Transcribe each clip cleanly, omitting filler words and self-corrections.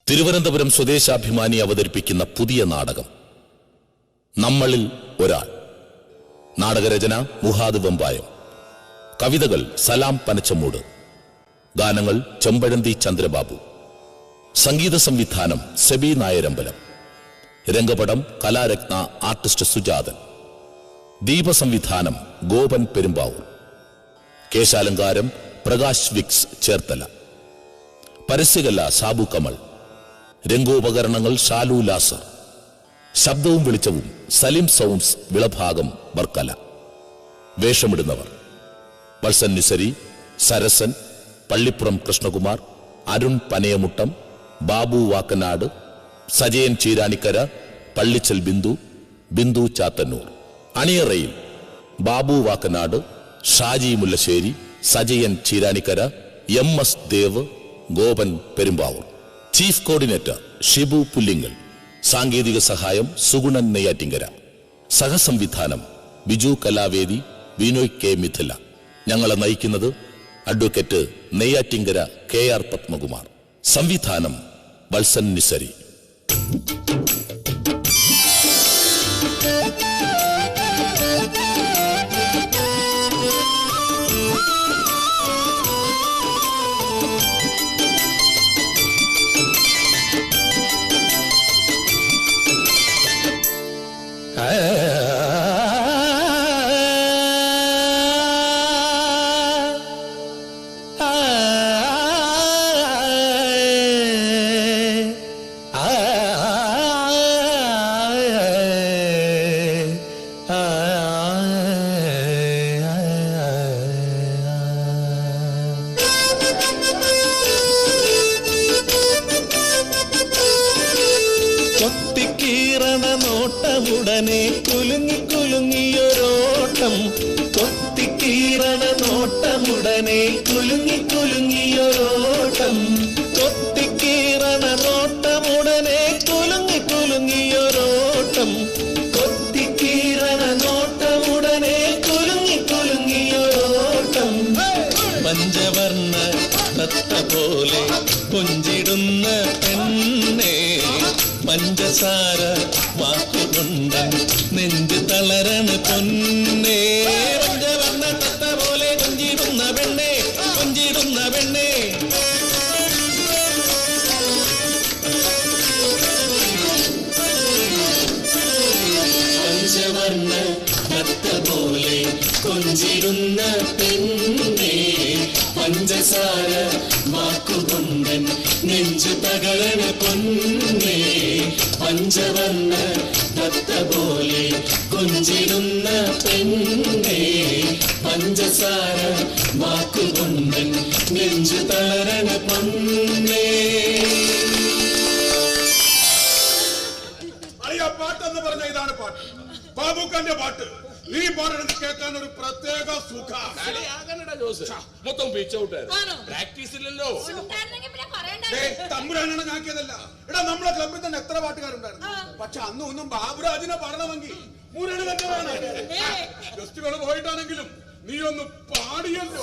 തിരുവനന്തപുരം സ്വദേശാഭിമാനി അവതരിപ്പിക്കുന്ന പുതിയ നാടകം നമ്മളിൽ ഒരാൾ. നാടകരചന മുഹാദ് വെമ്പായം. കവിതകൾ സലാം പനച്ചമൂട്. ഗാനങ്ങൾ ചെമ്പഴന്തി ചന്ദ്രബാബു. സംഗീത സംവിധാനം സെബി നായരമ്പലം. രംഗപടം കലാരത്ന ആർട്ടിസ്റ്റ് സുജാതൻ. ദീപസംവിധാനം ഗോപൻ പെരുമ്പാവൂർ. കേശാലങ്കാരം പ്രകാശ് വിക്സ് ചേർത്തല. പരസ്യകല സാബു കമൾ. രംഗോപകരണങ്ങൾ ഷാലു ലാസർ. ശബ്ദവും വെളിച്ചവും സലിം സൗണ്ട്സ് വിളഭാഗം വർക്കല. വേഷമിടുന്നവർ വത്സൻ നിസരി, സരസൻ, പള്ളിപ്പുറം കൃഷ്ണകുമാർ, അരുൺ പനയമുട്ടം, ബാബു വാക്കനാട്, സജയൻ ചീരാണിക്കര, പള്ളിച്ചൽ ബിന്ദു, ബിന്ദു ചാത്തന്നൂർ. അണിയറയിൽ Babu Vakkanad, Shaji Mullassery, Sajayan Cheeranikkara, MS Dev, Gopan Perumbavoor. Chief coordinator Shibu Pullingal. സാങ്കേതിക സഹായം സുഗുണൻ നെയ്യാറ്റിങ്കര. സഹസംവിധാനം ബിജു കലാവേദി, ബിനോയ് കെ മിഥില. ഞങ്ങളെ നയിക്കുന്നത് അഡ്വക്കേറ്റ് നെയ്യാറ്റിങ്കര KR പത്മകുമാർ. സംവിധാനം വത്സൻ നിസരി. നോട്ടമുടനെ കുലുങ്ങി കുലുങ്ങിയൊരോട്ടം. കൊത്തിക്കീറണ നോട്ടമുടനെ കുലുങ്ങി കുലുങ്ങിയൊരോട്ടം. കൊത്തിക്കീറണ നോട്ടമുടനെ കുലുങ്ങി കുലുങ്ങിയൊരോട്ടം. കൊത്തിക്കീറണ നോട്ടമുടനെ കുലുങ്ങി കുലുങ്ങിയൊരോട്ടം. പഞ്ചവർണ്ണ തത്ത പോലെ കൊഞ്ചിടുന്ന പെണ്ണേ, പഞ്ചസാര വാക്കുകൊണ്ടൻ നെഞ്ചു തളരണ പൊന്നേ. പഞ്ചവർണ്ണ തത്ത പോലെ കൊഞ്ചിടുന്ന പെണ്ണേ, കൊഞ്ചിടുന്ന പെണ്ണേ. പഞ്ചവർണ്ണ തത്ത പോലെ കൊഞ്ചിടുന്ന പെണ്ണേ, പഞ്ചസാര വാക്കുകൊണ്ടൻ നെഞ്ചു തകളണ പൊന്നേ. പഞ്ചവർണ്ണ തത്ത പോലെ കൊഞ്ചിടുന്ന പെണ്ണേ, പഞ്ചസാര വാക്കുകൊണ്ടൻ നെഞ്ചു തളരണ പൊന്നേ. പാട്ടെന്ന് പറഞ്ഞ ഇതാണ് പാട്ട്, ബാബുക്കാന്റെ പാട്ട്. നീ പാടുന്നത് കേൾക്കാൻ ഒരു പ്രത്യേക സുഖം. മൊത്തം പ്രാക്ടീസ് ഇല്ലല്ലോ. തമ്പുരാനാണ് ഞാക്കിയതല്ല. എടാ, നമ്മളെ ക്ലബിൽ തന്നെ എത്ര പാട്ടുകാരുണ്ടായിരുന്നു. പക്ഷെ അന്നും ഒന്നും ബാബുരാജിനെ പാടണമെങ്കിൽ മുരളി തന്നെ വേണം. ഗസ്റ്റുകൾ പോയിട്ടാണെങ്കിലും നീ ഒന്ന് പാടിയല്ലോ.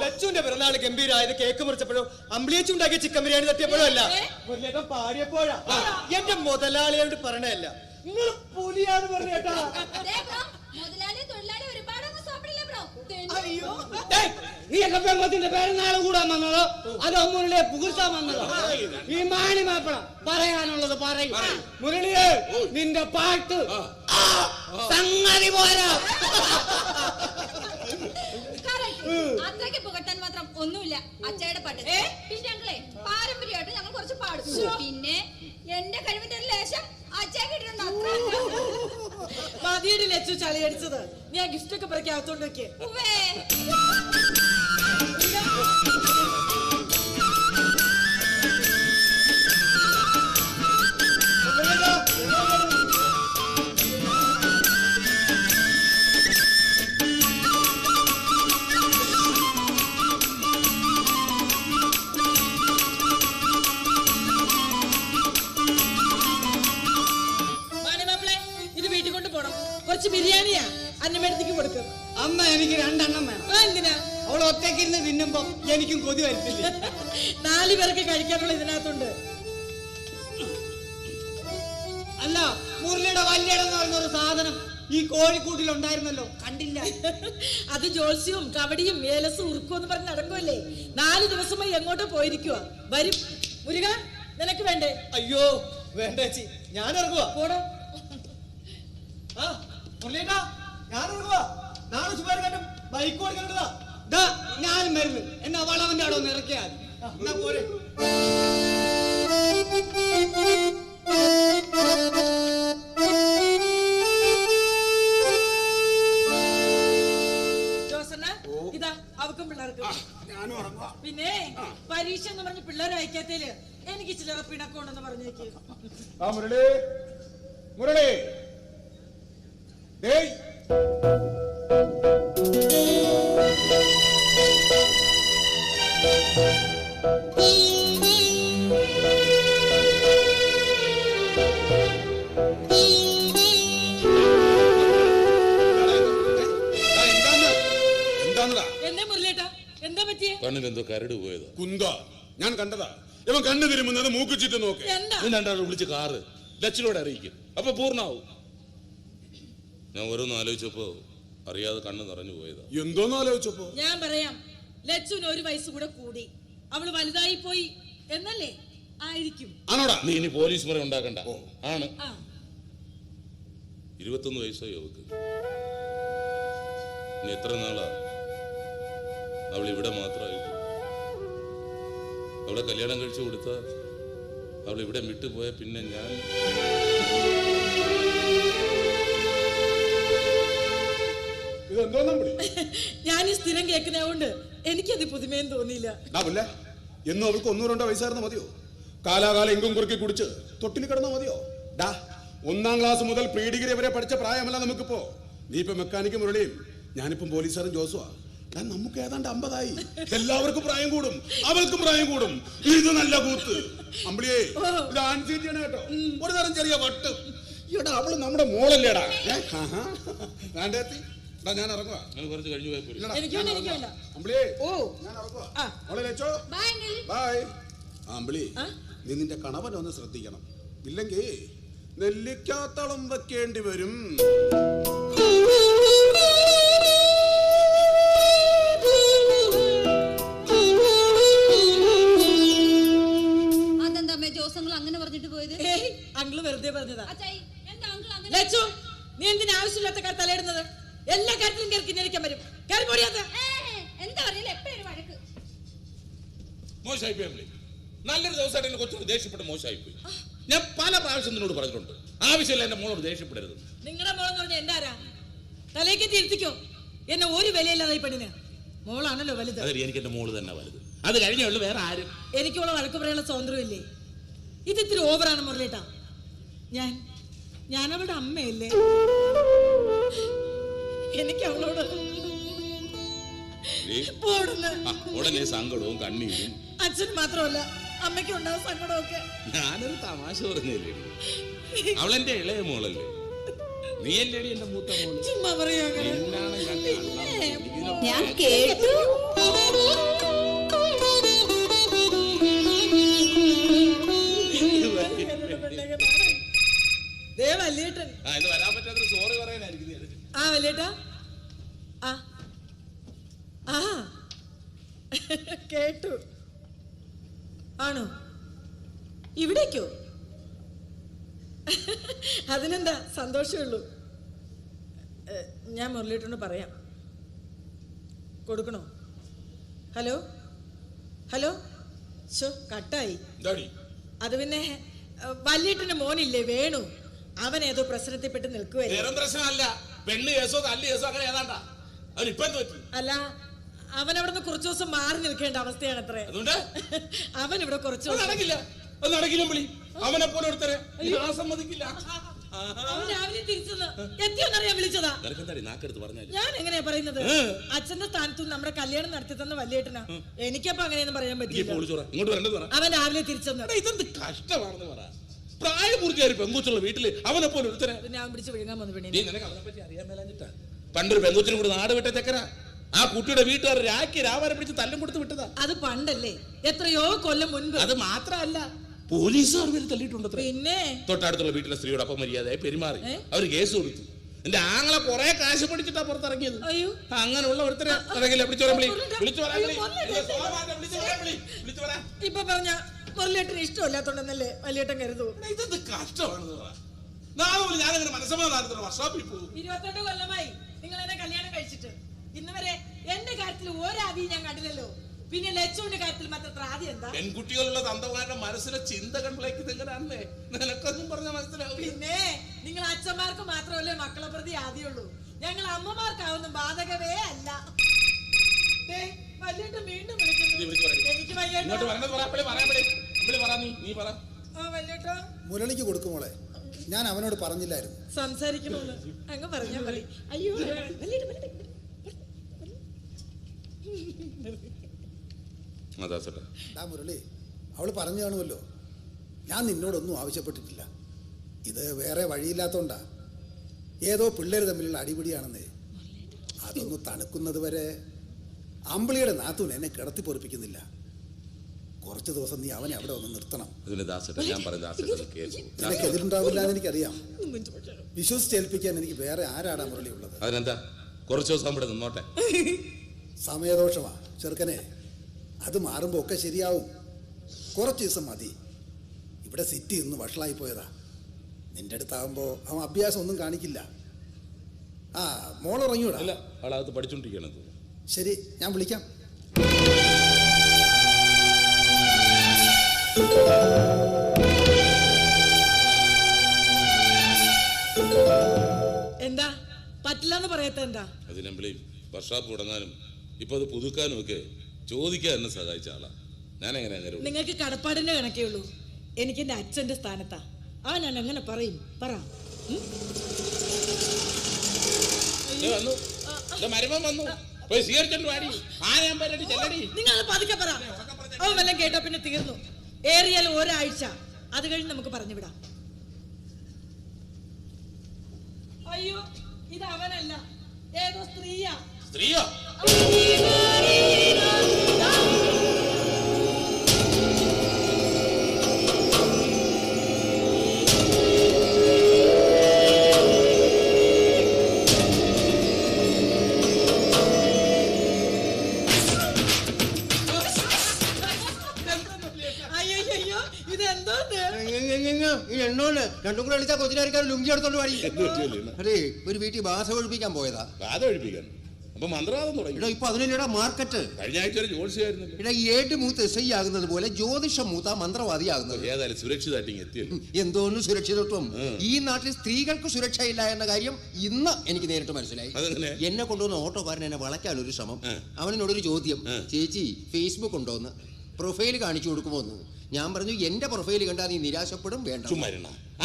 ലച്ചുവിന്റെ പിറന്നാള് ഗംഭീരായത് കേക്ക് മുറിച്ചപ്പോഴും അമ്പിളിയച്ചുണ്ടാക്കിയ ചിക്കൻ ബിരിയാണി തട്ടിയപ്പോഴും അല്ല, പാടിയപ്പോഴാ. എന്റെ മുതലാളിയോട് പറഞ്ഞല്ല, നിങ്ങൾ പുലിയാണ് പറഞ്ഞേട്ടാ. നീ ഒക്കെ പെങ്ങത്തിന്റെ പെരുന്നാളും കൂടാൻ വന്നതോ അതോ മുരളിയെ പുകഴ്ത്താൻ വന്നതോ? ഈ മാണി മാപ്പിള പറയാനുള്ളത് പറയും. മുരളിയെ, നിന്റെ പാട്ട് സംഗതി പോരാ. അത്രയ്ക്ക് പുകട്ടാൻ മാത്രം ഒന്നുമില്ല അച്ചായുടെ പാട്ട്. പിന്നെ ഞങ്ങളെ പാരമ്പര്യമായിട്ട് ഞങ്ങൾ കുറച്ച് പാടും. പിന്നെ എന്റെ കഴിവിന്റെ ഒരു ലേശം അച്ചായ കിട്ടിയിട്ടുണ്ട്. മതിയുടെ ലച്ചു ചളിയടിച്ചത്. നീ ആ ഗിഫ്റ്റ് ഒക്കെ പ്രഖ്യാപത്തോണ്ട് വെക്കേ. ഇത് വീട്ടിൽ കൊണ്ട് പോണം. കുറച്ച് ബിരിയാണിയാ അന്നമേടത്തേക്ക് കൊടുക്കും. അമ്മ എനിക്ക് 2 എണ്ണം വേണം. എന്തിനാ? അവൾ ഒറ്റയ്ക്കിരുന്ന് തിന്നുമ്പോ എനിക്കും കൊതി വരത്തില്ല. 4 പേർക്ക് കഴിക്കാനുള്ള ഇതിനകത്തുണ്ട്. അല്ല, മുരളിയുടെ വല്യടന്ന് പറഞ്ഞൊരു സാധനം ഈ കോഴിക്കൂട്ടിലുണ്ടായിരുന്നല്ലോ, കണ്ടില്ല. അത് ജോത്സ്യവും കബഡിയും ഏലസും ഉറുക്കും എന്ന് പറഞ്ഞ് നടക്കുമല്ലേ. 4 ദിവസമായി എങ്ങോട്ടോ പോയിരിക്കുക. വരും. മുരുക, നിനക്ക് വേണ്ടേ? അയ്യോ വേണ്ട ചേച്ചി, ഞാൻ ഇറങ്ങുവാ. പോടാ. മുരളിയേട്ടാ, ഞാൻ ഇറങ്ങുവാ. നാളെ ചുമ്മാ ബൈക്ക് ഓടിക്കണ്ടതാ. ഞാനും വരുന്നു. എന്നാ വളവന്റെ അവിടെ ഒന്ന് ഇറക്കിയാൽ എന്നാ പോരെ. ഇതാ അവക്കും പിള്ളേർക്കും. പിന്നെ പരീക്ഷ എന്ന് പറഞ്ഞ് പിള്ളേരെ അയക്കാത്തേല് എനിക്ക് ചിലർ പിണക്കമുണ്ടെന്ന് പറഞ്ഞേക്ക്. മുരളി, മുരളി, എന്നെ മുരളിയേട്ടാ, എന്താ പറ്റിയേ? കണ്ണിലെന്തോ കരട് പോയത്. കുന്താ, ഞാൻ കണ്ടതാ. ഇവൻ കണ്ണു തിരുമുന്നത് മൂക്കിച്ചിട്ട് നോക്ക്. രണ്ടാളും വിളിച്ച് കാറ് ലച്ചിലൂടെ അറിയിക്കും. അപ്പൊ പൂർണ്ണാവും. ഞാൻ ഓരോന്ന് ആലോചിച്ചപ്പോ അറിയാതെ കണ്ണ് നിറഞ്ഞു പോയതാ. എന്തോന്ന് ആലോചിച്ചപ്പോ ഞാൻ പറയാം, ലച്ചുന് 1 വയസ്സ് കൂടെ കൂടി, അവള് വലുതായി പോയി എന്നല്ലേ ആയിരിക്കും. ആണോടാ? നീ ഇനി പോലീസ് മുறை ഉണ്ടാക്കണ്ട. ആണ് 21 വയസ്സായി അവക്ക്. ഇനി എത്ര നാളാ അവൾ ഇവിടെ മാത്രമായിട്ട്? അവളെ കല്യാണം കഴിച്ചു കൊടുത്ത അവൾ ഇവിടെ വിട്ടുപോയ പിന്നെ ഞാൻ ഞാൻ ഈ സ്ഥിരം കേൾക്കുന്നതുകൊണ്ട് എനിക്കത് പുതുമയും തോന്നിയില്ല. എന്നും അവൾക്ക് 1-2 വയസ്സായിരുന്ന മതിയോ? കാലാകാലം എങ്കും കുറുക്കി കുടിച്ച് തൊട്ടിൽ കിടന്നാ മതിയോ? 1-ാം ക്ലാസ് മുതൽ പ്രീ ഡിഗ്രി വരെ പഠിച്ച പ്രായമല്ല നമുക്കിപ്പോ. നീ ഇപ്പൊ മെക്കാനിക്ക് മുരളിയും ഞാനിപ്പം പോലീസുകാരൻ ജോസുവാ. നമുക്ക് ഏതാണ്ട് 50ആയി. എല്ലാവർക്കും പ്രായം കൂടും, അവൾക്കും പ്രായം കൂടും. ഇത് നല്ല കൂത്ത്. അമ്പിളിയേ, ഇത് ആൺചേച്ചിയാണ് കേട്ടോ. ഒരു തരം ചെറിയ വട്ട്. ഈടാ, അവള് നമ്മുടെ മോളല്ലേടാ. വേണ്ടെത്തി. ഞാൻ ഇറങ്ങുവാ. കുറച്ച് കഴിഞ്ഞു പോയപ്പോ അമ്പിളിയേ, ഞാൻ ഇറങ്ങുവാ. മോളെ ലച്ചോ, ബൈ. അമ്പിളി, നീ നിന്റെ കണവനൊന്ന് ശ്രദ്ധിക്കണം. ഇല്ലെങ്കിൽ നെല്ലിക്കാത്തളം വെക്കേണ്ടി വരും. ജോസങ്ങൾ അങ്ങനെ പറഞ്ഞിട്ട് പോയത്? അങ്കിള് വെറുതെ പറഞ്ഞതാ. ലച്ചു, നീ എന്തിനാ ആവശ്യമില്ലാത്ത കാര്യം തലയിടുന്നത്? എല്ലാ കാര്യത്തിലും കേൾക്കി ഞെരിക്കാൻ വരും. എന്താ പറയില്ല, എപ്പോഴും വഴക്ക്. മോശമായി പോയി. നല്ലൊരു ദിവസമായിട്ട് എന്നെ കൊച്ചു ദേഷ്യപ്പെട്ട് മോശമായി പോയി. ഞാൻ പല പ്രാവശ്യം നിന്നോട് പറഞ്ഞിട്ടുണ്ട്, ആവശ്യമില്ല എന്റെ മോളോട് ദേഷ്യപ്പെടരുത്. നിങ്ങളുടെ മോളെന്ന് പറഞ്ഞാൽ എന്റെ ആരാ? തലേക്ക് തിരുത്തിക്കോ. എന്നെ ഒരു വിലയില്ലാതെ ഈ പെണ്ണിന്. മോളാണല്ലോ വലുത്. അതെ, എനിക്ക് എന്റെ മോള് തന്നെ വലുത്. അത് കഴിഞ്ഞുള്ളൂ വേറെ ആരും. എനിക്കുള്ള വഴക്ക് പറയാനുള്ള സ്വാതന്ത്ര്യമില്ലേ? ഇത് ഇത്തിരി ഓവറാണ് മുരളിയേട്ടാ. ഞാൻ അവളുടെ അമ്മയല്ലേ? എനിക്ക് അവളോട് ഉടനെ സങ്കടവും കണ്ണീരും. അച്ഛന് മാത്രമല്ല അമ്മയ്ക്ക് ഉണ്ടാവും സങ്കടമൊക്കെ. ഞാനൊരു തമാശ പറഞ്ഞല്ലേ. അവളെന്റെ ഇളയ മോളല്ലേ, നീ അല്ലേ എന്റെ മൂത്ത മോള്. ചുമ്മാ പറയാ. ഞാൻ കേട്ടു. വല്യേട്ടൻ വരാൻ പറ്റാത്ത സോറി പറയാനായിരിക്കും. വല്യേട്ടാ, കേട്ടു. ആണോ? ഇവിടേക്കോ? അതിനെന്താ, സന്തോഷമേ ഉള്ളൂ. ഞാൻ മുരളിയേട്ടനോട് പറയാം. കൊടുക്കണോ? Hello hello. കട്ടായി. അത് പിന്നെ വല്യേട്ടന്റെ മോനില്ലേ വേണു, അവൻ ഏതോ പ്രശ്നത്തിൽപ്പെട്ട് നിൽക്കുവല്ല. അല്ല, അവൻ അവിടെ നിന്ന് കുറച്ചു ദിവസം മാറി നിൽക്കേണ്ട അവസ്ഥയാണ് അത്രേ. അവൻ ഇവിടെ കുറച്ചു രാവിലെ തിരിച്ചത് എത്തിയോന്നറിയാൻ വിളിച്ചതാ. ഞാൻ എങ്ങനെയാ പറയുന്നത്? അച്ഛന്റെ സ്ഥാനത്തു നമ്മുടെ കല്യാണം നടത്തി തന്ന വല്യേട്ടനാ. എനിക്കപ്പോ അങ്ങനെയൊന്നും പറയാൻ പറ്റില്ല. അവൻ രാവിലെ തിരിച്ചെന്ന്. കഷ്ടമാണെന്ന് പറ. പ്രായപൂർത്തിയായ പെങ്കൂച്ചുള്ള വീട്ടില് അവനെ പോലെ ഒരുത്തനെ ഞാൻ പിടിച്ച് വിഴുങ്ങാൻ വന്നു. നിനക്ക് അവനെ പറ്റി അറിയാൻ മേലാഞ്ഞിട്ടാ. പണ്ടൊരു പെങ്കൂച്ചിനും കൂടെ നാട് വിട്ട ചക്കര. ആ കുട്ടിയുടെ വീട്ടുകാർ രാഖി രാവാരെ പിടിച്ച് തല്ലും കൊടുത്ത് വിട്ടതാ. അത് പണ്ടല്ലേ, എത്രയോ കൊല്ലം മുൻപ്. അത് മാത്രമല്ല, പോലീസുകാർ വരെ തല്ലിയിട്ടുണ്ട്. പിന്നെ തൊട്ടടുത്തുള്ള വീട്ടിലെ സ്ത്രീയോട് അപമര്യാദയായി പെരുമാറി അവർ കേസ് കൊടുത്തു. എന്റെ ആങ്ങളെ കുറെ കാശ് പഠിച്ചിട്ടാ പുറത്തിറങ്ങിയത്. അയ്യോ, അങ്ങനെയുള്ള ഒരുത്തരെ ഇപ്പൊ പറഞ്ഞ മുരളിയേട്ടന് ഇഷ്ടമല്ലാത്തോണ്ടെന്നല്ലേ വലിയേട്ടൻ കരുതൂ. ഇതെന്ത് കഷ്ടമാണെന്ന് പറ. നാളെ മുതൽ ഞാനങ്ങനെ മനസ്സമാധാനത്തോടെ വർഷാപ്പിൽ പോകും. 22 കൊല്ലമായി നിങ്ങൾ എന്നെ കല്യാണം കഴിച്ചിട്ട് ഇന്ന് വരെ എന്റെ കാര്യത്തിൽ ഒരാദി ഞാൻ കണ്ടില്ലല്ലോ. പിന്നെ ലച്ചുവിന്റെ കാര്യത്തിൽ മാത്രം ആദി എന്താ? പെൺകുട്ടികളുള്ള തന്തമാരുടെ മനസ്സിലെ ചിന്ത കണ്ടിലേക്ക് എങ്ങനെയാണേ നിനക്കൊന്നും പറഞ്ഞ മനസ്സിലാവും. പിന്നെ നിങ്ങൾ അച്ഛന്മാർക്ക് മാത്രമല്ലേ മക്കളെ പ്രതി ആദിയുള്ളൂ. ഞങ്ങൾ അമ്മമാർക്കാവുന്ന ബാധകമേ അല്ല. വലിയേട്ടൻ വീണ്ടും എനിക്ക് മുരളിക്ക് കൊടുക്കുമോളെ, ഞാൻ അവനോട് പറഞ്ഞില്ലായിരുന്നു സംസാരിക്കണമെന്ന്. അങ്ങ് പറഞ്ഞാ മതി. അയ്യോ മുരളി, അവള് പറഞ്ഞു കാണുമല്ലോ, ഞാൻ നിന്നോടൊന്നും ആവശ്യപ്പെട്ടിട്ടില്ല. ഇത് വേറെ വഴിയില്ലാത്തോണ്ടാ. ഏതോ പിള്ളേർ തമ്മിലുള്ള അടിപിടിയാണെന്നേ. അതൊന്ന് തണുക്കുന്നത് വരെ അമ്പിളിയുടെ നാത്തൂൻ എന്നെ കിടത്തി പൊറിപ്പിക്കുന്നില്ല. കുറച്ചു ദിവസം നീ അവനെ അവിടെ ഒന്ന് നിർത്തണം. നിനക്ക് എതിരുണ്ടാവില്ല എന്ന് എനിക്കറിയാം. വിശ്വസിച്ചേൽപ്പിക്കാൻ എനിക്ക് വേറെ ആരാടാ മുരളി ഉള്ളത്? അതിനെന്താ, കുറച്ചു ദിവസം ഇവിടെ നിന്നോട്ടെ. സമയദോഷമാ ചെറുക്കനെ. അത് മാറുമ്പോ ഒക്കെ ശരിയാവും. കുറച്ച് ദിവസം മതി. ഇവിടെ സിറ്റി ഇന്ന് വഷളായി പോയതാ. നിന്റെ അടുത്താകുമ്പോ അവൻ അഭ്യാസം ഒന്നും കാണിക്കില്ല. ആ മോളുറങ്ങിയൂടാ? അല്ല, ആളകത്ത് പഠിച്ചോണ്ടിരിക്കണത്. ശരി, ഞാൻ വിളിക്കാം. എന്താ പറ്റില്ലെന്ന് പറയത്ത? എന്താ അതിനെ വർഷാപ്പ് തുടങ്ങാനും ഇപ്പൊ അത് പുതുക്കാനും ഒക്കെ ചോദിക്കാൻ എന്നെ സഹായിച്ച ആളാ ഞാൻ. എങ്ങനെ നിങ്ങൾക്ക് കടപ്പാടിന്റെ കണക്കേ ഉള്ളൂ. എനിക്ക് എന്റെ അച്ഛന്റെ സ്ഥാനത്താ. ആ ഞാൻ എങ്ങനെ പറയും? പറ. നിങ്ങൾ പതുക്കെ പറ. അവൻ വല്ലതും കേട്ടാ പിന്നെ തീർന്നു. ഏറിയാൽ ഒരാഴ്ച, അത് കഴിഞ്ഞ് നമുക്ക് പറഞ്ഞു വിടാം. അയ്യോ, ഇത് അവനല്ല, ഏതോ സ്ത്രീയാ. സ്ത്രീയോ? എണ്ണോണ്ട് രണ്ടും കൂടെ കളിച്ചാൽ കൊച്ചിനായിരിക്കാൻ ലുങ്കി എടുത്തോണ്ട് പാടി. അതെ, ഒരു വീട്ടിൽ ബാധ ഒഴിപ്പിക്കാൻ പോയതാ. ബാധ ഒഴിപ്പിക്കാൻ? അപ്പൊ മന്ത്രവാദം തുടങ്ങി. ഇപ്പൊ അതിനല്ലടാ മാർക്കറ്റ്. കഴിഞ്ഞ ആഴ്ച ഒരു ജോത്സ്യായിരുന്നു. ഇടാ, ഏട്ട് മൂത്ത് എസ് ഐ ആകുന്നത് പോലെ ജ്യോതിഷം മൂത്ത മന്ത്രവാദിയാകുന്നത്. ഏതായാലും സുരക്ഷിതായിട്ട് എത്തിയല്ലോ. എന്തോന്ന് സുരക്ഷിതത്വം? ഈ നാട്ടിൽ സ്ത്രീകൾക്ക് സുരക്ഷയില്ല എന്ന കാര്യം ഇന്ന് എനിക്ക് നേരിട്ട് മനസ്സിലായി. എന്നെ കൊണ്ടുവന്ന ഓട്ടോക്കാരൻ എന്നെ വളയ്ക്കാൻ ഒരു ശ്രമം. അവനോടൊരു ചോദ്യം, ചേച്ചി ഫേസ്ബുക്ക് ഉണ്ടോന്ന്, പ്രൊഫൈൽ കാണിച്ചു കൊടുക്കുമോന്ന്. ഞാൻ പറഞ്ഞു, എന്റെ പ്രൊഫൈൽ കണ്ടാ നീ നിരാശപ്പെടും, വേണ്ട.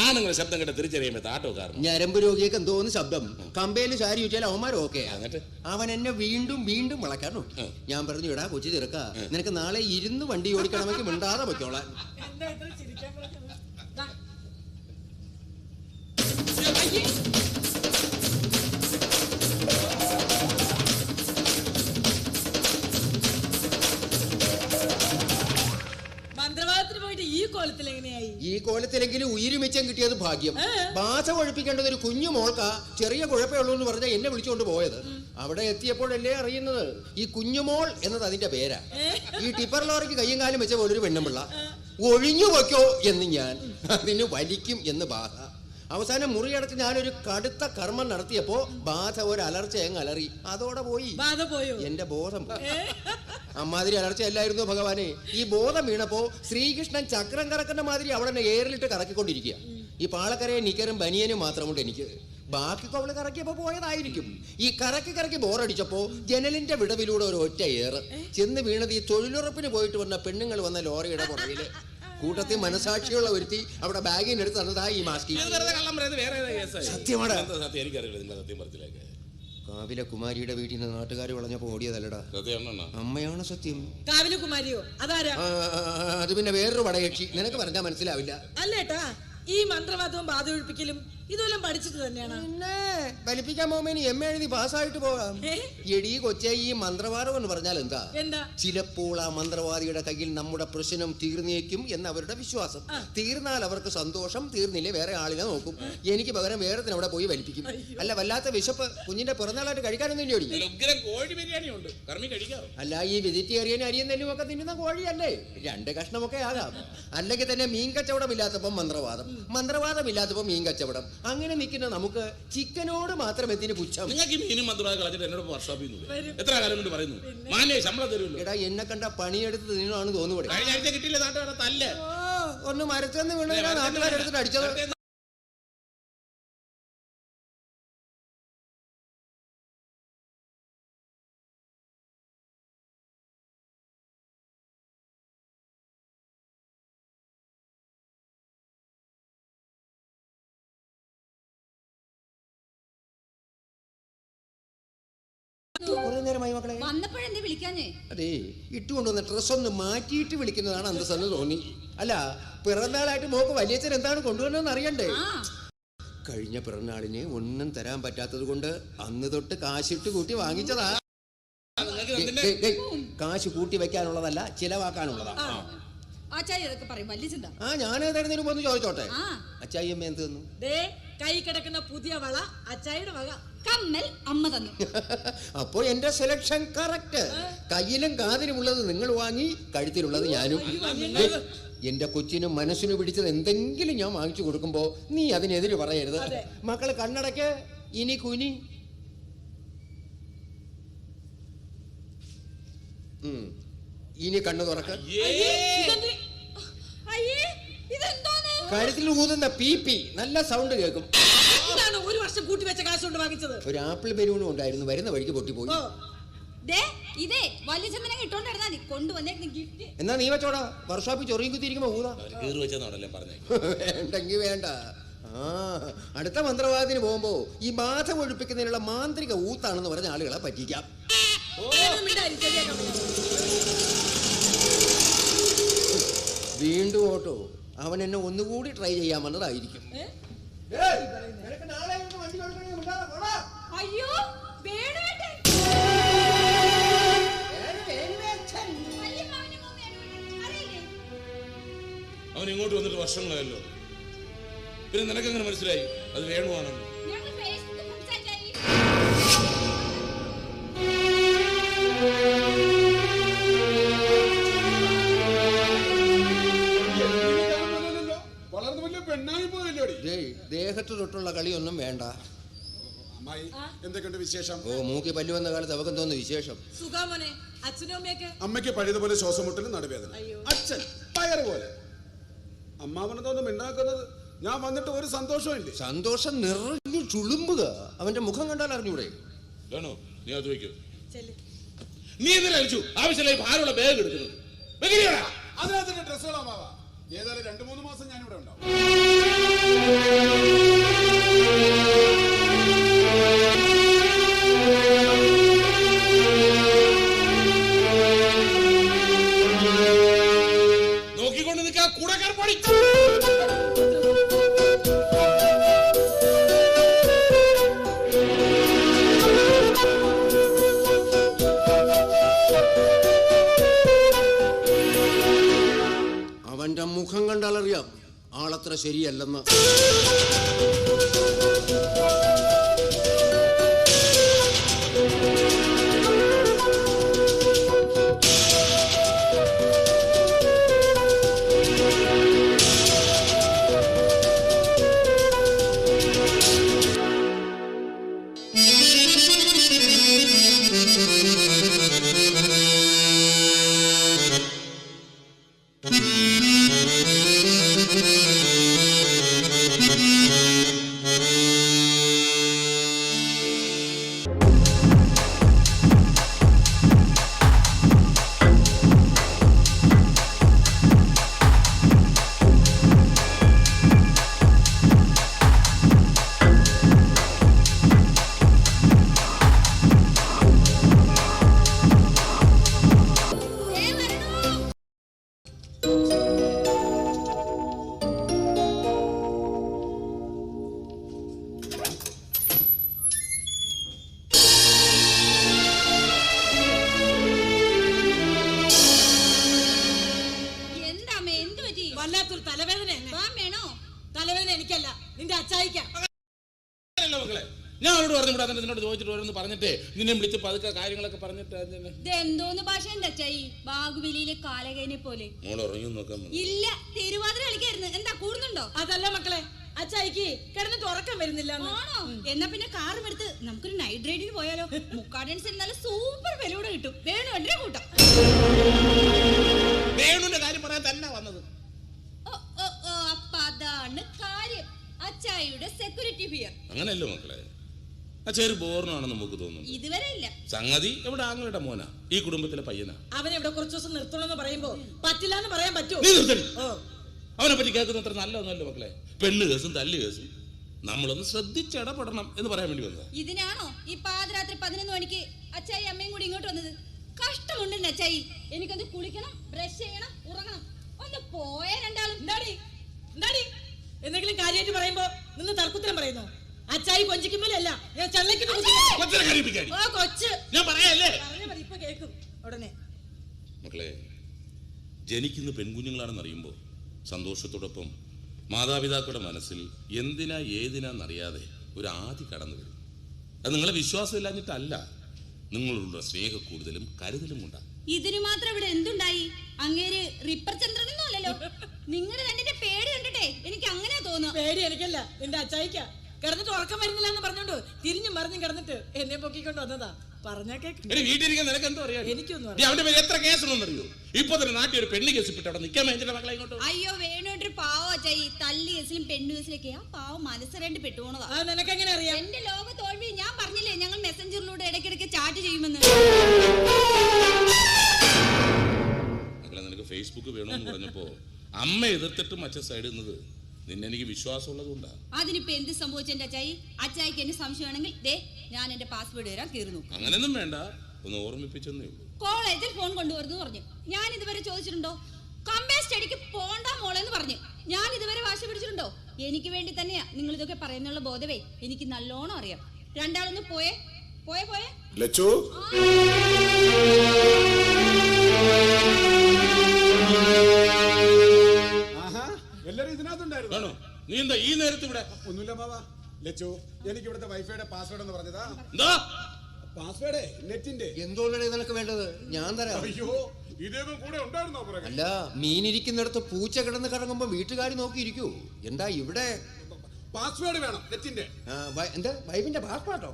ആണുങ്ങളെ ശബ്ദം കേട്ട തിരിച്ചറിയാൻ ആട്ടോക്കാരൻ. ഞരമ്പ് രോഗിയൊക്കെ എന്തോന്ന് ശബ്ദം. കമ്പയില് സാരി ചോദിച്ചാൽ അവന്മാരും ഓക്കെ. അവൻ എന്നെ വീണ്ടും വീണ്ടും വളയ്ക്കാൻ നോക്കി. ഞാൻ പറഞ്ഞു, എടാ കൊച്ചു ചെറുക്ക, നിനക്ക് നാളെ ഇരുന്ന് വണ്ടി ഓടിക്കണമെങ്കിൽ മിണ്ടാതെ വെക്കോളാൻ. മന്ത്രവാദത്തിന് പോയിട്ട് ഈ കോലത്തിൽ എങ്ങനെയായി? ഈ കോലത്തിലെങ്കിലും ഉയിരുമിച്ചം കിട്ടിയത് ഭാഗ്യം. ബാധ ഒഴിപ്പിക്കേണ്ടത് ഒരു കുഞ്ഞു മോൾക്കാ. ചെറിയ കുഴപ്പമുള്ളൂ എന്ന് പറഞ്ഞാൽ എന്നെ വിളിച്ചുകൊണ്ട് പോയത്. അവിടെ എത്തിയപ്പോഴല്ലേ അറിയുന്നത് ഈ കുഞ്ഞുമോൾ എന്നത് അതിന്റെ പേരാ. ഈ ടിപ്പർ ലോറിക്ക് കയ്യും കാലും വെച്ച പോലൊരു പെണ്ണുമ്പിള്ള. ഒഴിഞ്ഞു വെക്കോ എന്ന് ഞാൻ, അതിന് വലിക്കും എന്ന് ബാധ. അവസാനം മുറിയടച്ച് ഞാനൊരു കടുത്ത കർമ്മം നടത്തിയപ്പോ ബാധ ഒരു അലർച്ച അങ്ങ് അലറി. അതോടെ പോയി. എന്റെ ബോധം പോയി. അമ്മാതിരി അലർച്ച അല്ലായിരുന്നു ഭഗവാനെ. ഈ ബോധം വീണപ്പോ ശ്രീകൃഷ്ണൻ ചക്രം കറക്കുന്ന മാതിരി അവിടെ എയറിലിട്ട് കറക്കിക്കൊണ്ടിരിക്കുക. ഈ പാളക്കരയെ നിക്കറും ബനിയനും മാത്രമുണ്ട് എനിക്ക്. ബാക്കി അവള് കറക്കിയപ്പോ പോയതായിരിക്കും. ഈ കറക്കി ബോറടിച്ചപ്പോ ജനലിന്റെ വിടവിലൂടെ ഒരു ഒറ്റ ഏറ് ചെന്ന് വീണത് ഈ തൊഴിലുറപ്പിന് പോയിട്ട് വന്ന പെണ്ണുങ്ങൾ വന്ന ലോറിയുടെ പുറകില്. കൂട്ടത്തിൽ മനസാക്ഷിയുള്ള ഒരുത്തി അവിടെ ബാഗിനെടുത്ത് തന്നതാ ഈ മാസ്കി. സത്യമാണ്. കാവിലെ കുമാരിയുടെ വീട്ടിൽ നിന്ന് നാട്ടുകാർ വളഞ്ഞപ്പോ ഓടിയതല്ലടാ, അമ്മയാണ് സത്യം. കാവിലെ കുമാരിയോ? അതാരാ? അത് പിന്നെ വേറൊരു വടയക്ഷി. നിനക്ക് പറഞ്ഞാൽ മനസ്സിലാവില്ല. അല്ലേട്ടാ, ഈ മന്ത്രവാദവും ബാധ ഒഴിപ്പിക്കലും ഇതുവെല്ലാം പഠിച്ചിട്ട് തന്നെയാണ്. പിന്നെ വലിപ്പിക്കാൻ പോകുമ്പോ ഇനി എം എഴുതി പാസ്സായിട്ട് പോകാം. എടീ കൊച്ചേ, ഈ മന്ത്രവാദം എന്ന് പറഞ്ഞാൽ എന്താ? ചിലപ്പോൾ ആ മന്ത്രവാദിയുടെ കയ്യിൽ നമ്മുടെ പ്രശ്നം തീർന്നേക്കും എന്ന് അവരുടെ വിശ്വാസം. തീർന്നാൽ അവർക്ക് സന്തോഷം, തീർന്നില്ലേ വേറെ ആളിനെ നോക്കും. എനിക്ക് പകരം വേറെ അവിടെ പോയി വലിപ്പിക്കും. അല്ല, വല്ലാത്ത വിശപ്പ്. കുഞ്ഞിന്റെ പിറന്നാളായിട്ട് കഴിക്കാനൊന്നും ഇല്ല. അല്ല, ഈ വെജിറ്റേറിയൻ അരിയും നെല്ലും ഒക്കെ തിന്നുന്ന കോഴിയല്ലേ? 2 കഷ്ണമൊക്കെ ആകാം. അല്ലെങ്കിൽ തന്നെ മീൻ കച്ചവടം ഇല്ലാത്തപ്പം മന്ത്രവാദം, മന്ത്രവാദം ഇല്ലാത്തപ്പം മീൻ കച്ചവടം. അങ്ങനെ നിൽക്കുന്ന നമുക്ക് ചിക്കനോട് മാത്രം എത്തിന് പുച്ഛം. എടാ, എന്നെ കണ്ട പണിയെടുത്ത് തിന്നാണ് തോന്നുകൂടെ? ഒന്ന് മരച്ചെന്ന് വീണ നാട്ടുകാരെടുത്തിട്ട് അടിച്ചത്. വന്നപ്പോഴെന്തേ വിളിക്കാഞ്ഞേ? അതെ, ഇട്ടുകൊണ്ടുവന്ന ഡ്രസ് ഒന്ന് മാറ്റിയിട്ട് വിളിക്കുന്നതാണ് അന്തസ്സെന്ന് തോന്നി. അല്ല, പിറന്നാളായിട്ട് മോക്ക് വലിയച്ഛൻ എന്താണ് കൊണ്ടുവന്നതെന്ന് അറിയണ്ടേ? കഴിഞ്ഞ പിറന്നാളിന് ഒന്നും തരാൻ പറ്റാത്തത് കൊണ്ട് അന്ന് തൊട്ട് കാശിട്ട് കൂട്ടി വാങ്ങിച്ചതാ. കാശ് കൂട്ടി വെക്കാനുള്ളതല്ല, ചിലവാക്കാനുള്ളതാ. ഞാനേതായിരുന്നു ഒന്ന് ചോദിച്ചോട്ടെ, അച്ചായിയമ്മ എന്ത് തന്നു? കൈ കിടക്കുന്ന പുതിയ വള അച്ചായിയുടെ വക, കമ്മൽ അമ്മ തന്നു. അപ്പോ എന്റെ സെലക്ഷൻ കറക്റ്റ്. കയ്യിലും കാതിലുമുള്ളത് നിങ്ങൾ വാങ്ങി, കഴുത്തിലുള്ളത് ഞാനും. എന്റെ കൊച്ചിനും മനസ്സിന് പിടിച്ചത് എന്തെങ്കിലും ഞാൻ വാങ്ങിച്ചു കൊടുക്കുമ്പോ നീ അതിനെതിര് പറയരുത്. മക്കള് കണ്ണടയ്ക്ക്, ഇനി കുനി. ഇനി കണ്ണു തുറക്ക. കഴുത്തിൽ ഊതുന്ന പീപ്പി നല്ല സൗണ്ട് കേൾക്കും. ഒരു വർഷം കൂട്ടി വെച്ച കാശ് കൊണ്ട് വാങ്ങിച്ചത്. ഒരു ആപ്പിൾ ബലൂണും ഉണ്ടായിരുന്നു, വരുന്ന വഴിക്ക് പൊട്ടിപ്പോയി. എന്നാ നീ വെച്ചോടാ, വർഷോപ്പിൽ ചൊറിയും കുത്തിയിരിക്കുമ്പോ ഊതാ. വേണ്ടെങ്കി വേണ്ട. അടുത്ത മന്ത്രവാദത്തിന് പോകുമ്പോ ഈ ബാധ ഒഴിപ്പിക്കുന്നതിനുള്ള മാന്ത്രിക ഊത്താണെന്ന് പറഞ്ഞ ആളുകളെ പറ്റിക്കാം. വീണ്ടും ഓട്ടോ. അവൻ എന്നെ ഒന്നുകൂടി ട്രൈ ചെയ്യാമെന്നതായിരിക്കും. അയ്യോ, അവൻ ഇങ്ങോട്ട് വന്നിട്ട് വർഷങ്ങളായല്ലോ, പിന്നെ നിനക്കെങ്ങനെ മനസ്സിലായി അത് വേണുവാണെന്ന്? ദേഹത്ത് തൊട്ടുള്ള കളിയൊന്നും വേണ്ട. എന്തൊക്കെയുണ്ട് വിശേഷം? ഓ, മൂക്കി പല്ലു വന്ന കാലത്ത് അവക്ക് തോന്നുന്നു വിശേഷം. അമ്മയ്ക്ക് പഴയതുപോലെ ശ്വാസമുട്ടലും നടുവേദന, അച്ഛൻ പയറ് പോലെ. അമ്മാവനെന്തോന്ന് മിണ്ടാക്കുന്നത്? ഞാൻ വന്നിട്ട് ഒരു സന്തോഷവും ഇല്ല. സന്തോഷം നിറഞ്ഞു ചുളുമ്പുക. അവന്റെ മുഖം കണ്ടാൽ അറിഞ്ഞൂടെ? നീ എന്തിനാ ആവശ്യമില്ല ഭാരമുള്ള ബാഗ് എടുക്കുന്നത്? അതിനകത്തിന്റെ ഡ്രസ്സുകളാവാ. ഏതായാലും 2-3 മാസം ഞാനിവിടെ ഉണ്ടാവും. നോക്കിക്കൊണ്ട് നിൽക്കാ കൂടക്കാർ പണി. അവന്റെ മുഖം കണ്ടാലറിയാം ആളത്ര ശരിയല്ലെന്ന്. വല്ലാത്തൊരു തലവേദന വേണോ? തലവേദന എനിക്കല്ല, നിന്റെ അച്ചായിക്ക. മക്കളെ ഞാൻ അവരോട് പറഞ്ഞു വിടാതെ നിന്നോട് ചോദിച്ചിട്ട് ഓരോന്ന് പറഞ്ഞിട്ട് നിന്നെ വിളിച്ച് പതുക്കെ കാര്യങ്ങളൊക്കെ പറഞ്ഞിട്ട് എന്തോന്ന് ഭാഷ എന്റെ അച്ചായി? ബാഹുബലിയിലെ കാലകേനെ പോലെ. ഉറങ്ങി നോക്കാൻ ഇല്ല, തിരുവാതിര കളിക്കായിരുന്നു. എന്താ കൂടുന്നുണ്ടോ? അതല്ല മക്കളെ, അച്ചായിക്ക് കിടന്നിട്ട് ഉറക്കം വരുന്നില്ല. ആണോ? എന്നാ പിന്നെ കാറും എടുത്ത് നമുക്കൊരു നൈറ്റ് റൈഡിന് പോയാലോ? മുക്കാടൻസിൽ നല്ല സൂപ്പർ വിലൂടെ കിട്ടും. വേണു എന്റെ കൂട്ടം. വേണുവിന്റെ കാര്യം പറയാൻ തന്നെ വന്നത്. അപ്പൊ അതാണ് കാര്യം, അച്ചായിയുടെ സെക്യൂരിറ്റി ഫിയർ. അങ്ങനെയല്ലോ മക്കളെ, അച്ഛാര് ബോർണാണെന്ന് നമുക്ക് തോന്നുന്നു. ഇതുവരെ ഇല്ല. സംഗതി എവിടെ ആങ്ങളുടെ മോനാ, ഈ കുടുംബത്തിലെ പയ്യനാ. അവനെ ഇവിടെ കുറച്ചു ദിവസം നിർത്തണമെന്ന് പറയുമ്പോ പറ്റില്ല എന്ന് പറയാൻ പറ്റുമോ? അവനെ പറ്റി കേൾക്കുന്നത്ര നല്ലതൊന്നല്ലോ മക്കളെ. പെണ്ണ് കേസും തല്ല് കേസും നമ്മളൊന്ന് ശ്രദ്ധിച്ചിടപെടണം എന്ന് പറയാൻ വേണ്ടി വന്നതാ. ഇതിനാണോ ഈ പാതിരാത്രി 11 മണിക്ക് അച്ചായി അമ്മയും കൂടി ഇങ്ങോട്ട് വന്നത്? കഷ്ടമുണ്ടെന്ന് അച്ചായി. എനിക്കൊന്ന് കുളിക്കണം, ബ്രഷ് ചെയ്യണം, ഉറങ്ങണം. ഒന്ന് പോയ രണ്ടാളും. എന്താടി എന്തെങ്കിലും കാര്യമായിട്ട് പറയുമ്പോ നിന്ന് തർക്കുത്തരം പറയുന്നു. അച്ചായി കൊഞ്ചിക്കുമ്പോഴല്ല ഞാൻ ചള്ളയ്ക്ക് ഇപ്പൊ കേൾക്കും ഉടനെ. മക്കളെ, ജനിക്കുന്ന പെൺകുഞ്ഞുങ്ങളാണെന്ന് അറിയുമ്പോൾ സന്തോഷത്തോടൊപ്പം മാതാപിതാക്കളുടെ മനസ്സിൽ എന്തിനാ ഏതിനാന്നറിയാതെ ഒരു ആദി കടന്നു വരും. അത് നിങ്ങളെ വിശ്വാസമില്ലാഞ്ഞിട്ടല്ല, നിങ്ങളുള്ള സ്നേഹ കൂടുതലും കരുതലും കൊണ്ടാണ്. ഇതിന് മാത്രം ഇവിടെ എന്തുണ്ടായി? അങ്ങേര് റിപ്പർ ചന്ദ്രനൊന്നും അല്ലല്ലോ. നിങ്ങളുടെ രണ്ടിന്റെ പേടി കണ്ടിട്ടേ എനിക്ക് അങ്ങനെ തോന്നുന്നു. പേടി എനിക്കല്ല, നിന്റെ അച്ചായിക്ക. കിടന്നിട്ട് ഉറക്കം വരുന്നില്ല എന്ന് പറഞ്ഞോണ്ട് തിരിഞ്ഞും മറിഞ്ഞും കിടന്നിട്ട് എന്നെ പൊക്കിക്കൊണ്ട് വന്നതാ. പറഞ്ഞാ വീട്ടിലിരിക്കാൻ നിനക്ക് എന്തോ അറിയാം? എനിക്കൊന്നും അവന്റെ പേര് എത്ര കേസുണ്ടെന്ന് അറിയോ? ഇപ്പൊ തന്നെ നാട്ടിൽ ഒരു പെണ്ണ് കേസ് ഇട്ട് അവിടെ നിൽക്കാൻ വേണ്ടിട്ട് മക്കളെ ഇങ്ങോട്ട്. അയ്യോ വേണോട്ടൊരു പാവം അച്ചായി. തല്ല് കേസിലും പെണ്ണു കേസിലൊക്കെ ആ പാവം മനസ്സരണ്ട് പെട്ടുപോണതാ. നിനക്ക് എങ്ങനെ അറിയാം? എന്റെ ലോക തോൽവി ഞാൻ പറഞ്ഞില്ലേ, ഞങ്ങൾ മെസ്സഞ്ചറിലൂടെ ഇടയ്ക്കിടയ്ക്ക് ചാറ്റ് ചെയ്യുമെന്ന്. മക്കളെ, നിനക്ക് ഫേസ്ബുക്ക് വേണമെന്ന് പറഞ്ഞപ്പോ അമ്മ എതിർത്തിട്ടും അച്ഛൻ സൈഡ് നിന്നത് നിന്നെ എനിക്ക് വിശ്വാസമുള്ളത് കൊണ്ടാ. അതിനിപ്പോ എന്ത് സംഭവിച്ചെന്റെ അച്ചായി? അച്ചായിക്ക് എന്നെ സംശയമാണെങ്കിൽ ദേ ഞാൻ എന്റെ പാസ്വേഡ് തരാൻ കീറുന്നു. അങ്ങനെയൊന്നും വേണ്ട, ഒന്ന് ഓർമ്മിപ്പിച്ചെന്നേ ഉള്ളൂ. കോളേജിൽ ഫോൺ കൊണ്ടുവരുന്നു പറഞ്ഞു. ഞാൻ ഇതുവരെ ചോദിച്ചിട്ടുണ്ടോ? കമ്പേ സ്റ്റഡിക്ക് പോണ്ട മോളെന്ന് പറഞ്ഞു. ഞാൻ ഇതുവരെ വാശി പിടിച്ചിട്ടുണ്ടോ? എനിക്ക് വേണ്ടി തന്നെയാ നിങ്ങൾ ഇതൊക്കെ പറയുന്നുള്ള ബോധവേ എനിക്ക് നല്ലോണം അറിയാം. രണ്ടാളൊന്ന് പോയേ പോയേ പോയേ. ലച്ചു, എല്ലാരും ഇതിനകത്തുണ്ടായിരുന്നു. നീ എന്താ ഈ നേരത്ത് ഇവിടെ? ഒന്നുമില്ല മാവാ. ലച്ചു, എനിക്ക് ഇവിടുത്തെ വൈഫൈയുടെ പാസ്വേഡ് എന്ന് പറഞ്ഞതാ. പാസ്വേഡ് നെറ്റിന്റെ. എന്തോന്നാണ് നിനക്ക് വേണ്ടത്? ഞാൻ തരാം. അയ്യോ, ഇതേതും കൂടെ ഉണ്ടായിരുന്നോ? അല്ല, മീനിരിക്കുന്നിടത്ത് പൂച്ച കിടന്ന് കറങ്ങുമ്പോ വീട്ടുകാർ നോക്കിയിരിക്കൂ. എന്താ ഇവിടെ? പാസ്വേഡ് വേണം നെറ്റിന്റെ. എന്താ വൈഫിന്റെ പാസ്വേഡോ?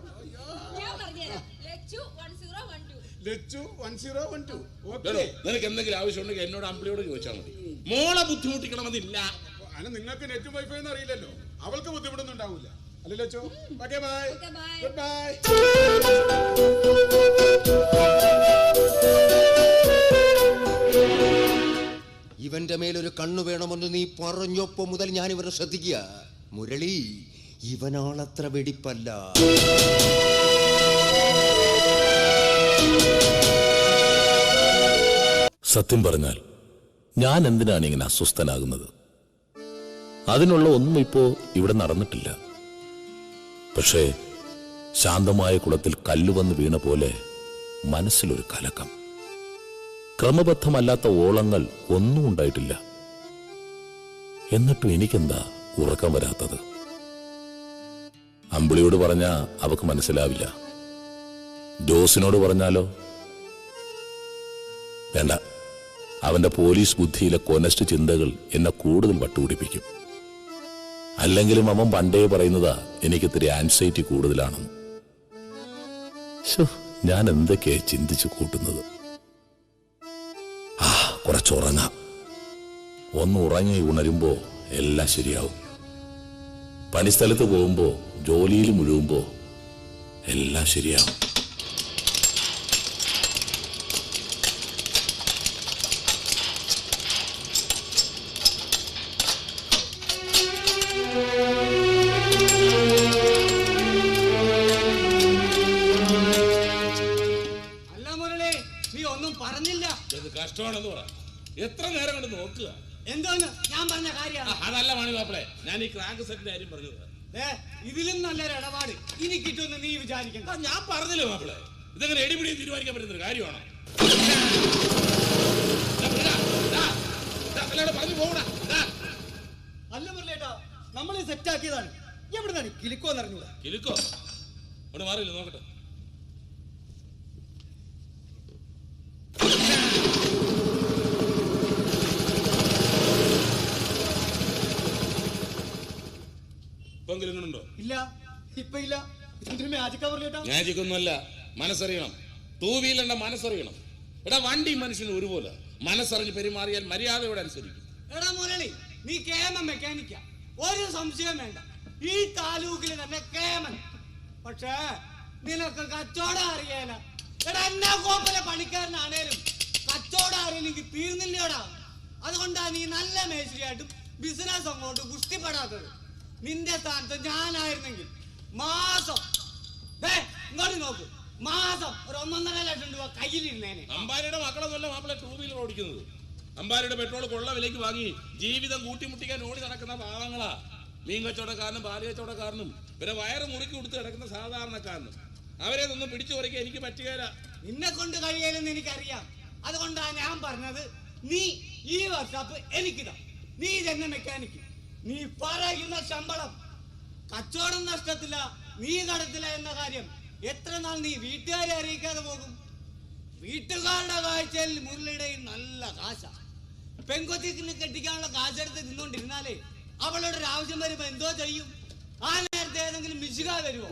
ലച്ചു 1012. നിനക്ക് എന്തെങ്കിലും ആവശ്യമുണ്ടെങ്കിൽ എന്നോട് അമ്പിളിയോട് ചോദിച്ചാൽ മതി. മോളെ ബുദ്ധിമുട്ടിക്കണമെന്നില്ല. അതിന് നിങ്ങൾക്ക് നെറ്റും വൈഫൈ ഒന്നും അറിയില്ലല്ലോ. അവൾക്ക് ബുദ്ധിമുട്ടൊന്നും ഉണ്ടാവില്ല അല്ലേ Lachu? Okay, bye. Good bye. ഇവന്റെ മേലൊരു കണ്ണു വേണമെന്ന് നീ പറഞ്ഞപ്പോ മുതൽ ഞാൻ ഇവരെ ശ്രദ്ധിക്കുക. മുരളി, ഇവനാളത്ര വെടിപ്പല്ല. സത്യം പറഞ്ഞാൽ ഞാൻ എന്തിനാണ് ഇങ്ങനെ അസ്വസ്ഥനാകുന്നത്? അതിനുള്ള ഒന്നും ഇപ്പോ ഇവിടെ നടന്നിട്ടില്ല. പക്ഷേ ശാന്തമായ കുളത്തിൽ കല്ലുവന്ന് വീണ പോലെ മനസ്സിലൊരു കലക്കം. ക്രമബദ്ധമല്ലാത്ത ഓളങ്ങൾ ഒന്നും ഉണ്ടായിട്ടില്ല. എന്നിട്ടും എനിക്കെന്താ ഉറക്കം വരാത്തത്? അമ്പിളിയോട് പറഞ്ഞാ അവക്ക് മനസ്സിലാവില്ല. ജോസിനോട് പറഞ്ഞാലോ? വേണ്ട, അവന്റെ പോലീസ് ബുദ്ധിയിലെ കൊനസ്റ്റ് ചിന്തകൾ എന്നെ കൂടുതൽ വട്ടുപിടിപ്പിക്കും. അല്ലെങ്കിലും അവൻ പണ്ടേ പറയുന്നതാ എനിക്കിത്തിരി ആൻസൈറ്റി കൂടുതലാണെന്ന്. ഞാൻ എന്തൊക്കെയാ ചിന്തിച്ചു കൂട്ടുന്നത്? കുറച്ചുറങ്ങാം. ഒന്ന് ഉറങ്ങി ഉണരുമ്പോ എല്ലാം ശരിയാവും. പണിസ്ഥലത്ത് പോകുമ്പോ, ജോലിയിൽ മുഴുകുമ്പോ എല്ലാം ശരിയാവും. കഷ്ടമാണെന്ന് പറ. എത്ര നേരം കൊണ്ട് നോക്കുക? എന്താണ് ഞാൻ പറഞ്ഞ കാര്യം? അതല്ല മണി മാപ്പിളെ, ഞാൻ ഈ ക്രാങ്ക് സെറ്റിന്റെ കാര്യം പറഞ്ഞത്. ഇതിലും നല്ലൊരു ഇടപാട് ഇനി കിട്ടുമെന്ന് നീ വിചാരിക്കണ്ട. ഞാൻ പറഞ്ഞില്ലേ മാപ്പിളെ, ഇതെങ്ങനെ എടിപിടിയും തീരുമാനിക്കാൻ പറ്റുന്ന കാര്യമാണോ? മര്യാദ പറഞ്ഞു പോകണ. അല്ല മുരളിയേട്ടാ, നമ്മൾ സെറ്റ് ആക്കിയതാണ്. എവിടുന്നാണ് കിലുക്കോ എന്നറിഞ്ഞൂടാ. കിലുക്കോ ഇവിടെ മാറിയില്ല, നോക്കട്ടെ. ഇല്ല, ഇപ്പൊ ഇല്ല. മാജിക് ഒന്നുമല്ല, മനസ്സറിയണം. ടൂ വീലറിന്റെ മനസ്സറിയണം. എടാ, വണ്ടി മനുഷ്യന് ഒരുപോലെ മനസ്സറിഞ്ഞ് പെരുമാറിയാൽ മര്യാദയോടെ അനുസരിക്കും. എടാ മുരളി, നീ കേമൻ മെക്കാനിക്ക, ഒരു സംശയം വേണ്ട. ഈ താലൂക്കിൽ തന്നെ കേമൻ. പക്ഷേ നിനക്ക് കച്ചവടം അറിയാല. എടാ, എന്നാ കോപ്പല പണിക്കാരനാണേലും കച്ചവടം അറിയില്ലെങ്കിൽ തീർന്നില്ലടാ. അതുകൊണ്ടാ നീ നല്ല മേശരിയായിട്ടും ബിസിനസ് അങ്ങോട്ട് പുഷ്ടിപ്പെടാത്തത്. നിന്റെ സ്ഥാനത്ത് ഞാനായിരുന്നെങ്കിൽ മാസം ഇങ്ങോട്ട് നോക്ക്, മാസം ഒരു 1.5 ലക്ഷം രൂപ കയ്യിലിരുന്നേനെ. അമ്പാരിയുടെ മക്കളൊന്നുമല്ല മാപ്പിള ടൂ വീലർ ഓടിക്കുന്നത്. അമ്പാരിയുടെ പെട്രോൾ കൊള്ള വിലയ്ക്ക് വാങ്ങി ജീവിതം കൂട്ടിമുട്ടിക്കാൻ ഓടി നടക്കുന്ന പാവങ്ങളാ. മീൻ കച്ചവടക്കാരനും പാല് കച്ചവടക്കാരനും പിന്നെ വയറ് മുറുക്കി കൊടുത്ത് കിടക്കുന്ന സാധാരണക്കാരനും. അവരെ ഒന്നും പിടിച്ചു കുറയ്ക്കാൻ എനിക്ക് പറ്റുകയില്ല. നിന്നെ കൊണ്ട് കഴിയലെന്ന് എനിക്കറിയാം. അതുകൊണ്ടാണ് ഞാൻ പറഞ്ഞത്, നീ ഈ വർഷാപ്പ് എനിക്കിതാ. നീ തന്നെ മെക്കാനിക്ക്. നീ പറയുന്ന ശമ്പളം കച്ചവടം നഷ്ടത്തില്ല, നീ കടത്തില്ല എന്ന കാര്യം എത്ര നാൾ നീ വീട്ടുകാരെ അറിയിക്കാതെ പോകും? വീട്ടുകാരുടെ കാഴ്ചയിൽ മുരളിയുടെ നല്ല കാശ. പെൺകൊച്ചിന് കെട്ടിക്കാനുള്ള കാശെടുത്ത് നിന്നോണ്ടിരുന്നാലേ അവളുടെ ഒരു ആവശ്യം വരുമ്പോ എന്തോ ചെയ്യും? ആ നേരത്തെ ഏതെങ്കിലും മിശുക വരുമോ?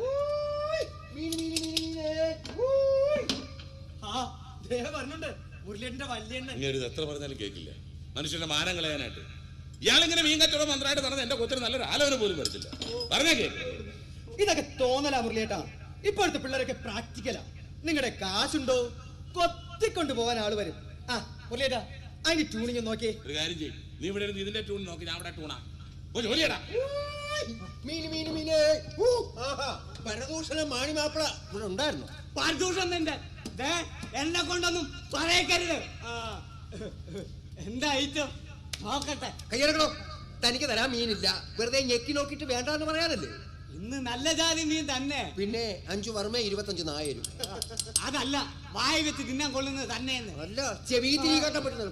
പറഞ്ഞുണ്ട് മുരളിയുടെ വലിയ എത്ര പറഞ്ഞാലും കേൾക്കില്ല. മനുഷ്യന്റെ മാനം കളയാനായിട്ട് ഇയാളിങ്ങനെ മീൻ കച്ചവടം മന്ത്രമായിട്ട് നടന്ന് എന്റെ കൊച്ചിന് നല്ലൊരു ആലോചന പോലും വരത്തില്ല. പറഞ്ഞാ കേൾക്കും. ഇതൊക്കെ തോന്നലാ മുരളിയേട്ടാ. ഇപ്പോഴത്തെ പിള്ളേരൊക്കെ പ്രാക്ടിക്കലാ. നിങ്ങളുടെ കാശുണ്ടോ കൊത്തിക്കൊണ്ട് പോകാൻ ആള് വരും. ആ മുരളിയേട്ടാ, അതിന് ട്യൂണിങ് നോക്കിയേ. ഒരു കാര്യം ചെയ്യും, നീ ഇവിടെ ഇരുന്ന് ഇതിന്റെ ട്യൂൺ നോക്കി, ഞാൻ ഇവിടെ ട്യൂണാ. ജോലിയടാ. പരദൂഷണ മാണി മാപ്പിള ഇവിടെ ഉണ്ടായിരുന്നു. പരദൂഷണം എന്നെ കൊണ്ടൊന്നും പറയരുത്. എന്താ ഐറ്റം നോക്കട്ടെ. കയ്യെടുക്കണോ? തനിക്ക് തരാൻ മീനില്ല. വെറുതെ ഞെക്കി നോക്കിട്ട് വേണ്ടെന്ന് പറയാനല്ലേ. ഇന്ന് നല്ല ജാതി മീൻ തന്നെ. പിന്നെ 5 വർമ്മ 25 നായരും. അതല്ല, വായ വെച്ച് തിന്നാൻ കൊള്ളുന്നത് തന്നെ. അല്ല, ചെവി തിരി കട്ടപ്പെട്ടത്.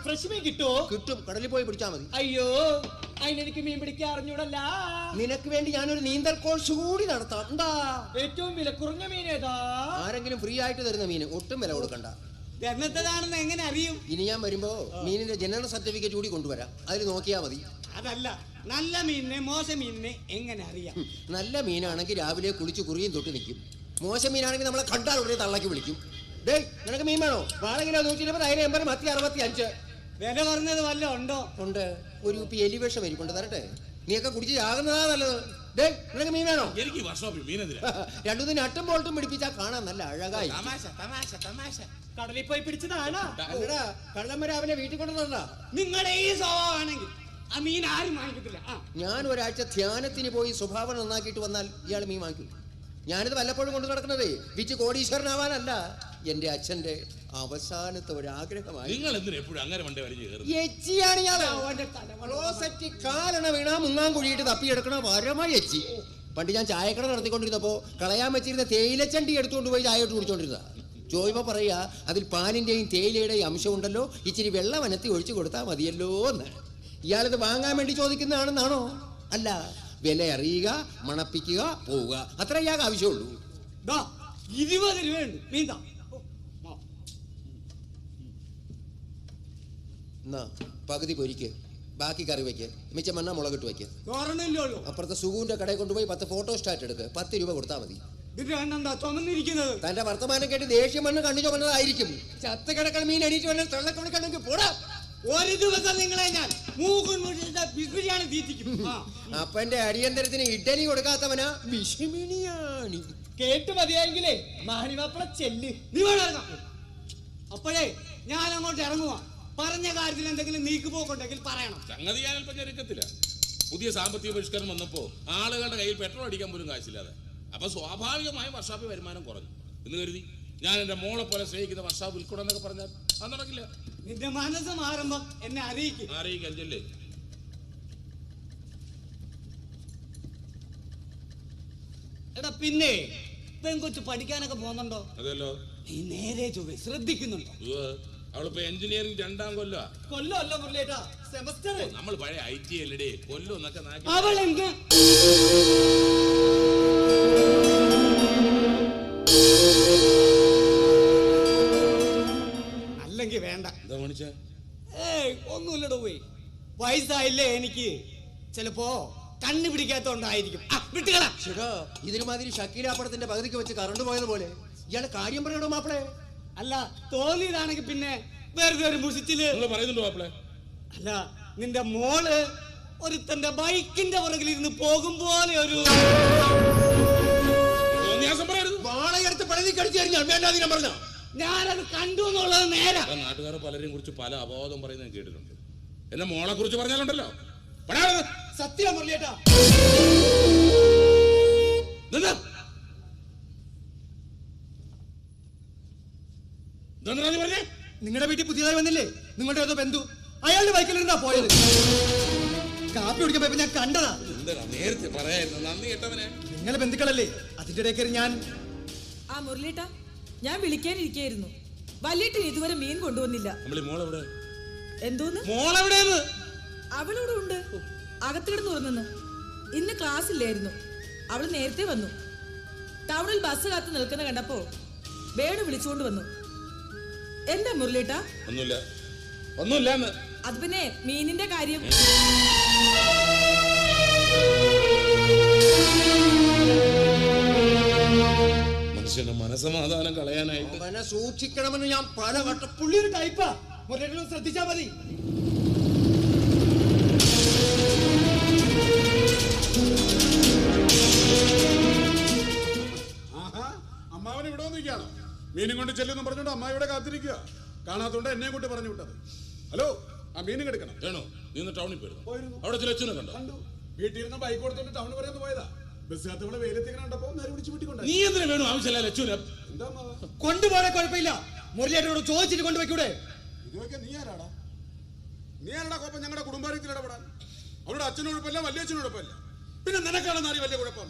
ഫ്രഷ് മീൻ കിട്ടുമോ? കിട്ടും, കടലിൽ പോയി പിടിച്ചാൽ മതി. അയ്യോ, അതിനെനിക്ക് മീൻ പിടിക്കാൻ അറിഞ്ഞൂടല്ല. നിനക്ക് വേണ്ടി ഞാനൊരു നീന്തൽ കോഴ്സ് കൂടി നടത്താം. എന്താ ഏറ്റവും വില കുറഞ്ഞ മീൻ ഏതാ? ആരെങ്കിലും ഫ്രീ ആയിട്ട് തരുന്ന മീൻ, ഒട്ടും വില കൊടുക്കണ്ട. എന്നതാണെന്ന് എങ്ങനെ അറിയും? ഇനി ഞാൻ വരുമ്പോ മീനിന്റെ ജനറൽ സർട്ടിഫിക്കറ്റ് കൂടി കൊണ്ടുവരാം, അതിൽ നോക്കിയാ മതി. അതല്ല, നല്ല മീനിനെ മോശം മീനിനെ എങ്ങനെ അറിയാം? നല്ല മീനാണെങ്കിൽ രാവിലെ കുളിച്ച് കുറിയും തൊട്ട് നിൽക്കും. മോശം മീനാണെങ്കിൽ നമ്മളെ കണ്ടാൽ ഉടനെ തള്ളക്കി വിളിക്കും. ഡേയ്, നിനക്ക് മീൻ വേണോ? വാഴ കിലോ 120, അതിന് 80, മത്തി 65. വില പറഞ്ഞത് വല്ല ഉണ്ടോ? ഉണ്ട്, ഒരു കുപ്പി എലിവേഷം വരിക്കൊണ്ട് തരട്ടെ. നീയൊക്കെ കുടിച്ച് ചാകുന്നതാ നല്ലത്. ഡേയ്, നിനക്ക് മീൻ വേണോ? എനിക്ക് വർഷോപ്പിൽ മീനെതിരെ 2 നട്ടും ബോൾട്ടും പിടിപ്പിച്ചാൽ കാണാൻ നല്ല അഴകായി. കടലിൽ പോയി പിടിച്ചതാണോ? അല്ലടാ, കള്ളമ്മ രാവിലെ വീട്ടിൽ കൊണ്ടുവന്നതാ. നിങ്ങളുടെ ഈ സ്വഭാവമാണെങ്കിൽ ആ മീൻ ആരും വാങ്ങിക്കത്തില്ല. ഞാൻ ഒരാഴ്ച ധ്യാനത്തിന് പോയി സ്വഭാവം നന്നാക്കിയിട്ട് വന്നാൽ ഇയാൾ മീൻ വാങ്ങിക്കും. ഞാനിത് വല്ലപ്പോഴും കൊണ്ടു നടക്കുന്നതേ വിറ്റ് കോടീശ്വരനാവാനല്ല, എന്റെ അച്ഛന്റെ അവസാനത്തെ ഒരാഗ്രഹമായി. നിങ്ങൾ എന്തിനാ എപ്പോഴും അങ്ങനെ വണ്ടി വലിഞ്ഞു കയറുന്നത്? എച്ചിയാണ് കാലണ വീണാ മുങ്ങാൻ കുഴിയിട്ട് തപ്പിയെടുക്കണ പരമായി എച്ചി. പണ്ട് ഞാൻ ചായക്കട നടത്തിക്കൊണ്ടിരുന്നപ്പോ കളയാൻ വെച്ചിരുന്ന തേയിലച്ചണ്ടി എടുത്തുകൊണ്ട് പോയി ചായ ഇട്ട് കുടിച്ചോണ്ടിരുന്ന. ചോയ്മ പറയാ, അതിൽ പാലിന്റെയും തേയിലയുടെയും അംശം ഉണ്ടല്ലോ, ഇച്ചിരി വെള്ളം അനത്തി ഒഴിച്ചു കൊടുത്താൽ മതിയല്ലോ എന്ന്. ഇയാളിത് വാങ്ങാൻ വേണ്ടി ചോദിക്കുന്നതാണെന്നാണോ? അല്ല, വില അറിയുക, മണപ്പിക്കുക, പോവുക, അത്ര ഇയാൾക്ക് ആവശ്യമുള്ളൂ. 20 രൂപയുണ്ട് മീൻ. എന്നാ പകുതി പൊരിക്ക്, ബാക്കി കറി വെക്ക്, മിച്ചം മണ്ണ മുളകിട്ട് വെക്ക്. അപ്പുറത്തെ സുഗുവിന്റെ കടയിൽ കൊണ്ടുപോയി 10 ഫോട്ടോ സ്റ്റാറ്റ് എടുക്ക്. 10 രൂപ കൊടുത്താൽ മതി. തന്റെ വർത്തമാനം കേട്ട് ദേഷ്യം മണ്ണ് കണ്ണു ചുമന്നതായിരിക്കും. ചത്ത കിടക്കണ മീൻ എണീറ്റ് വന്നാൽ തൊള്ളക്കണക്കണെങ്കിൽ പോടാ. ഒരു ദിവസം നിങ്ങളെ ഞാൻ ബിരിയാണി തീറ്റിക്കും. അപ്പന്റെ അടിയന്തരത്തിന് ഇഡ്ഡലി കൊടുക്കാത്തവനാ വിഷമിണിയാണി. കേട്ട് മതിയായെങ്കിലേ മാണിമാപ്പിള ചെല്ല്. നീ വേണം. അപ്പോഴേ ഞാൻ അങ്ങോട്ട് ഇറങ്ങുക. പറഞ്ഞ കാര്യത്തിൽ എന്തെങ്കിലും നീക്കുപോക്കുണ്ടെങ്കിൽ പറയണം. സംഗതി ഞാൻ അല്പം ഞെരുക്കത്തില്ല. പുതിയ സാമ്പത്തിക പരിഷ്കരണം വന്നപ്പോ ആളുകളുടെ കയ്യിൽ പെട്രോൾ അടിക്കാൻ പോലും കാശില്ലാതെ. അപ്പൊ സ്വാഭാവികമായും വർഷാപ്പ് വരുമാനം കുറഞ്ഞു എന്ന് കരുതി ഞാൻ എന്റെ മോളെ പോലെ സ്നേഹിക്കുന്ന വർഷാപ്പ് വിൽക്കണം എന്നൊക്കെ പറഞ്ഞാൽ അത് നടക്കില്ല. നിന്റെ മനസ്സ് മാറുമ്പോ എന്നെ അറിയിക്കാൻ ചെല്ലേ. എടാ, പിന്നെ പെൺകൊച്ചു പഠിക്കാനൊക്കെ പോകുന്നുണ്ടോ? അതല്ലോ. നീ നേരെ ചൊവ്വേ ശ്രദ്ധിക്കുന്നുണ്ടോ? അവളിപ്പോ എഞ്ചിനീയറിംഗ് 2ാം കൊല്ലം. കൊല്ലമല്ല മുരളിയേട്ടാ, നമ്മൾ പഴയ IT അല്ലേ കൊല്ലൊന്നൊക്കെ അവളെന്ത് അല്ലെങ്കിൽ വേണ്ട. എന്താ മണിച്ച? ഒന്നുമില്ലടോ പോയി. വയസ്സായില്ലേ എനിക്ക്, ചിലപ്പോ കണ്ണു പിടിക്കാത്തോണ്ടായിരിക്കും. ഇതിന് മാതിരി ഷക്കീലാപ്പടത്തിന്റെ പകുതിക്ക് വെച്ച് കറണ്ട് പോയതുപോലെ ഇയാള് കാര്യം പറയണോ മാപ്പിളെ? അല്ല, തോന്നിയതാണെങ്കിൽ പിന്നെ വെറുതെ ഒരു മുഷിച്ചില് പറയുന്നുണ്ടോ മാപ്പിളെ? അല്ല, നിന്റെ മോള് ഒരുത്തന്റെ ബൈക്കിന്റെ പുറകിൽ ഇരുന്ന് പോകും പോലെ ഒരു വാളയെടുത്ത് പഴനി കടിച്ചു കഴിഞ്ഞാൽ വേണ്ടാതിനെ പറഞ്ഞ ഞാനത് കണ്ടു എന്നുള്ളത് നേരെ. നാട്ടുകാരെ പലരെയും കുറിച്ച് പല അപവാദം പറയുന്നത് കേട്ടിട്ടുണ്ട്. എന്നെ മോളെ കുറിച്ച് പറഞ്ഞാലുണ്ടല്ലോ സത്യം മുരളിയേട്ടാ. നിങ്ങളുടെ വീട്ടിൽ പുതിയതായി വന്നില്ലേ നിങ്ങളുടെ ഏതോ ബന്ധു, അയാളുടെ ബൈക്കിലിരുന്നാ പോയത്. കാപ്പി കുടിക്കാൻ പോയപ്പോ ഞാൻ കണ്ടതാ. നേരത്തെ പറയായിരുന്നു, നന്ദി കേട്ടവനെ. നിങ്ങളെ ബന്ധുക്കളല്ലേ, അതിന്റെ ഇടയ്ക്ക് ഞാൻ മുരളിയേട്ടാ, ഞാൻ വിളിക്കാനിരിക്കായിരുന്നു. വല്യേട്ടൻ ഇതുവരെ മീൻ കൊണ്ടുവന്നില്ല. എന്തോന്ന്? അവളിവിടെ ഉണ്ട്, അകത്തിടുന്ന് ഉറങ്ങുന്നു. ഇന്ന് ക്ലാസ് ഇല്ലായിരുന്നു, അവള് നേരത്തെ വന്നു. ടൗണിൽ ബസ് കാത്ത് നിൽക്കുന്ന കണ്ടപ്പോ വേണു വിളിച്ചുകൊണ്ട് വന്നു. എന്താ മുരളിയേട്ടാ? ഒന്നുമില്ല. അത് പിന്നെ മീനിന്റെ കാര്യം. മനുഷ്യന്റെ മനസമാധാനം കളയാനായിട്ട് സൂക്ഷിക്കണമെന്ന് ഞാൻ പല വട്ടം. പുള്ളിയൊരു ടൈപ്പാ, മുരളിയേട്ടൻ ശ്രദ്ധിച്ചാ മതി. അമ്മാവൻ ഇവിടെ വന്നിരിക്കുകയാണോ? മീനും കൊണ്ട് ചെല്ലുന്നു പറഞ്ഞോണ്ട് അമ്മ ഇവിടെ കാത്തിരിക്കുക. കാണാത്തോണ്ട് എന്നെ കൊണ്ട് പറഞ്ഞു വിട്ടത്. ഹലോ, ആ മീനും എടുക്കണം. നീ ടൗണിൽ പോയിരുന്നു? അവിടെ ചില അച്ഛനെ കണ്ടു. വീട്ടിൽ ഇരുന്ന് ബൈക്ക് കൊടുത്തോണ്ട് ടൗണിൽ വരെ ഒന്ന് പോയതാ. ബസ് കാത്തവളെ വെയിലെത്തിങ്ങനെ കണ്ടപ്പോ നേരെ വിളിച്ച് വീട്ടിൽ നീ എന്തിനാ വേണു ആവശ്യമില്ല ലച്ചുവിനെ എന്താ കൊണ്ടുപോകണേ, കുഴപ്പമില്ല. മുരളിയേട്ടനോട് ചോദിച്ചിട്ട് കൊണ്ടുപോയിക്കൂടെ? ഇതൊക്കെ നീ ആരാടാ കോപ്പം? ഞങ്ങളുടെ കുടുംബാര്യത്തിൽ ഇടപെടാൻ അവളുടെ അച്ഛനോടൊപ്പല്ല, വലിയ അച്ഛനോടൊപ്പല്ല. പിന്നെ നിനക്കാണ് നാരി വലിയ കുഴപ്പം.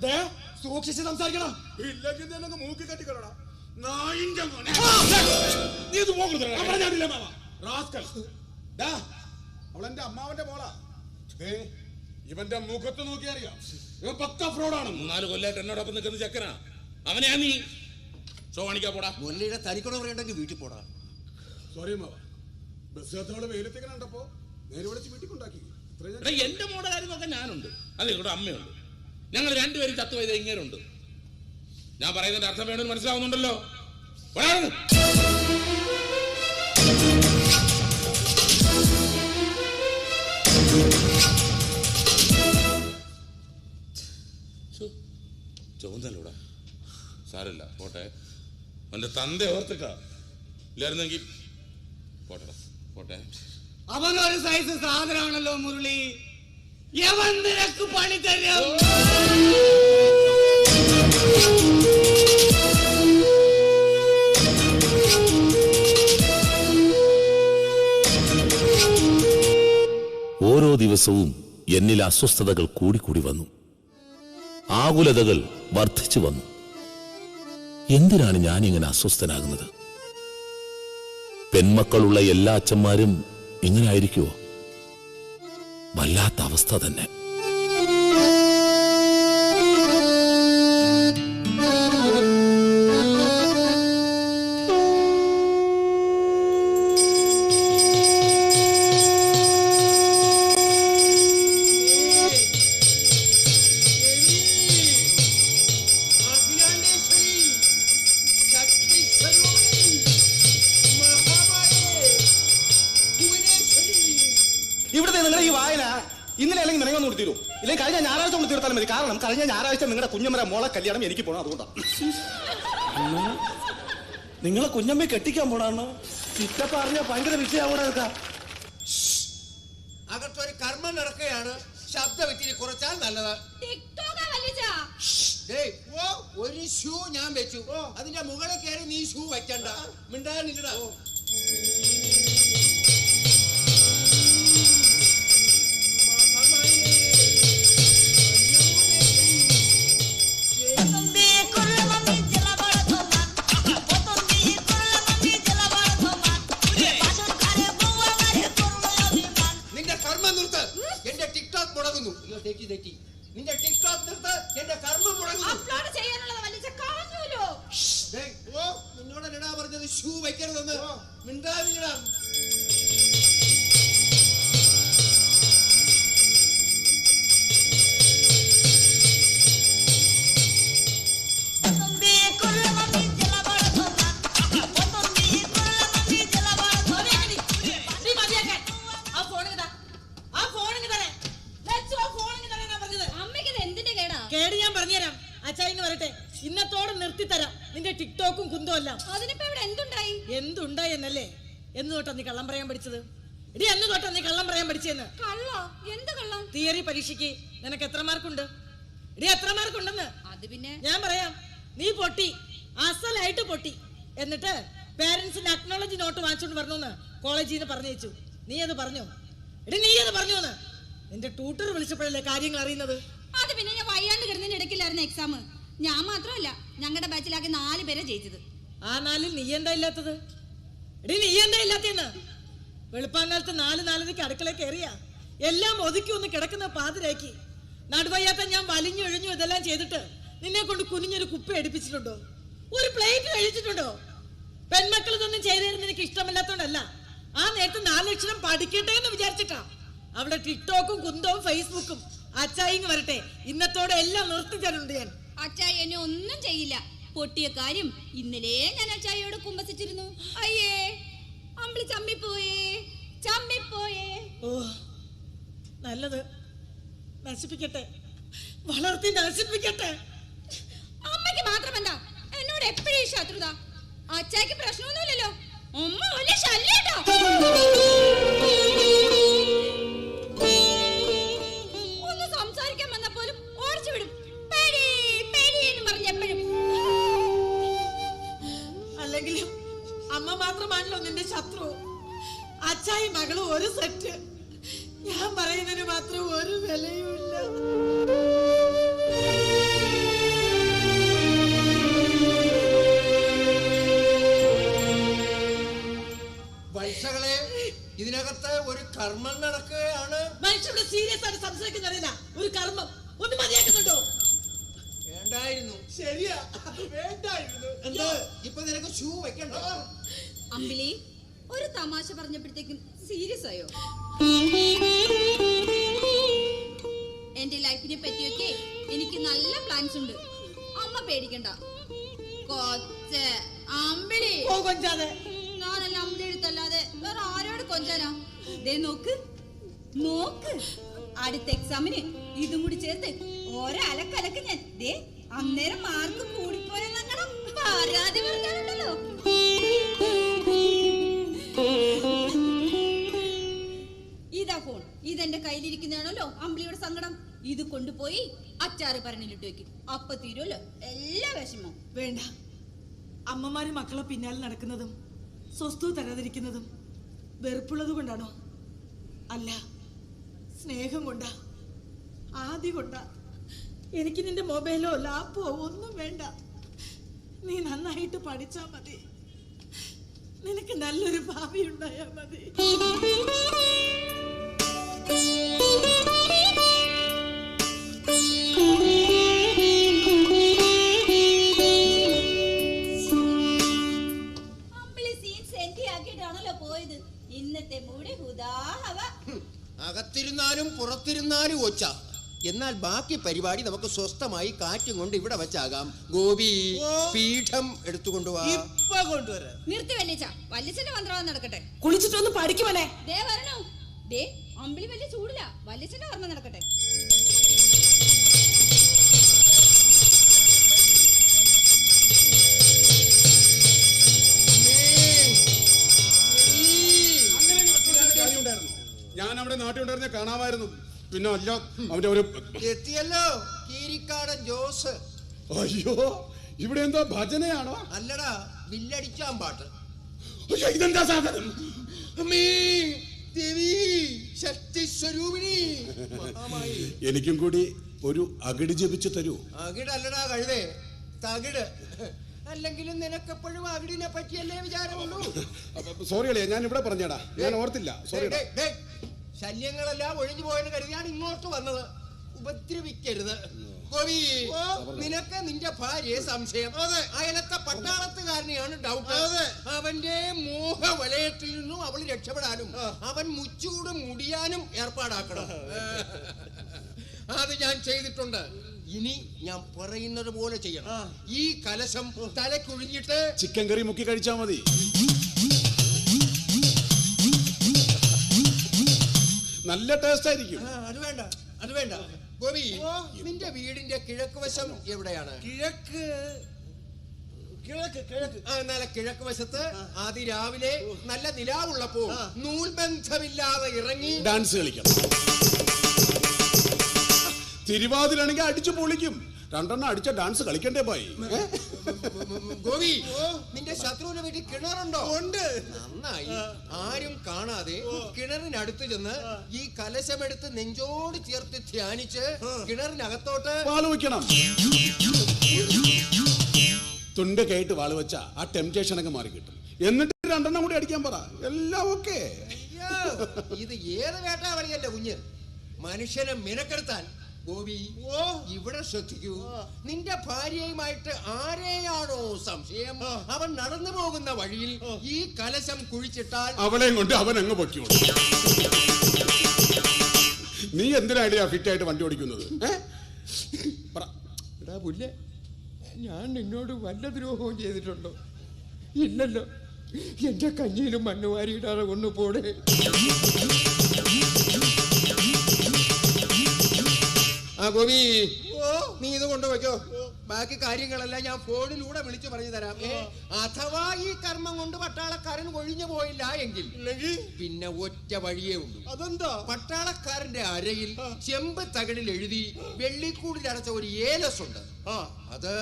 സൂക്ഷിച്ച് സംസാരിക്കണം. ഇല്ലെങ്കിൽ മൂക്കി കെട്ടിക്കലടാ. അവളെന്റെ അമ്മാവന്റെ മോളാ. ഇവന്റെ മുഖത്ത് നോക്കി അറിയാം, ഇവൻ പക്ക ഫ്രോഡാണ്. 4 കൊല്ലായിട്ട് എന്നോടൊപ്പം നിൽക്കുന്ന ചെക്കനാ. അവനെയാ നീ ഷോ കാണിക്കാ പോടാ. മുരളിയുടെ തനിക്കണ പറയണ്ടെങ്കിൽ വീട്ടിൽ പോടാ. സോറി മാവ, ബസ് കാത്തവളെ വെയിലെത്തിങ്ങനെ കണ്ടപ്പോ നേരെ വിളിച്ച് വീട്ടിൽ കൊണ്ടാക്കി. എന്റെ മോടെ കാര്യം നോക്കാൻ ഞാനുണ്ട്, അല്ലെ ഇവിടെ അമ്മയുണ്ട്. ഞങ്ങൾ രണ്ടുപേരും ചത്തുപോയത് ഇങ്ങനെയുണ്ട്. ഞാൻ പറയുന്നതിന്റെ അർത്ഥം വേണമെന്ന് മനസ്സിലാവുന്നുണ്ടല്ലോ. ചോന്നല്ലൂടാ, സാരല്ല, പോട്ടെ. അവന്റെ തന്ത ഓർത്തിക്ക ഇല്ലായിരുന്നെങ്കിൽ പോട്ടെടാ, പോട്ടെ. അവനൊരു സൈസ് സാധനമാണല്ലോ മുരളി. യവൻ നിനക്ക് പണി തരും. ഓരോ ദിവസവും എന്നിൽ അസ്വസ്ഥതകൾ കൂടിക്കൂടി വന്നു. ആകുലതകൾ വർദ്ധിച്ചു വന്നു. എന്തിനാണ് ഞാനിങ്ങനെ അസ്വസ്ഥനാകുന്നത്? പെൺമക്കളുള്ള എല്ലാ അച്ഛന്മാരും ഇങ്ങനെ ആയിരിക്കുമോ? വല്ലാത്ത അവസ്ഥ തന്നെ. ഇവിടുത്തെ നിങ്ങളുടെ ഈ വായന ഇന്നലെ അല്ലെങ്കിൽ നിറങ്ങൊന്ന് കൊടുത്തിരൂ, ഇല്ലെങ്കിൽ കഴിഞ്ഞ ഞായറാഴ്ച കൊണ്ട് തീർത്താലും മതി. കാരണം കഴിഞ്ഞ ഞായറാഴ്ച നിങ്ങളുടെ കുഞ്ഞമ്മര മോളെ കല്യാണം എനിക്ക് പോകണം, അതുകൊണ്ടാണ്. നിങ്ങളെ കുഞ്ഞമ്മ കെട്ടിക്കാൻ പോണാണ് ചിറ്റ പറഞ്ഞ ഭയങ്കര വിഷയാവൂടെ. അകത്തൊരു കർമ്മം നടക്കുകയാണ്, ശബ്ദം ഇത്തിരി കുറച്ചാൽ നല്ലത്. ഒരു ഷൂ ഞാൻ വെച്ചു, അതിന്റെ മുകളിൽ കയറി നീ ഷൂ വെക്കണ്ട. മിണ്ടാനില്ലടാ. നിന്റെ കർമ്മം നിർത്ത്. എന്റെ ടിക്ടോക്ക് മുടങ്ങുന്നു. തെറ്റി നിന്റെ ടിക്ടോക്ക് നിർത്ത്. എന്റെ കർമ്മം മുടങ്ങുന്നു. അപ്ലോഡ് ചെയ്യാനുള്ളത് വലിച്ച കളഞ്ഞൂലോ. നിന്നോടല്ലടാ പറഞ്ഞത് ഷൂ വെക്കരുതെന്ന്. മിണ്ടാതില്ലടാ. കേട് ഞാൻ പറഞ്ഞുതരാം. അച്ചായിന്ന് വരട്ടെ, ഇന്നത്തോടെ നിർത്തിത്തരാം നിന്റെ ടിക്ടോക്കും കുന്തവും എല്ലാം. അതിനിപ്പോ ഇവിടെ എന്തുണ്ടായി? എന്തുണ്ടായി എന്നല്ലേ? എന്ന് തൊട്ടാ നീ കള്ളം പറയാൻ പഠിച്ചത്? ഇടി എന്ന് തൊട്ടാ നീ കള്ളം പറയാൻ പഠിച്ചെന്ന്? കള്ളോ? എന്ത് കള്ളം? തിയറി പരീക്ഷയ്ക്ക് നിനക്ക് എത്ര മാർക്കുണ്ട്? ഇടി എത്ര മാർക്കുണ്ടെന്ന്? അത് പിന്നെ ഞാൻ പറയാം. നീ പൊട്ടി, അസലായിട്ട് പൊട്ടി. എന്നിട്ട് പേരൻസിന്റെ അക്നോളജി നോട്ട് വാങ്ങിച്ചോണ്ട് വരണമെന്ന് കോളേജിൽ നിന്ന് പറഞ്ഞു വെച്ചു. നീ അത് പറഞ്ഞോ? എടി നീ അത് പറഞ്ഞോന്ന്? നിന്റെ ട്യൂട്ടർ വിളിച്ചപ്പോഴല്ലേ കാര്യങ്ങൾ അറിയുന്നത്? അത് പിന്നെ ഞാൻ വയ്യാണ്ട് കിടന്നതിന് ഇടയ്ക്കില്ലായിരുന്നു എക്സാം. ഞാൻ മാത്രമല്ല, ഞങ്ങളുടെ ബാച്ചിലാകെ 4 പേരെ ജയിച്ചത്. ആ 4-ൽ നീ എന്താ ഇല്ലാത്തത്? എടി നീ എന്താ ഇല്ലാത്തന്ന്? വെളുപ്പാങ്കാലത്ത് 4-4:30 അടുക്കള കയറിയാ എല്ലാം ഒതുക്കി ഒന്ന് കിടക്കുന്ന പാതിരാക്കി. നടുവയ്യാത്ത ഞാൻ വലിഞ്ഞു ഒഴിഞ്ഞു ഇതെല്ലാം ചെയ്തിട്ട് നിന്നെ കൊണ്ട് കുനിഞ്ഞൊരു കുപ്പി എടുപ്പിച്ചിട്ടുണ്ടോ? ഒരു പ്ലേറ്റ് കഴിച്ചിട്ടുണ്ടോ? പെൺമക്കൾ ഇതൊന്നും ചെയ്തേരുന്ന എനിക്ക് ഇഷ്ടമില്ലാത്തോണ്ടല്ല. ആ നേരത്തെ 4 അക്ഷരം പഠിക്കട്ടെ എന്ന് വിചാരിച്ചിട്ടാ. അവിടെ ടിക്ടോക്കും കുന്തവും ഫേസ്ബുക്കും. അച്ചായിങ് വരട്ടെ, ഇന്നത്തോടെ എല്ലാം നിർത്തിത്തരുന്നുണ്ട് ഞാൻ. അച്ചായി എന്നെ ഒന്നും ചെയ്യില്ല. പൊട്ടിയ കാര്യം ഇന്നലെ ഞാൻ അച്ചായിയോട് കുമ്പസിച്ചിരുന്നു. അയ്യേ, അമ്പിളി ചമ്മിപ്പോയേ. ഓ നല്ലത്. നശിപ്പിക്കട്ടെ, വളർത്തി നശിപ്പിക്കട്ടെ. അമ്മയ്ക്ക് മാത്രമെന്താ എന്നോട് എപ്പോഴും ശത്രുത? അച്ചായിക്ക് പ്രശ്നമൊന്നുമില്ലല്ലോ. അമ്മ വലിയ ശല്യട്ടോ. ഒന്ന് സംസാരിക്കാൻ വന്ന പോലും ഓടിച്ചു വിടും. പേടി പേടി എന്ന് പറഞ്ഞ് എപ്പോഴും. അല്ലെങ്കിലും അമ്മ മാത്രമാണല്ലോ നിന്റെ ശത്രു. അച്ചായി മകളും ഒരു സെറ്റ്. ഞാൻ പറയുന്നതിന് മാത്രം ഒരു വിലയുമില്ല. വത്സകളെ, ഇതിനകത്ത് ഒരു കർമ്മം നടക്കുകയാണ്. മനുഷ്യരുടെ സീരിയസ് ആയിട്ട് സംസാരിക്കുന്നറിയില്ല. ഒരു കർമ്മം ഒന്ന് മതിയാക്കുന്നുണ്ടോ? വേണ്ടായിരുന്നു. ശരിയാ, വേണ്ടായിരുന്നു. എന്താ ഇപ്പൊ നിനക്ക് ഷൂ വെക്കണ്ടോ? അമ്പിളി ഒരു തമാശ പറഞ്ഞപ്പോഴത്തേക്കും സീരിയസ് ആയോ? എന്റെ ലൈഫിനെ പറ്റിയൊക്കെ എനിക്ക് നല്ല പ്ലാൻസ് ഉണ്ട്. അമ്മ പേടിക്കണ്ട. കൊച്ചേ അമ്പിളി കൊഞ്ചാതെ. ഞാനല്ല അമ്പിളി എടുത്തല്ലാതെ വേറെ ആരോട് കൊഞ്ചാനാ? ദേ നോക്ക് നോക്ക്, അടുത്ത എക്സാമിന് ഇതും കൂടി ചേർത്ത് ഒരലക്കലക്ക് ഞാൻ ദേ അന്നേരം മാർക്ക് കൂടിപ്പോയെന്നങ്ങനെ പരാതി പറഞ്ഞാലുണ്ടല്ലോ. ഇതാ ഫോൺ, ഇതെന്റെ കയ്യിലിരിക്കുന്നതാണല്ലോ അമ്പിളിയുടെ സങ്കടം. ഇത് കൊണ്ടുപോയി അച്ചാറ് പറഞ്ഞിട്ട് വെക്കും. അപ്പൊ തീരുമല്ലോ എല്ലാ വിഷമവും. വേണ്ട, അമ്മമാര് മക്കളെ പിന്നാലെ നടക്കുന്നതും സ്വസ്ഥ തരാതിരിക്കുന്നതും വെറുപ്പുള്ളത് കൊണ്ടാണോ? അല്ല, സ്നേഹം കൊണ്ടാ, ആദി കൊണ്ടാ. എനിക്ക് നിന്റെ മൊബൈലോ ലാപ്പോ ഒന്നും വേണ്ട. നീ നന്നായിട്ട് പഠിച്ചാ മതി. നിനക്ക് നല്ലൊരു ഭാവി ഉണ്ടായാ മതി. ഇന്നത്തെ മൂടി ഹുദാഹവ. അകത്തിരുന്നാലും പുറത്തിരുന്നാലും ഒച്ച. എന്നാൽ ബാക്കി പരിപാടി നമുക്ക് സ്വസ്ഥമായി കാറ്റും കൊണ്ട് ഇവിടെ വെച്ചാകാം. ഗോപി, പീഠം എടുത്തുകൊണ്ടുവാ. നിർത്തി വല്യച്ച, വല്യച്ചന്റെ മന്ത്രവാദം നടക്കട്ടെ. കുളിച്ചിട്ടൊന്ന് പഠിക്കുമല്ലേ? ദേ വരണോ. ദേ അമ്പിളി വലിയ ചൂടില്ല, വല്യച്ചന്റെ കർമ്മം നടക്കട്ടെ. ഞാൻ അവിടെ നാട്ടിൽ ഉണ്ടായിരുന്നെ കാണാമായിരുന്നു. പിന്നെ അല്ല അവന്റെ ഒരു എത്തിയല്ലോ കീരിക്കാടൻ ജോസ്. അയ്യോ, ഇവിടെ എന്താ ഭജനയാണോ? അല്ലടാ, വില്ലടിക്കാൻ പാട്ട്. ഇതെന്താ സാധനം? എനിക്കും കൂടി ഒരു അകിട് ജപിച്ചു തരൂ. അകിടല്ലടാ കഴുതേ, തകിട്. അല്ലെങ്കിലും നിനക്കെപ്പോഴും അകിടിനെ പറ്റിയല്ലേ വിചാരമുള്ളൂ. സോറി അല്ലേ, ഞാൻ ഇവിടെ പറഞ്ഞേടാ, ഞാൻ ഓർത്തില്ല. സോറി. ശല്യങ്ങളെല്ലാം ഒഴിഞ്ഞു പോയെന്ന് കരുതിയാണ് ഇങ്ങോട്ട് വന്നത്. ഉപദ്രവിക്കരുത്. ഗോപി, നിനക്ക് നിന്റെ ഭാര്യയെ സംശയം. അയലത്തെ പട്ടാളത്തുകാരനെയാണ് ഡൗട്ട്. അവന്റെ മോഹവലയത്തിൽ നിന്നും അവൾ രക്ഷപ്പെടാനും അവൻ മുച്ചൂട് മുടിയാനും ഏർപ്പാടാക്കണം. അത് ഞാൻ ചെയ്തിട്ടുണ്ട്. ഇനി ഞാൻ പറയുന്നത് പോലെ ചെയ്യണം. ഈ കലശം തലക്കുഴിഞ്ഞിട്ട് ചിക്കൻ കറി മുക്കി കഴിച്ചാ മതി. നല്ല ടേസ്റ്റ് ആയിരിക്കും. അത് വേണ്ട, അത് വേണ്ട. ഗോപി, നിന്റെ വീടിന്റെ കിഴക്ക് വശം എവിടെയാണ്? കിഴക്ക് നല്ല കിഴക്ക് വശത്ത് ആദ്യ രാവിലെ നല്ല നിലാവുള്ളപ്പോ നൂൽബന്ധമില്ലാതെ ഇറങ്ങി ഡാൻസ് കളിക്കണം. തിരുവാതിരാണെങ്കിൽ അടിച്ചു പൊളിക്കും. രണ്ടെണ്ണം അടിച്ച ഡാൻസ് കളിക്കണ്ടേ പോയി. ഗോപി, നിന്റെ ശത്രുവിന്റെ വീട്ടിൽ കിണറുണ്ടോ? ഉണ്ട്. നന്നായി. ആരും കാണാതെ കിണറിനടുത്ത് ചെന്ന് ഈ കലശമെടുത്ത് നെഞ്ചോട് ചേർത്ത് ധ്യാനിച്ച് കിണറിനകത്തോട്ട് വാള് വെക്കണം. തുണ്ട് കേട്ട് വാള് വെച്ച ആ ടെംപ്റ്റേഷൻ ഒക്കെ മാറി കിട്ടും. എന്നിട്ട് രണ്ടെണ്ണം കൂടി അടിക്കാൻ പറ. എല്ലാം ഓക്കെ. ഇത് ഏത് വേട്ടാ കളിയല്ലേ കുഞ്ഞ്? മനുഷ്യനെ മിനക്കെടുത്താൻ. ഗോപി, ഇവിടെ ശ്രദ്ധിക്കൂ. നിന്റെ ഭാര്യയുമായിട്ട് ആരെയാണോ സംശയം, അവൻ നടന്നു പോകുന്ന വഴിയിൽ ഈ കലശം കുഴിച്ചിട്ടാൽ അവളെയും കൊണ്ട് അവൻ അങ്ങ് പൊക്കിയോളൂ. നീ എന്തിനാണ് ഫിറ്റായിട്ട് വണ്ടി ഓടിക്കുന്നത്? പുല്ലേ, ഞാൻ നിന്നോട് വല്ല ദ്രോഹവും ചെയ്തിട്ടുണ്ടോ? ഇല്ലല്ലോ. എന്റെ കഞ്ഞിയിലും മണ്ണ് വാരിയിടാതെ കൊണ്ടു പോടെ. ആ ഗോപി, നീ ഇത് കൊണ്ടുവയ്ക്കോ. ബാക്കി കാര്യങ്ങളെല്ലാം ഞാൻ ഫോണിലൂടെ വിളിച്ചു പറഞ്ഞു തരാം. അഥവാ ഈ കർമ്മം കൊണ്ട് പട്ടാളക്കാരൻ ഒഴിഞ്ഞു പോയില്ല എങ്കിൽ പിന്നെ ഒറ്റ വഴിയേ ഉള്ളൂ. അതെന്താ? പട്ടാളക്കാരന്റെ അരയിൽ ചെമ്പ് തകിടിൽ എഴുതി വെള്ളിക്കൂടിലടച്ച ഒരു ഏലസ് ഉണ്ട്. അത്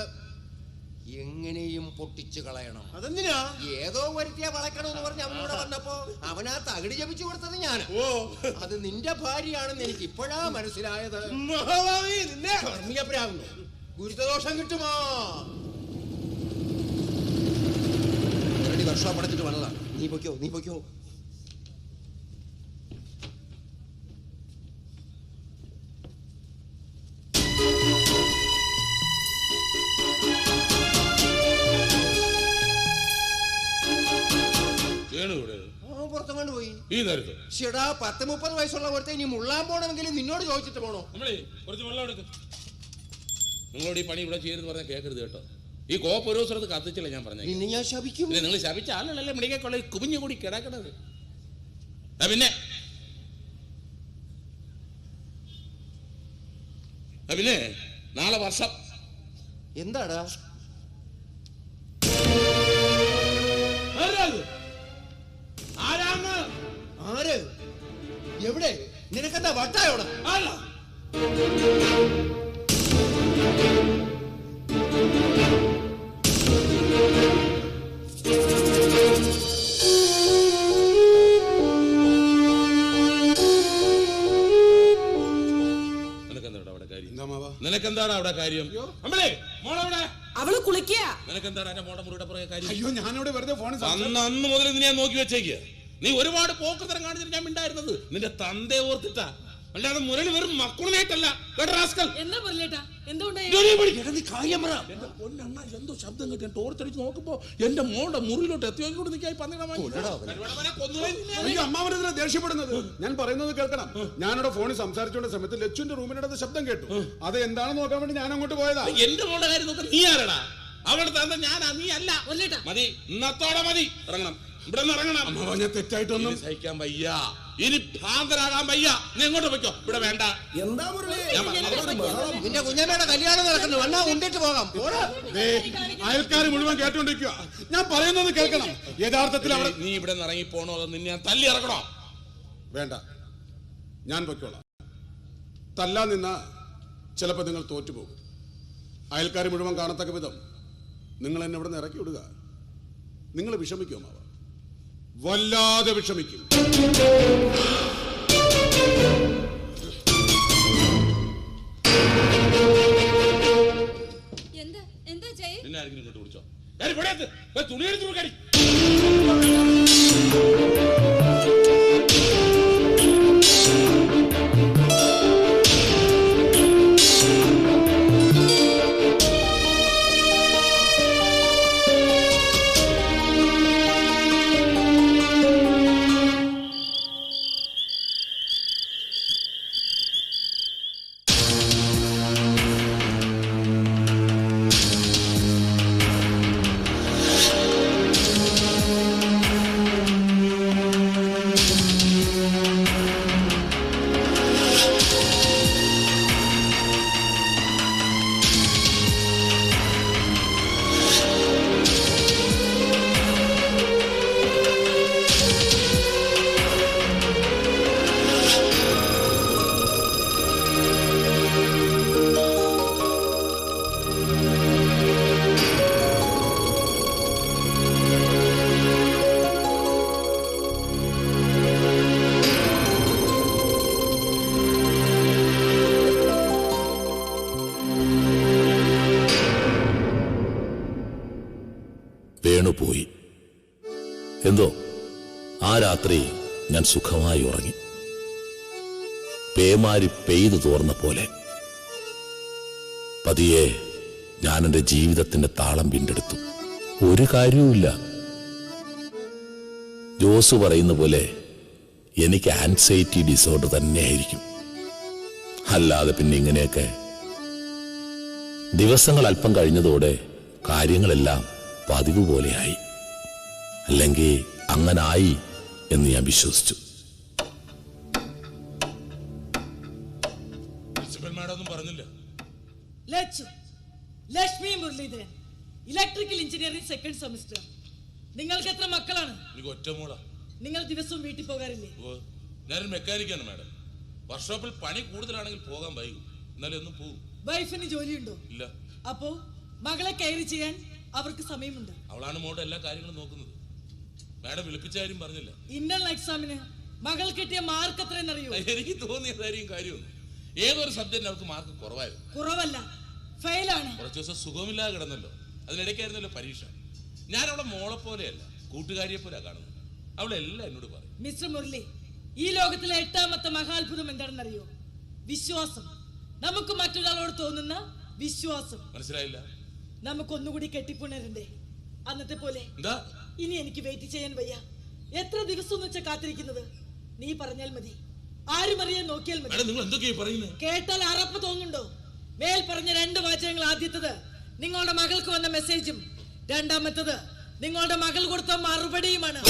എങ്ങനെയും പൊട്ടിച്ചു കളയണം. അതെന്തിനാ? ഏതോ വരുത്തിയ വളയ്ക്കണമെന്ന് പറഞ്ഞ് അവനോട് വന്നപ്പോ അവനാ തകിട് ജപിച്ചു കൊടുത്തത് ഞാൻ. അത് നിന്റെ ഭാര്യയാണെന്ന് എനിക്ക് ഇപ്പോഴാ മനസ്സിലായത്. ഗുരുതദോഷം കിട്ടുമോ? വർഷം പടച്ചിട്ട് വന്നതാ. നീ പൊയ്ക്കോ, നീ പൊയ്ക്കോ. പുറത്തങ്ങോട്ട് പോയി. ഈ നേരത്ത് 10-30 വയസ്സുള്ള ഒരുത്തെ ഇനി മുള്ളാൻ പോണമെങ്കിലും നിന്നോട് ചോദിച്ചിട്ട് പോണോ? കുറച്ച് വെള്ളം എടുക്കും. നിങ്ങളോട് ഈ പണി ഇവിടെ ചെയ്യരുത് പറഞ്ഞാൽ കേൾക്കരുത് കേട്ടോ. ഈ കോപ്പ് ഓരോ സ്ഥലത്ത് കത്തിച്ചില്ല ഞാൻ പറഞ്ഞത്. ഞാൻ ശപിക്കും. നിങ്ങൾ ശപിച്ച ആളുകളല്ലേ മിടികൊള്ള കുമിഞ്ഞു കൂടി കിടക്കണത്. പിന്നെ പിന്നെ നാളെ വർഷം എന്താടാ? ആര്? എവിടെ? നിനക്കെന്താ വട്ടായോടാ? നിനക്കെന്താണ് അവിടെ കാര്യം? അവള് കുളിക്കുക. നിനക്കെന്താണ് എന്റെ മോടെ മുറിയുടെ പുറകെ കാര്യം? അയ്യോ, ഞാനിവിടെ വെറുതെ ഫോണിൽ അന്ന് മുതൽ ഞാൻ നോക്കി വെച്ചേക്കുക. നീ ഒരുപാട് പോക്കത്തരം കാണിച്ചിട്ട് ഞാൻ മിണ്ടായിരുന്നത് നിന്റെ തന്തയെ ഓർത്തിട്ടാ. അല്ലാതെ മുരളി വെറും മക്കുളനായിട്ടല്ല. എന്താ പറയട്ടാ? എന്തുകൊണ്ടായി? എന്തോ ശബ്ദം കിട്ടി ടോർച്ചടിച്ച് നോക്കുമ്പോ എന്റെ മോളുടെ മുറിയിലോട്ട് എത്തിയോ നിൽക്കായി അമ്മാവനെതിരെ ദേഷ്യപ്പെടുന്നത്. ഞാൻ പറയുന്നത് കേൾക്കണം. ഞാനിവിടെ ഫോണിൽ സംസാരിച്ചുകൊണ്ട് സമയത്ത് ലച്ചുവിന്റെ റൂമിനടുത്ത് ശബ്ദം കേട്ടു. അത് എന്താണെന്ന് നോക്കാൻ വേണ്ടി ഞാൻ അങ്ങോട്ട് പോയതാ. എന്റെ മോളുടെ കാര്യം നോക്കാൻ നീ ആരടാ? അവിടെ തന്ന ഞാനാ, നീ അല്ല. മതി, ഇന്നത്തോടെ മതി. ഇറങ്ങണം, ഇവിടെ നിന്ന് ഇറങ്ങണം. ഞാൻ തെറ്റായിട്ടൊന്നും സഹിക്കാൻ വയ്യ. ഇനി ഭ്രാന്തരാകാൻ വയ്യ. നീ എങ്ങോട്ട് വെക്കോ? ഇവിടെ വേണ്ട. എന്താ നിന്റെ കുഞ്ഞമ്മയുടെ കല്യാണം നടക്കുന്നു. വന്നാ ഉണ്ടിട്ട് പോകാം. അയൽക്കാർ മുഴുവൻ കേട്ടോണ്ടിരിക്കുക. ഞാൻ പറയുന്നത് കേൾക്കണം. യഥാർത്ഥത്തിൽ നീ ഇവിടെ നിന്ന് ഇറങ്ങി പോണോ അതോ നിന്നെ ഞാൻ തല്ലി ഇറക്കണോ? വേണ്ട, ഞാൻ പൊയ്ക്കോളാം. തല്ലാൻ നിന്ന ചിലപ്പോൾ നിങ്ങൾ തോറ്റുപോകും. അയൽക്കാർ മുഴുവൻ കാണത്തക്ക വിധം നിങ്ങൾ എന്നെ ഇവിടെ നിന്ന് ഇറക്കി വിടുക. നിങ്ങൾ വിഷമിക്കും മാവ, വല്ലാതെ വിഷമിക്കും. നിന്നെ ആരെങ്കിലും ഇങ്ങോട്ട് വിളിച്ചോ? തുണി എടുത്തു കൊടുക്കാടി. പോയി. എന്തോ ആ രാത്രി ഞാൻ സുഖമായി ഉറങ്ങി. പേമാരി പെയ്തു തോർന്ന പോലെ പതിയെ ഞാൻ എൻ്റെ ജീവിതത്തിന്റെ താളം വീണ്ടെടുത്തു. ഒരു കാര്യവുമില്ല. ജോസ് പറയുന്ന പോലെ എനിക്ക് ആൻസൈറ്റി ഡിസോർഡർ തന്നെയായിരിക്കും. അല്ലാതെ പിന്നെ ഇങ്ങനെയൊക്കെ. ദിവസങ്ങൾ അല്പം കഴിഞ്ഞതോടെ കാര്യങ്ങളെല്ലാം പതിവ് പോലെയായി. അല്ലെങ്കിൽ അങ്ങനായി എന്ന് ഞാൻ വിശ്വസിച്ചു. Lakshmi Muraleedharan, electrical engineering second semester. നിങ്ങൾക്ക് എത്ര മക്കളാണ്? ഒറ്റ മോളാ. നിങ്ങൾ ദിവസവും വീട്ടിൽ പോകാറില്ലേ? ഞാനൊരു മെക്കാനിക്കാണ് മാഡം. വർക്ക്ഷോപ്പിൽ പണി കൂടുതലാണെങ്കിൽ പോകാൻ വൈകും, എന്നാലും ഒന്നും പോകും. വൈഫിന് ജോലിയുണ്ടോ? ഇല്ല. അപ്പോ മകളെ കെയർ ചെയ്യാൻ അവർക്ക് സമയമുണ്ട്. അവളാണ് മോളുടെ എല്ലാ കാര്യങ്ങളും നോക്കുന്നത്. മാഡം വിളിപ്പിച്ച കാര്യം പറഞ്ഞില്ല. ഇന്റർണൽ എക്സാമിന് മകൾ കിട്ടിയ മാർക്ക് എത്രയെന്നറിയോ? എനിക്ക് തോന്നിയതായിരിക്കും കാര്യമൊന്നും. ഏതൊരു സബ്ജക്റ്റിന് അവർക്ക് മാർക്ക് കുറവായിരുന്നു. കുറവല്ല, ഫെയിലാണ്. കുറച്ച് ദിവസം സുഖമില്ലാതെ കിടന്നല്ലോ, അതിനിടയ്ക്കായിരുന്നല്ലോ പരീക്ഷ. ഞാൻ അവളെ മോളെ പോലെയല്ല, കൂട്ടുകാരിയെ പോലെ കാണുന്നത്. അവളെല്ലാം എന്നോട് പറയും. മിസ്റ്റർ മുരളി, ഈ ലോകത്തിലെ 8ാമത്തെ മഹാത്ഭുതം എന്താണെന്നറിയോ? വിശ്വാസം. നമുക്ക് മറ്റൊരാളോട് തോന്നുന്ന വിശ്വാസം. മനസ്സിലായില്ല? നമുക്കൊന്നുകൂടി കെട്ടിപ്പുണരണ്ടേ അന്നത്തെ പോലെ? ഇനി എനിക്ക് വെയിറ്റ് ചെയ്യാൻ വയ്യ. എത്ര ദിവസം വെച്ചാ കാത്തിരിക്കുന്നത്? നീ പറഞ്ഞാൽ മതി, ആരും അറിയാൻ നോക്കിയാൽ മതി. കേട്ടാൽ അറപ്പ് തോന്നുന്നുണ്ടോ? മേൽ പറഞ്ഞ 2 വാചകങ്ങൾ. ആദ്യത്തത് നിങ്ങളുടെ മകൾക്ക് വന്ന മെസ്സേജും, രണ്ടാമത്തത് നിങ്ങളുടെ മകൾ കൊടുത്ത മറുപടിയുമാണ്.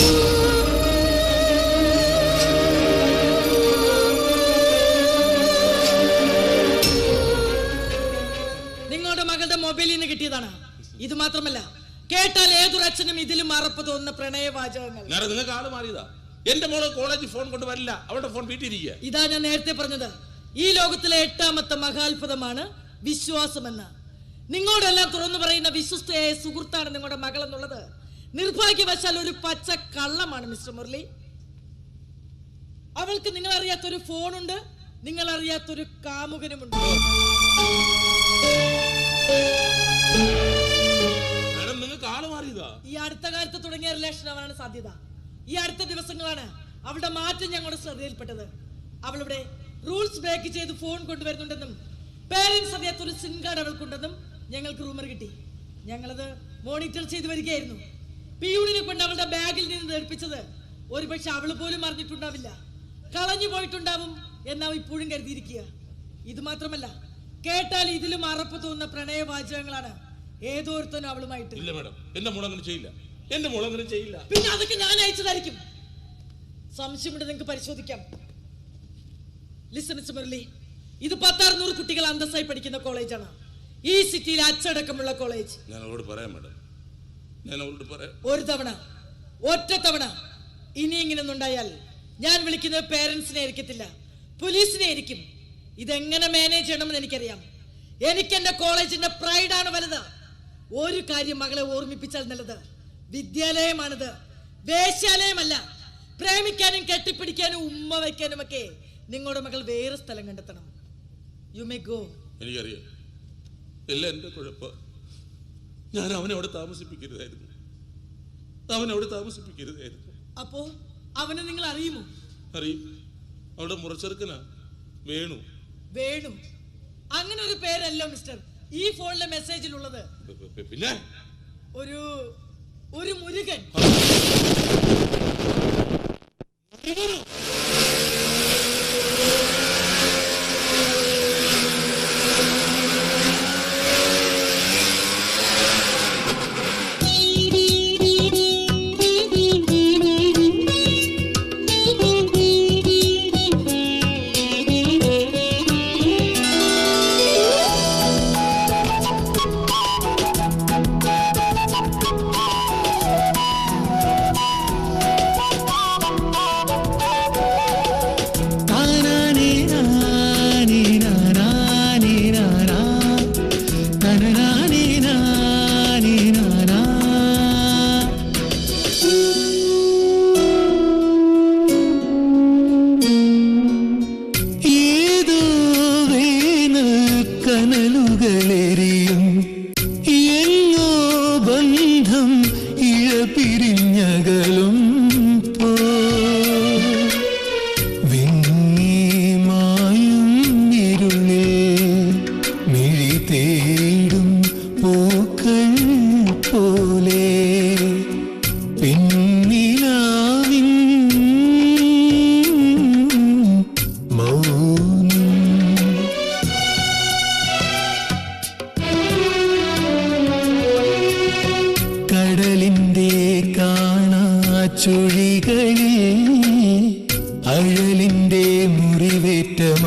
നിങ്ങളുടെ മകളുടെ മൊബൈലിൽ നിന്ന് കിട്ടിയതാണ്. ഇത് മാത്രമല്ല, കേട്ടാൽ ഏതൊരു അച്ഛനും ഇതിലും അറപ്പ് തോന്നുന്ന പ്രണയവാചകങ്ങൾ. നിങ്ങൾക്ക് ആള് മാറിയതാ. എന്റെ മോള് കോളേജിൽ ഫോൺ കൊണ്ട് വരില്ല, അവളുടെ ഫോൺ വീട്ടിലിരിക്കുക. ഇതാ ഞാൻ നേരത്തെ പറഞ്ഞത്, ഈ ലോകത്തിലെ 8ാമത്തെ മഹാത്ഭുതമാണ് വിശ്വാസമെന്ന്. നിങ്ങളോടെല്ലാം തുറന്നു പറയുന്ന വിശ്വസ്തയായ സുഹൃത്താണ് നിങ്ങളുടെ മകൾ എന്നുള്ളത് നിർഭാഗ്യവശാൽ ഒരു പച്ച കള്ളമാണ് മിസ്റ്റർ മുരളി. അവൾക്ക് നിങ്ങൾ അറിയാത്തൊരു ഫോണുണ്ട്, നിങ്ങൾ അറിയാത്തൊരു കാമുകനുമുണ്ട്. ഈ അടുത്ത കാലത്ത് തുടങ്ങിയ റിലേഷൻ ആവാനാണ് സാധ്യത. ഈ അടുത്ത ദിവസങ്ങളാണ് അവളുടെ മാറ്റം ഞങ്ങളുടെ ശ്രദ്ധയിൽപ്പെട്ടത്. അവളിവിടെ റൂൾസ് ബ്രേക്ക് ചെയ്ത് ഫോൺ കൊണ്ടുവരുന്നുണ്ടെന്നും പേരൻസ് അറിയാത്തൊരു സിം കാർഡ് അവൾക്കുണ്ടെന്നും ഞങ്ങൾക്ക് റൂമർ കിട്ടി. ഞങ്ങളത് മോണിറ്റർ ചെയ്ത് വരികയായിരുന്നു. പിയൂണിനെ കൊണ്ട് അവളുടെ ബാഗിൽ നിന്ന് ധരിപ്പിച്ചത് ഒരുപക്ഷെ അവള് പോലും അറിഞ്ഞിട്ടുണ്ടാവില്ല. കളഞ്ഞു പോയിട്ടുണ്ടാവും എന്നാ ഇപ്പോഴും കരുതിയിരിക്കുക. ഇത് മാത്രമല്ല, കേട്ടാൽ ഇതിലും അറപ്പ് തോന്നുന്ന പ്രണയവാചകങ്ങളാണ് ഏതോരുത്തനും അവളുമായിട്ട്. ഇല്ല മാഡം, എന്റെ മോൾ അങ്ങനെ ചെയ്യില്ല. എന്റെ മോൾ അങ്ങനെ ചെയ്യില്ല. പിന്നെ അതൊക്കെ ഞാൻ അയച്ചതായിരിക്കും. സംശയമുണ്ട്, നിങ്ങൾക്ക് പരിശോധിക്കാം. ലിസൺ മിസ്റ്റർ മുരളി, ഇത് 10,600 കുട്ടികൾ അന്തസ്സായി പഠിക്കുന്ന കോളേജാണ്. ഈ സിറ്റിയിൽ അച്ചടക്കമുള്ള കോളേജ്. ഞാൻ അവളോട് പറയാം മാഡം, ഞാൻ അവളോട് പറയാം. ഒരു തവണ, ഒറ്റ തവണ ഇനി ഇങ്ങനെയൊന്നുണ്ടായാൽ ഞാൻ വിളിക്കുന്നത് പേരൻസിനെ ആയിരിക്കത്തില്ല, പോലീസിനെ ആയിരിക്കും. ഇതെങ്ങനെ മാനേജ് ചെയ്യണമെന്ന് എനിക്കറിയാം. എനിക്ക് എന്റെ കോളേജിന്റെ പ്രൈഡാണ് വലുത്. ഒരു കാര്യം മകളെ ഓർമ്മിപ്പിച്ചാൽ നല്ലത്, വിദ്യാലയമാണിത്, വേശ്യാലയമല്ല. പ്രേമിക്കാനും കെട്ടിപ്പിടിക്കാനും ഉമ്മ വയ്ക്കാനും ഒക്കെ നിങ്ങളുടെ മകൾ വേറെ സ്ഥലം കണ്ടെത്തണം. You may go. എനിക്കറിയാം, എല്ലാം എന്റെ കുഴപ്പം. ഞാൻ അവനെ അവിടെ താമസിപ്പിക്കരുതായിരുന്നു. അപ്പോ അവനെ നിങ്ങൾ അറിയുമോ? അറിയും. അവളുടെ മുറച്ചെറുക്കനാ വേണു. വേണു അങ്ങനെ ഒരു പേരല്ലോ മിസ്റ്റർ ഈ ഫോണിലെ മെസ്സേജിലുള്ളത്. പിന്നെ ഒരു മുരുകൻ.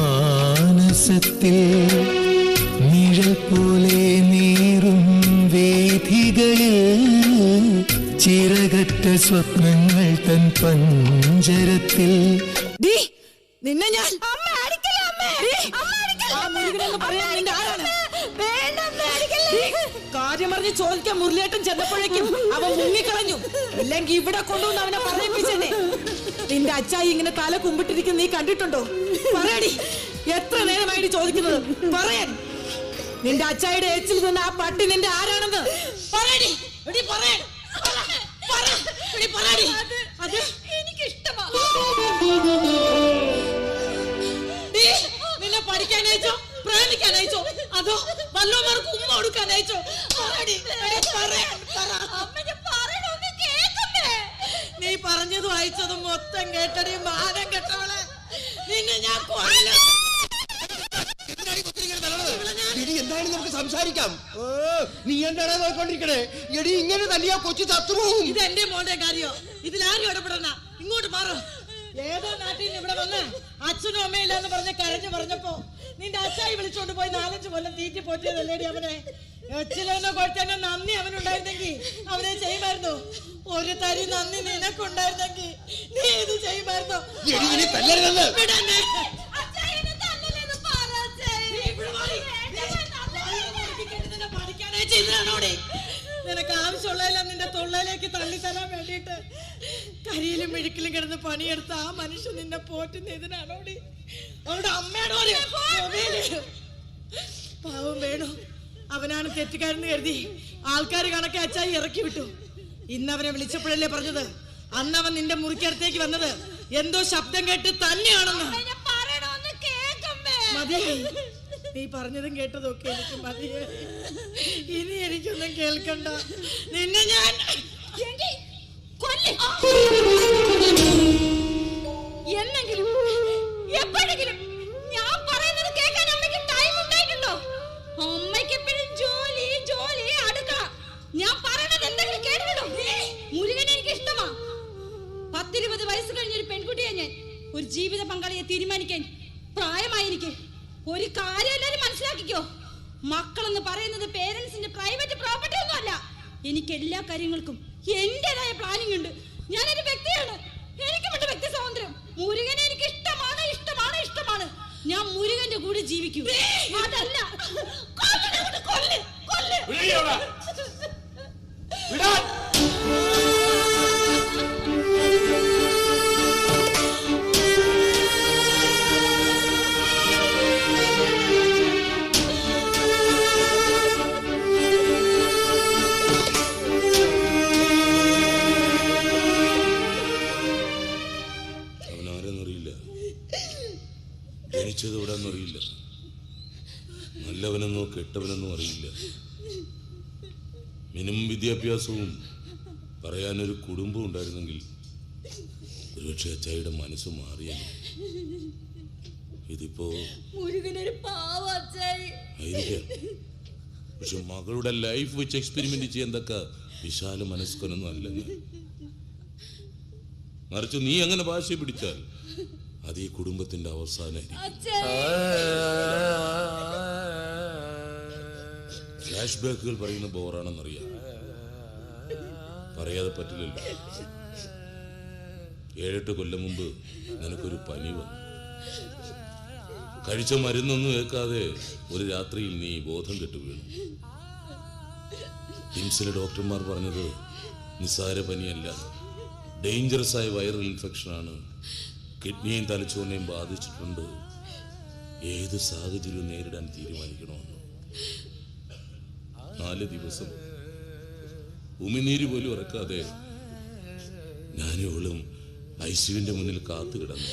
മാനസത്തിൽ നിഴൽ പോലെ നീറും വേദികളിൽ ചിറകറ്റ സ്വപ്നങ്ങൾ തൻ പഞ്ചരത്തിൽ. നിന്നെ ഞാൻ കാര്യം പറഞ്ഞ് ചോദിക്കാൻ മുരളിയേട്ടൻ ചെന്നപ്പോഴേക്കും അവൻ മുങ്ങിക്കളഞ്ഞു. ഇല്ലെങ്കിൽ ഇവിടെ കൊണ്ടുവന്ന് അവനെ പറയിപ്പിച്ചെന്നെ. നിന്റെ അച്ചായി ഇങ്ങനെ തല കുമ്പിട്ടിരിക്കുന്ന നീ കണ്ടിട്ടുണ്ടോ? പറയടി, എത്ര നേരമായിട്ട് ചോദിക്കുന്നത്? പറയാൻ നിന്റെ അച്ചായിയുടെ ഏച്ചിൽ നിന്ന് ആ പട്ടി നിന്റെ ആരാണെന്ന് പറയടി. പറയാൻ നിന്നെ പഠിക്കാൻ അയച്ചോ, പ്രേമിക്കാൻ അയച്ചോ, അതോ വല്ലവർക്ക് ഉമ്മ കൊടുക്കാൻ അയച്ചോ? നീ പറഞ്ഞതും അയച്ചതും മൊത്തം കേട്ടടി മാനം കെട്ടവളെ. നിന്നെ ഞാൻ എന്താണ് നമുക്ക് സംസാരിക്കാം. നീ എന്താണ് നോക്കൊണ്ടിരിക്കണേ? എടി ഇങ്ങനെ തല്ലിയാ കൊച്ചു ചത്തുപോകും. ഇത് എന്റെ മോന്റെ കാര്യോ? ഇതിലാരും ഇടപെടണ. ഇങ്ങോട്ട് മാറും. ഏതോ നാട്ടിൽ നിന്ന് ഇവിടെ വന്ന് അച്ഛനും അമ്മയില്ല എന്ന് പറഞ്ഞ് കരഞ്ഞു പറഞ്ഞപ്പോ നിന്റെ അച്ചായി വിളിച്ചോണ്ട് പോയി 4-5 കൊല്ലം തീറ്റി പോറ്റിയതല്ലേടി അവനെ. എച്ചിലെന്നോ കൊടുത്തന്നെ നന്ദി അവനുണ്ടായിരുന്നെങ്കിൽ അവനെ ചെയ്യുമായിരുന്നു. ഒരു തരി നന്ദി നിനക്കുണ്ടായിരുന്നെങ്കിൽ നീ ഇത് ചെയ്യുമായിരുന്നോ? നിനക്ക് ആവശ്യമുള്ളതെല്ലാം നിന്റെ തൊള്ളയിലേക്ക് തള്ളിത്തരാൻ വേണ്ടിയിട്ട് കരിയിലും മെഴുക്കിലും കിടന്ന് പണിയെടുത്ത ആ മനുഷ്യൻ നിന്നെ പോറ്റുന്ന ഇതിനാണോടി? അവളുടെ അമ്മയാണോടി? പാവം വേണു, അവനാണ് തെറ്റുകാരെന്ന് കരുതി ആൾക്കാർ കണക്കെ അച്ചായി ഇറക്കി വിട്ടു. ഇന്ന് അവനെ വിളിച്ചപ്പോഴല്ലേ പറഞ്ഞത് അന്നവൻ നിന്റെ മുറിക്കടുത്തേക്ക് വന്നത് എന്തോ ശബ്ദം കേട്ട് തന്നെയാണെന്ന്. മതിയായി, നീ പറഞ്ഞതും കേട്ടതും ഒക്കെ എനിക്ക് മതിയായി. ഇനി എനിക്കൊന്നും കേൾക്കണ്ട. നിന്നെ ഞാൻ എന്നെങ്കിലും എപ്പോഴെങ്കിലും ഞാൻ പറയുന്നത് കേൾക്കാൻ അമ്മയ്ക്ക് ടൈം ഉണ്ടായിട്ടുണ്ടോ? അമ്മയ്ക്ക് എപ്പോഴും ജോലി ജോലി അടുക്കള. ഞാൻ പറയുന്നത് എന്തെങ്കിലും കേട്ടിട്ടുണ്ടോ? മുരുകൻ എനിക്ക് ഇഷ്ടമാ. 10-20 വയസ്സ് കഴിഞ്ഞൊരു പെൺകുട്ടിയെ ഞാൻ. ഒരു ജീവിത പങ്കാളിയെ തീരുമാനിക്കാൻ പ്രായമായി എനിക്ക്. ഒരു കാര്യം എല്ലാവരും മനസ്സിലാക്കിക്കോ, മക്കളെന്ന് പറയുന്നത് പേരൻസിന്റെ പ്രൈവറ്റ് പ്രോപ്പർട്ടി ഒന്നും അല്ല. എനിക്ക് എല്ലാ കാര്യങ്ങൾക്കും എന്റേതായ പ്ലാനിങ് ഉണ്ട്. ഞാനൊരു വ്യക്തിയാണ്, എനിക്ക് വിട്ട വ്യക്തി സ്വാതന്ത്ര്യം. മുരുകനെ എനിക്ക് ഇഷ്ടമാണ് ഇഷ്ടമാണ് ഇഷ്ടമാണ്. ഞാൻ മുരുകന്റെ കൂടെ ജീവിക്കും. അതല്ല ജനിച്ചതെവിടാന്നറിയില്ല, നല്ലവനെന്നോ കെട്ടവനെന്നോ അറിയില്ല. മിനിമം വിദ്യാഭ്യാസവും പറയാനൊരു കുടുംബം ഉണ്ടായിരുന്നെങ്കിൽ ഒരുപക്ഷെ അച്ചായിയുടെ മനസ്സ് മാറിയാണ്. ഇതിപ്പോ ആയിരിക്കാം, പക്ഷെ മകളുടെ ലൈഫ് വെച്ച് എക്സ്പെരിമെന്റ് ചെയ്യാൻ തക്ക വിശാല മനസ്കനൊന്നും അല്ലെന്ന്. മറിച്ച് നീ അങ്ങനെ ഭാഷ പിടിച്ചാൽ അത് ഈ കുടുംബത്തിന്റെ അവസാനമായിരിക്കും. ഫ്ലാഷ് ബാക്കുകൾ പറയുന്ന ബോറാണെന്നറിയാം, പറയാതെ പറ്റില്ലല്ലോ. 7-8 കൊല്ലം മുമ്പ് നിനക്കൊരു പനി വന്നു. കഴിച്ച മരുന്നൊന്നും കേൾക്കാതെ ഒരു രാത്രിയിൽ നീ ബോധം കെട്ടു വീണു. കിംസിലെ ഡോക്ടർമാർ പറഞ്ഞത് നിസ്സാര പനിയല്ല, ഡേഞ്ചറസ് ആയ വൈറൽ ഇൻഫെക്ഷനാണ്. കിഡ്നിയും തലച്ചോറിനെയും ബാധിച്ചിട്ടുണ്ട്. ഏത് സാഹചര്യവും നേരിടാൻ തീരുമാനിക്കണമെന്ന്. 4 ദിവസം ഉമിനീര് പോലും ഇറക്കാതെ ഞാനിവളും ഐസിയുവിന്റെ മുന്നിൽ കാത്തു കിടന്നു.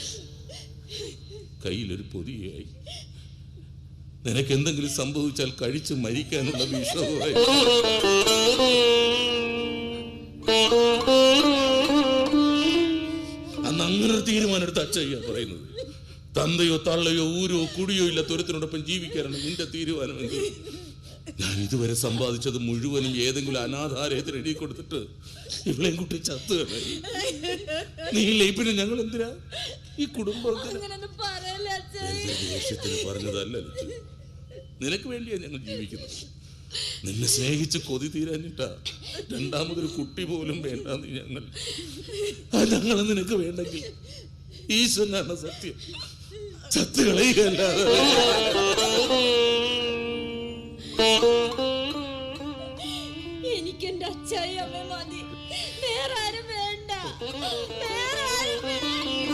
കയ്യിലൊരു പൊതിയായി. നിനക്ക് എന്തെങ്കിലും സംഭവിച്ചാൽ കഴിച്ച് മരിക്കാനുള്ള വിഷവുമായി. അന്ന് അങ്ങനെ ഒരു തീരുമാനം എടുത്ത് അച്ഛയ്യ പറയുന്നത്. തന്തയോ തള്ളയോ ഊരോ കുടിയോ ഇല്ലാത്ത ഒരുത്തിനോടൊപ്പം ജീവിക്കാനാണ് നിന്റെ തീരുമാനമെങ്കിൽ ഞാൻ ഇതുവരെ സമ്പാദിച്ചത് മുഴുവനും ഏതെങ്കിലും അനാഥാലയത്തിന് എഴുതി കൊടുത്തിട്ട് ഇവളെയും കുട്ടി ചത്ത് നീ ഇല്ലേ പിന്നെ ഞങ്ങൾ എന്തിനാ ഈ കുടുംബത്തിന് പറഞ്ഞതല്ല. നിനക്ക് വേണ്ടിയാ ഞങ്ങൾ ജീവിക്കുന്നത്. നിന്നെ സ്നേഹിച്ച് കൊതി തീരാഞ്ഞിട്ടാ രണ്ടാമതൊരു കുട്ടി പോലും വേണ്ടെന്ന് ഞങ്ങൾ നിനക്ക് വേണ്ടെങ്കിൽ ഈശ്വരനാണ് സത്യം, ചത്ത് കളയുകയല്ലാതെ. എനിക്ക് എന്റെ അച്ഛായി അമ്മ മതി, വേറെ ആരും വേണ്ട, വേറെ ആരും വേണ്ട.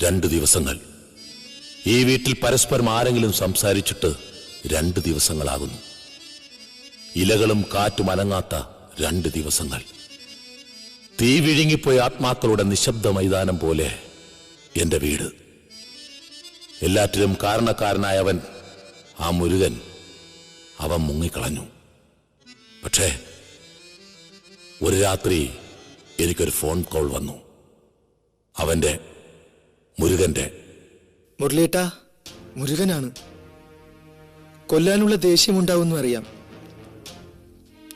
2 ദിവസങ്ങൾ ഈ വീട്ടിൽ പരസ്പരം ആരെങ്കിലും സംസാരിച്ചിട്ട് 2 ദിവസങ്ങളാകുന്നു. ഇലകളും കാറ്റും അനങ്ങാത്ത 2 ദിവസങ്ങൾ. തീ വിഴുങ്ങിപ്പോയ ആത്മാക്കളുടെ നിശബ്ദ മൈതാനം പോലെ എന്റെ വീട്. എല്ലാറ്റിലും കാരണക്കാരനായവൻ ആ മുരുകൻ. അവൻ മുങ്ങിക്കളഞ്ഞു. പക്ഷേ ഒരു രാത്രി എനിക്കൊരു ഫോൺ കോൾ വന്നു. അവന്റെ മുരുകന്റെ. മുരളിയേട്ടാ, മുരുകനാണ്. കൊല്ലാനുള്ള ദേഷ്യമുണ്ടാവുമെന്ന് അറിയാം.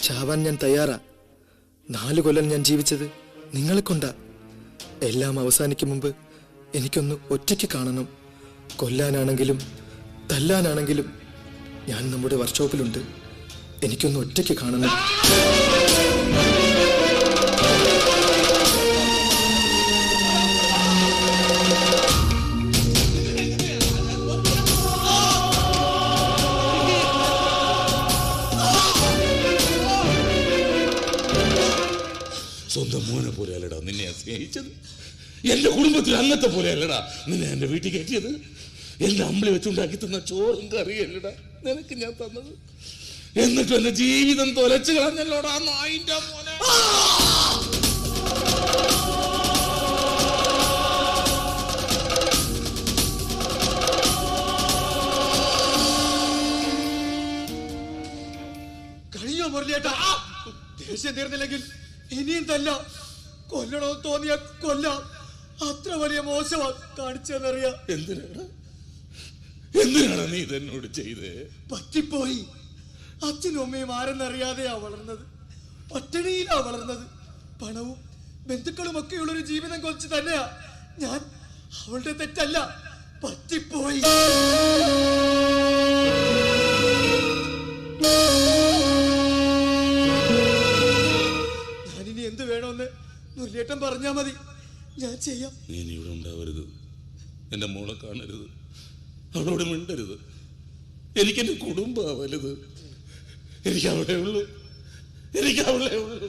ചാവാൻ ഞാൻ തയ്യാറാ. 4 കൊല്ലം ഞാൻ ജീവിച്ചത് നിങ്ങളെ കൊണ്ടാ. എല്ലാം അവസാനിക്കും മുമ്പ് എനിക്കൊന്ന് ഒറ്റയ്ക്ക് കാണണം. കൊല്ലാനാണെങ്കിലും തല്ലാനാണെങ്കിലും ഞാൻ നമ്മുടെ വർക്ക്ഷോപ്പിലുണ്ട്. എനിക്കൊന്ന് ഒറ്റയ്ക്ക് കാണണം. സ്വന്തം മോനെ പോലെ അല്ലടാ നിന്നെ സ്നേഹിച്ചത്. എന്റെ കുടുംബത്തിൽ അന്നത്തെ പോലെ അല്ലടാ നിന്നെ എന്റെ വീട്ടിൽ കയറ്റിയത്. എന്റെ അമ്പളി വെച്ചുണ്ടാക്കി തന്ന ചോറും കറിയല്ലടാ നിനക്ക് ഞാൻ തന്നത്. എന്നിട്ട് എന്റെ ജീവിതം തൊലച്ചു കളഞ്ഞല്ലോടാ നായിന്റെ മോനെ. കഴിഞ്ഞോ മുരളിയേട്ടാ? ദേഷ്യം തീർന്നില്ലെങ്കിൽ ഇനിയും തല്ല. കൊല്ലണോ തോന്നിയ കൊല്ലാം. അത്ര വലിയ മോശമാ കാണിച്ചെന്നറിയാം. എന്തിനാണ് നീ ഇതെന്നോട് ചെയ്തേ? പറ്റിപ്പോയി. അച്ഛനും അമ്മയും ആരെന്നറിയാതെയാ വളർന്നത്. പട്ടിണിയിലാ വളർന്നത്. പണവും ബന്ധുക്കളും ഒക്കെയുള്ളൊരു ജീവിതം കൊച്ചു തന്നെയാ ഞാൻ. അവളുടെ തെറ്റല്ല, പറ്റിപ്പോയി. ഞാനിനി എന്ത് വേണമെന്ന് മുരളിയേട്ടൻ പറഞ്ഞാ മതി, ഞാൻ ചെയ്യാം. നീ ഇവിടെ ഉണ്ടാവരുത്. എന്റെ മോളെ കാണരുത്, അവളോട് മിണ്ടരുത്. എനിക്കെന്റെ കുടുംബം വലുത്. എനിക്ക് അവിടെ ഉള്ളൂ, എനിക്ക് അവളെ ഉള്ളൂ,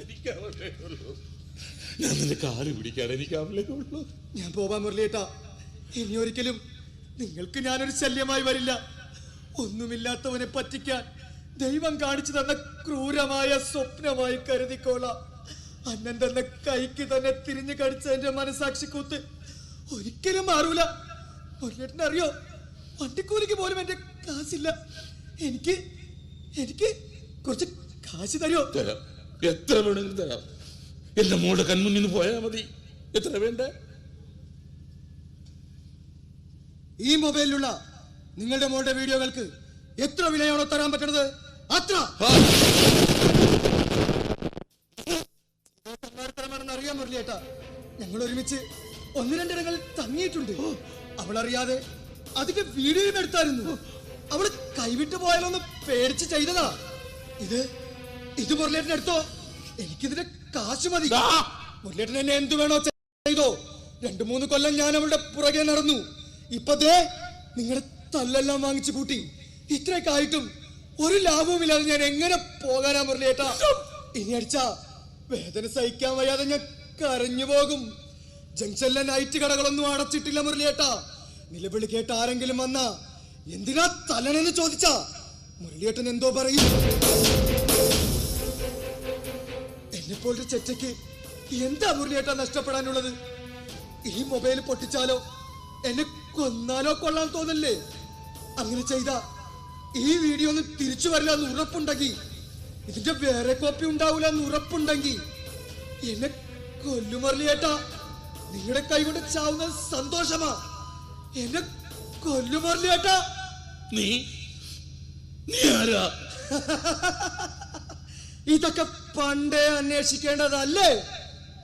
എനിക്ക് അവളെ ഉള്ളൂ. ഞാൻ നിന്റെ കാല് പിടിക്കാൻ എനിക്ക് അവളെ ഉള്ളൂ. ഞാൻ പോവാൻ മുരളിയേട്ടാ. ഇനി ഒരിക്കലും നിങ്ങൾക്ക് ഞാനൊരു ശല്യമായി വരില്ല. ഒന്നുമില്ലാത്തവനെ പറ്റിക്കാൻ ദൈവം കാണിച്ചു തന്ന ക്രൂരമായ സ്വപ്നമായി കരുതിക്കോളാം. അന്നൻ തന്ന കൈക്ക് തന്നെ തിരിഞ്ഞു കടിച്ച എന്റെ മനസാക്ഷി കൂത്ത് ഒരിക്കലും മാറൂല. മുരളിയേട്ടൻ അറിയോ, വണ്ടിക്കൂലിക്ക് പോലും എന്റെ കാശില്ല. എനിക്ക് കുറച്ച് കാശ് തരുമോ? തരാം, എത്ര വേണമെങ്കിലും തരാം. എന്റെ മോളുടെ കൺമുന്നിൽ നിന്ന് പോയാൽ മതി. എത്ര വേണ്ട? ഈ മൊബൈലിലുള്ള നിങ്ങളുടെ മോളുടെ വീഡിയോകൾക്ക് എത്ര വിലയാണോ തരാൻ പറ്റുന്നത് അത്ര. അറിയാൻ മുരളിയേട്ടാ, ഞങ്ങൾ ഒരുമിച്ച് 1-2 ഇടങ്ങൾ തങ്ങിയിട്ടുണ്ട്. അവളറിയാതെ അതിന്റെ വീഡിയോയും എടുത്തായിരുന്നു. അവള് കൈവിട്ട് പോയാലോന്ന് പേടിച്ച് ചെയ്തതാ. ഇത് മുരളിയേട്ടൻ എടുത്തോ, എനിക്കിതിന്റെ കാശ് മതി. മുരളിയേട്ടൻ എന്നെ എന്ത് വേണോ ചെയ്തോ. 2-3 കൊല്ലം ഞാൻ അവളുടെ പുറകെ നടന്നു. ഇപ്പൊ ദേ നിങ്ങളുടെ തല്ലെല്ലാം വാങ്ങിച്ചു കൂട്ടി. ഇത്രയൊക്കെ ആയിട്ടും ഒരു ലാഭവുമില്ലാതെ ഞാൻ എങ്ങനെ പോകാനാ മുരളിയേട്ടാ? ഇനി അടിച്ചാ വേദന സഹിക്കാൻ വയ്യാതെ ഞാൻ കരഞ്ഞു പോകും. ജംഗ്ഷനിലെ നൈറ്റ് കടകളൊന്നും അടച്ചിട്ടില്ല മുരളിയേട്ടാ. നിലവിളി കേട്ട് ആരെങ്കിലും വന്നാ എന്തിനാ തല്ലണെന്ന് ചോദിച്ചാ മുരളിയേട്ടൻ എന്തോ പറയും. എന്നെപ്പോലൊരു ചെറ്റയ്ക്ക് എന്താ മുരളിയേട്ടാ നഷ്ടപ്പെടാനുള്ളത്? ഈ മൊബൈൽ പൊട്ടിച്ചാലോ എന്നെ കൊന്നാലോ കൊള്ളാൻ തോന്നല്ലേ? അങ്ങനെ ചെയ്ത ഈ വീഡിയോ ഒന്നും തിരിച്ചു വരില്ല എന്ന് ഉറപ്പുണ്ടെങ്കിൽ, ഇതിന്റെ വേറെ കോപ്പി ഉണ്ടാവില്ല എന്ന് ഉറപ്പുണ്ടെങ്കിൽ എന്നെ കൊല്ലുമറിയേട്ടാ. നിങ്ങളുടെ കൈ കൊണ്ട് ചാവുന്നത് സന്തോഷമാ. എന്നെ കൊല്ലു മുരളിയേട്ടാ. നീ ആരാ? ഇതൊക്കെ പണ്ടേ അന്വേഷിക്കേണ്ടതല്ലേ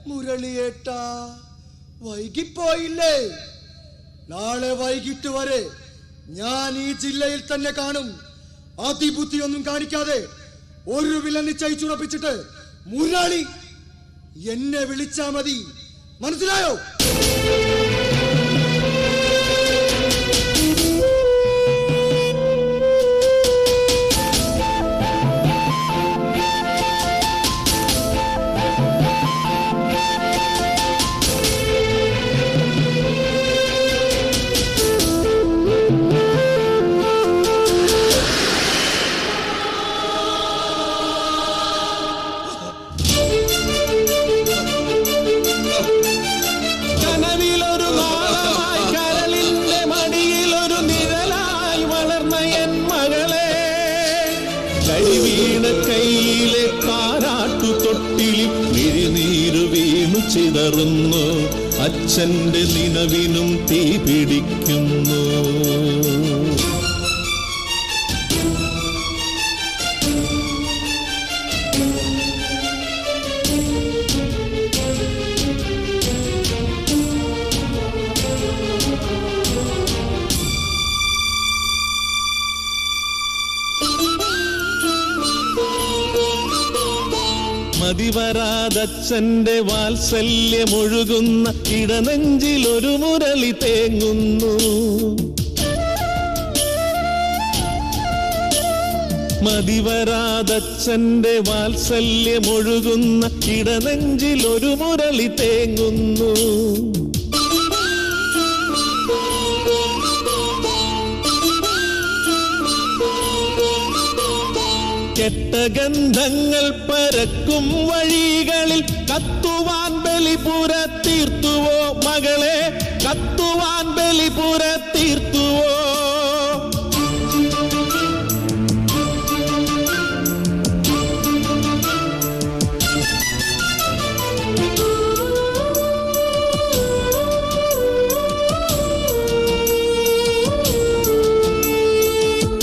മുരളിയേട്ടാ? വൈകിപ്പോയില്ലേ? നാളെ വൈകിട്ട് വരെ ഞാൻ ഈ ജില്ലയിൽ തന്നെ കാണും. അതിബുദ്ധിയൊന്നും കാണിക്കാതെ ഒരു വില നിശ്ചയിച്ചുറപ്പിച്ചിട്ട് മുരളി എന്നെ വിളിച്ചാ മതി. മനസ്സിലായോ? ചിതറുന്നു അച്ഛന്റെ നിലവിനും തീ പിടിക്കുന്നു. മതിവരാതച്ഛന്റെ വാത്സല്യമൊഴുകുന്ന ഇടനെഞ്ചിലൊരു മുരളി തേങ്ങുന്നു. മതിവരാതച്ഛന്റെ വാത്സല്യമൊഴുകുന്ന ഇടനെഞ്ചിലൊരു മുരളി തേങ്ങുന്നു. കെട്ടഗന്ധങ്ങൾ പരക്കും വഴികളിൽ കത്തുവാൻ ബലിപുര തീർത്തുവോ മകളെ, കത്തുവാൻ ബലിപുര തീർത്തുവോ?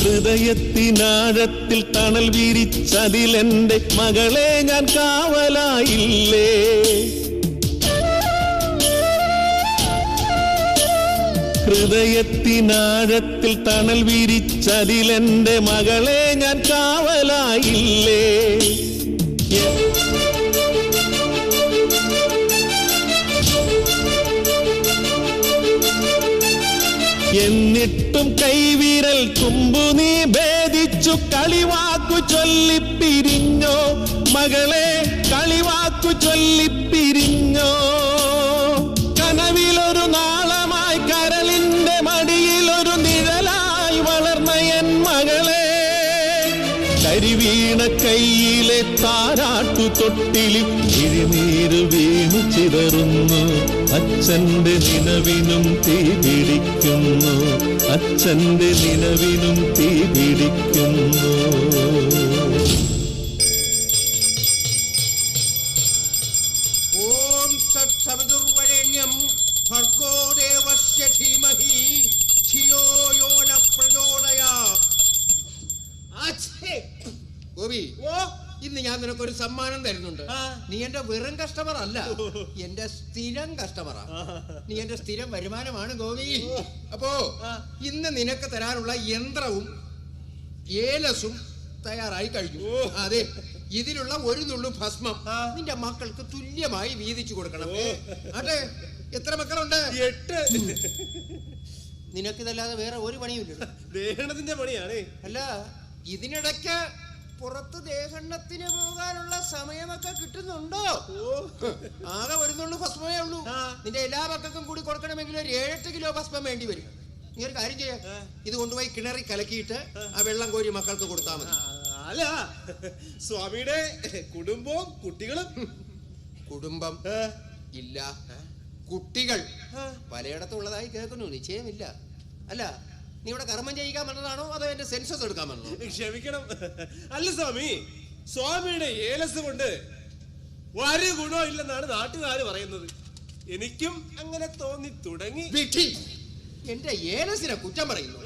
ഹൃദയത്തിനാഴത്തിൽ തണൽ വിരിച്ചതിലെന്റെ മകളെ ഞാൻ കാവലായില്ലേ? ഹൃദയത്തിനാഴത്തിൽ തണൽ വിരിച്ചതിലെന്റെ മകളെ ഞാൻ കാവലായില്ലേ? എന്നിട്ടും കൈവിരൽ തുമ്പു നീ ഭേദിച്ചു കളിവാക്കു ചൊല്ലിപ്പിരിഞ്ഞോ മകളെ, കളിവാക്കു ചൊല്ലിപ്പിരിഞ്ഞോ? കനവിലൊരു നാളമായി കരളിന്റെ മടിയിലൊരു നിഴലായി വളർന്ന എൻ മകളെ, കരിവീണ കൈയിലെ താരാട്ടു തൊട്ടിലിൽ ഇഴിനീര് വീണു ചിതറുന്നു. അച്ഛന്റെ നിലവിനും തീ പിടിക്കുന്നു, അച്ഛന്റെ നിലവിനും തീ പിടിക്കുന്നു. ഓം സത്സവിതുർവരേണ്യം ഭർഗോ ദേവസ്യ ധീമഹി ധിയോ യോ ന പ്രചോദയാത്. ഗോപി, ഇന്ന് ഞാൻ നിനക്കൊരു സമ്മാനം തരുന്നുണ്ട്. നീ എന്റെ വെറും കസ്റ്റമർ അല്ല, എന്റെ സ്ഥിരം കസ്റ്റമറാ. നീ എന്റെ സ്ഥിരം വരുമാനമാണ് ഗോപി. അപ്പോ ഇന്ന് നിനക്ക് തരാനുള്ള യന്ത്രവും ഏലസും തയ്യാറായി കഴിഞ്ഞു. അതെ, ഇതിലുള്ള ഒരു നുള്ളു ഭസ്മം നിന്റെ മക്കൾക്ക് തുല്യമായി വീതിച്ചു കൊടുക്കണം. അതെ, എത്ര മക്കളുണ്ട്? 8. നിനക്കിതല്ലാതെ വേറെ ഒരു പണിയുമില്ല. ദേഹണത്തിന്റെ പണിയാണ്. അല്ല, ഇതിനിടയ്ക്ക് പുറത്ത് ദേഹണ്ണത്തിന് പോകാനുള്ള സമയമൊക്കെ കിട്ടുന്നുണ്ടോ? ആകെ വരുന്നുള്ളൂ ഭസ്മമേ ഉള്ളൂ. നിന്റെ എല്ലാ മക്കൾക്കും കൂടി കൊടുക്കണമെങ്കിൽ ഒരു 7-8 കിലോ ഭസ്മം വേണ്ടി വരും. നീ ഒരു കാര്യം ചെയ്യാ, ഇത് കൊണ്ടുപോയി കിണറി കലക്കിയിട്ട് ആ വെള്ളം കോരി മക്കൾക്ക് കൊടുത്താൽ മതി. അല്ല, സ്വാമിയുടെ കുടുംബവും കുട്ടികളും. കുടുംബം ഇല്ല, കുട്ടികൾ പലയിടത്തും ഉള്ളതായി കേൾക്കുന്നു, നിശ്ചയമില്ല. അല്ല, നീ ഇവിടെ കർമ്മം ചെയ്യിക്കാൻ വന്നതാണോ അതോ എന്റെ സെൻസസ് എടുക്കാൻ വന്നോ? ക്ഷമിക്കണം. അല്ല സ്വാമി, സ്വാമിയുടെ ഏലസ് കൊണ്ട് ഒരു ഗുണവും ഇല്ലെന്നാണ് നാട്ടുകാർ പറയുന്നത്. എനിക്കും അങ്ങനെ തോന്നി തുടങ്ങി. എന്റെ ഏലസിനെ കുറ്റം പറയുന്നു.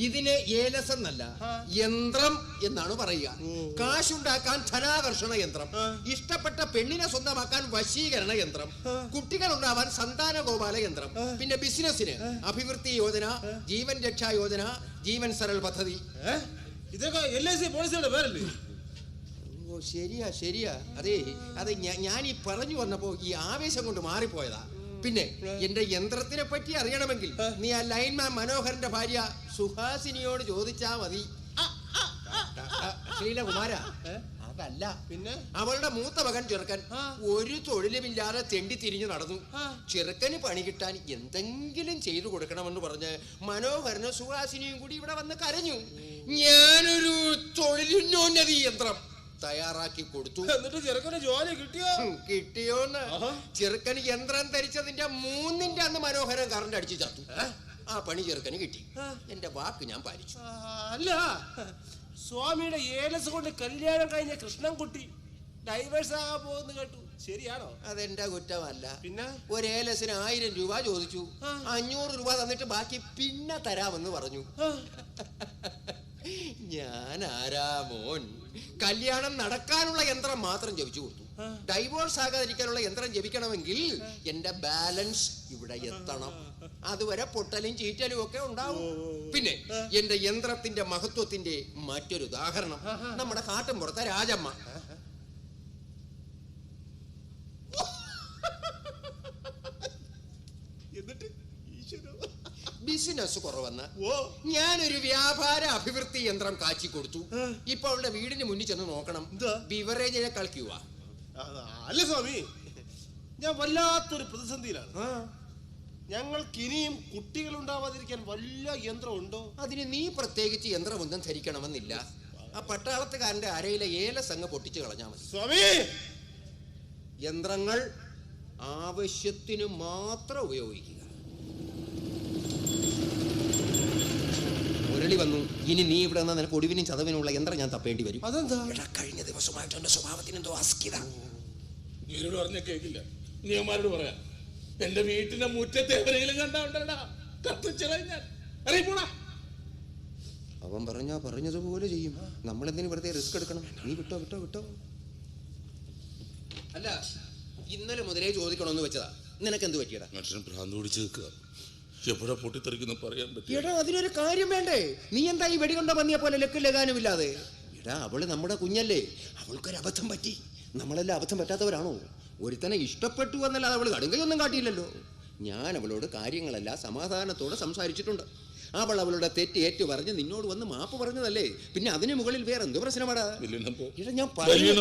ഇതിനെ ഏലസ് എന്നല്ല, യന്ത്രം എന്നാണ് പറയുക. കാശുണ്ടാക്കാൻ ധനാകർഷണ യന്ത്രം, ഇഷ്ടപ്പെട്ട പെണ്ണിനെ സ്വന്തമാക്കാൻ വശീകരണ യന്ത്രം, കുട്ടികൾ ഉണ്ടാവാൻ സന്താന ഗോപാല യന്ത്രം, പിന്നെ ബിസിനസിന് അഭിവൃദ്ധി യോജന, ജീവൻ രക്ഷാ യോജന, ജീവൻ സരൾ പദ്ധതി. ഇതൊക്കെ LIC പോളിസിയുടെ പേരല്ലേ? ഓ ശരിയാ ശരിയാ. അതെ ഞാൻ ഈ പറഞ്ഞു വന്നപ്പോ ഈ ആവേശം കൊണ്ട് മാറിപ്പോയതാ. പിന്നെ എന്റെ യന്ത്രത്തിനെ പറ്റി അറിയണമെങ്കിൽ നീ ആ ലൈൻമാൻ മനോഹരന്റെ ഭാര്യ സുഹാസിനിയോട് ചോദിച്ചാ മതി. ശ്രീലകുമാര, അതല്ല, പിന്നെ അവളുടെ മൂത്ത മകൻ ചെറുക്കൻ ഒരു തൊഴിലുമില്ലാതെ തെണ്ടി തിരിഞ്ഞു നടന്നു. ചെറുക്കന് പണി കിട്ടാൻ എന്തെങ്കിലും ചെയ്തു കൊടുക്കണമെന്ന് പറഞ്ഞ് മനോഹരനും സുഹാസിനിയും കൂടി ഇവിടെ വന്ന് കരഞ്ഞു. ഞാനൊരു തൊഴിലിനോന്നതി യന്ത്രം തയ്യാറാക്കി കൊടുത്തു. എന്നിട്ട് ചെറുക്കന് ജോലി കിട്ടിയോന്ന്? ചെറുക്കന് യന്ത്രം ധരിച്ചതിന്റെ 3ന്റെ അന്ന് മനോഹരൻ കറണ്ട് അടിച്ചു ചത്തു. ആ പണി ചെറുക്കന് കിട്ടി. എന്റെ വാക്ക് ഞാൻ പാലിച്ചു. അല്ല, സ്വാമിയുടെ ഏലസ് കൊണ്ട് കല്യാണം കഴിഞ്ഞ കൃഷ്ണൻകുട്ടി ഡൈവേഴ്സ് ആകാൻ പോകുന്നു കേട്ടു, ശരിയാണോ? അതെന്റെ കുറ്റമല്ല. പിന്നെ ഒരു ഏലസിന് 1000 രൂപ ചോദിച്ചു. 500 രൂപ തന്നിട്ട് ബാക്കി പിന്നെ തരാമെന്ന് പറഞ്ഞു. ഞാൻ ആരാ മോൻ? കല്യാണം നടക്കാനുള്ള യന്ത്രം മാത്രം ജപിച്ചു കൊടുത്തു. ഡൈവോഴ്സ് ആകാതിരിക്കാനുള്ള യന്ത്രം ജപിക്കണമെങ്കിൽ എന്റെ ബാലൻസ് ഇവിടെ എത്തണം. അതുവരെ പൊട്ടലും ചീറ്റലും ഒക്കെ ഉണ്ടാവും. പിന്നെ എന്റെ യന്ത്രത്തിന്റെ മഹത്വത്തിന്റെ മറ്റൊരു ഉദാഹരണം നമ്മുടെ കാട്ടുംപുറത്തെ രാജമ്മ. ബിസിനസ് കുറവെന്ന് ഞാനൊരു വ്യാപാര അഭിവൃദ്ധി യന്ത്രം കാച്ചി കൊടുത്തു. ഇപ്പൊ അവളുടെ വീടിന് മുന്നിൽ ചെന്ന് നോക്കണം, ബിവറേജിനെ കളിക്കുക. അല്ല സ്വാമി, ഞാൻ വല്ലാത്തൊരു പ്രതിസന്ധിയിലാണ്. ഞങ്ങൾക്ക് ഇനിയും കുട്ടികൾ ഉണ്ടാവാതിരിക്കാൻ വല്ല യന്ത്രം ഉണ്ടോ? അതിന് നീ പ്രത്യേകിച്ച് യന്ത്രമൊന്നും ധരിക്കണമെന്നില്ല. ആ പട്ടാളത്തുകാരന്റെ അരയിലെ ഏലസങ്ങ് പൊട്ടിച്ചു കളഞ്ഞാൽ മതി. സ്വാമി, യന്ത്രങ്ങൾ ആവശ്യത്തിന് മാത്രം ഉപയോഗിക്കുക. മുരളി വന്നു. ഇനി നീ ഇവിടെ നിന്ന് നിനക്ക് ഒടിവിനും ചതവിനുള്ള യന്ത്രം ഞാൻ തപ്പേണ്ടി വരും. അതെന്താ? കഴിഞ്ഞ ദിവസമായിട്ട് എന്റെ സ്വഭാവത്തിന് എന്തോ അസ്കിത. നീരോട് പറഞ്ഞ കേക്കില്ല, നീമാരോട് പറയാം. എന്റെ വീട്ടിന്റെ മുറ്റത്തെ എവരെങ്കിലും കണ്ടാ കത്തിച്ചളഞ്ഞാൽ അറിയപ്പോടാ. അവൻ പറഞ്ഞതുപോലെ ചെയ്യും. നമ്മളെന്തിനു വെറുതെ റിസ്ക് എടുക്കണം? നീ വിട്ടോ. അല്ല, ഇന്നലെ മുതലേ ചോദിക്കണമെന്ന് വെച്ചതാ. നിനക്കെന്ത് പറ്റിയടാ? മനുഷ്യൻ ഭ്രാന്ത് പിടിച്ച് നിൽക്കുക. എപ്പോഴാ പൊട്ടിത്തെറിക്കുന്ന പറയാൻ പറ്റും. എടാ, അതിനൊരു കാര്യം വേണ്ടേ? നീ എന്താ ഈ വെടികൊണ്ട പന്നിയെ പോലെ ലക്കും ലഗാനുമില്ലാതെ? എടാ, അവള് നമ്മുടെ കുഞ്ഞല്ലേ, അവൾക്കൊരു അബദ്ധം പറ്റി. നമ്മളെല്ലാം അബദ്ധം പറ്റാത്തവരാണോ? ഒരുത്തനെ ഇഷ്ടപ്പെട്ടു എന്നല്ലാതെ അവള് കടുങ്കയൊന്നും കാട്ടിയില്ലല്ലോ. ഞാൻ അവളോട് കാര്യങ്ങളെല്ലാം സമാധാനത്തോടെ സംസാരിച്ചിട്ടുണ്ട്. അവൾ അവളുടെ തെറ്റ് ഏറ്റു പറഞ്ഞ് നിന്നോട് വന്ന് മാപ്പ് പറഞ്ഞതല്ലേ, പിന്നെ അതിന് മുകളിൽ വേറെ എന്ത് പ്രശ്നമാടാ? ഞാൻ പറഞ്ഞു.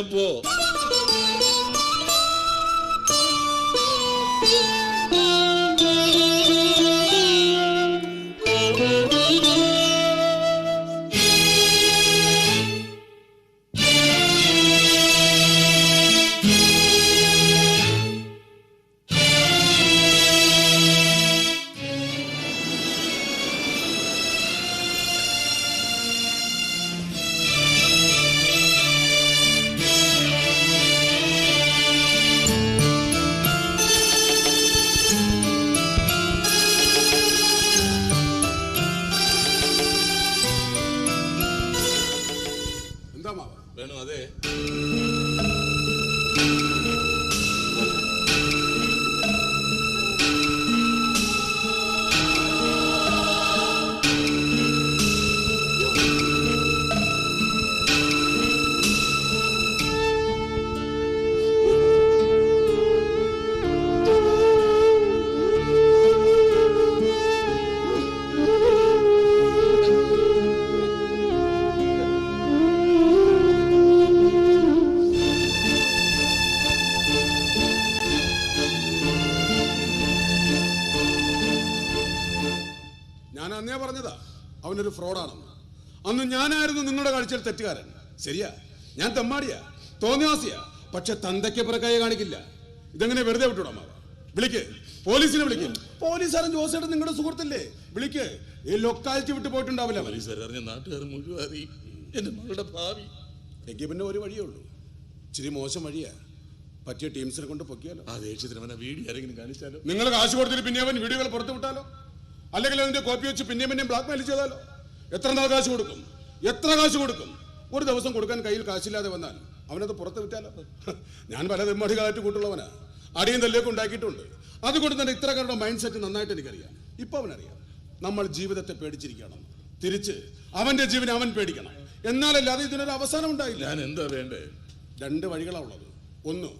അവനൊരു ഫ്രോഡാണെന്ന്. അന്ന് ഞാനായിരുന്നു നിങ്ങളുടെ കാഴ്ചയിൽ തെറ്റുകാരൻ. ശരിയാ, ഞാൻ തെമ്മാടിയാ, തോന്നിവാസിയാ. പക്ഷെ തന്തയ്ക്ക് പിറകൈ കാണിക്കില്ല. ഇതെങ്ങനെ വെറുതെ വിട്ടൂടാ? വിളിക്ക്, പോലീസിനെ വിളിക്കും. പോലീസുകാരൻ ജോസേട്ടൻ നിങ്ങളുടെ സുഹൃത്തല്ലേ, വിളിക്ക്. ഈ ലൊക്കാലിറ്റി വിട്ടു പോയിട്ടുണ്ടാവില്ല. നാട്ടുകാർ മുഴുവൻ എന്റെ മകളുടെ ഭാവി. എനിക്ക് പിന്നെ ഒരു വഴിയേ ഉള്ളൂ. ഇച്ചിരി മോശം വഴിയാ. പറ്റിയ ടീംസിനെ കൊണ്ട് പൊക്കിയാലോ? ആ ദേഷ്യത്തിന് അവനെ വീഡിയോ ആരെങ്കിലും കാണിച്ചാലോ? നിങ്ങൾ കാശ് കൊടുത്തിട്ട് പിന്നെ അവൻ വീഡിയോകൾ പുറത്തു വിട്ടാലോ? അല്ലെങ്കിൽ അതിന്റെ കോപ്പി വെച്ച് പിന്നെയും ബ്ലാക്ക് മെയിൽ ചെയ്താലോ? എത്ര നാൾ കാശ് കൊടുക്കും? എത്ര കാശ് കൊടുക്കും? ഒരു ദിവസം കൊടുക്കാൻ കയ്യിൽ കാശില്ലാതെ വന്നാൽ അവനത് പുറത്ത് വിറ്റാലോ? ഞാൻ പല തെമ്മടി കാറ്റ് കൂട്ടുള്ളവനാ, അടിയും തല്ലിയൊക്കെ ഉണ്ടാക്കിയിട്ടുണ്ട്. അതുകൊണ്ട് തന്നെ ഇത്രക്കാരുടെ മൈൻഡ് സെറ്റ് നന്നായിട്ട് എനിക്കറിയാം. ഇപ്പൊ അവനറിയാം നമ്മൾ ജീവിതത്തെ പേടിച്ചിരിക്കണം, തിരിച്ച് അവന്റെ ജീവനെ അവൻ പേടിക്കണം. എന്നാലല്ലാതെ ഇതിനൊരു അവസാനം ഉണ്ടായില്ല. ഞാൻ എന്താ വേണ്ടേ? 2 വഴികളാണ് ഉള്ളത്. ഒന്ന്,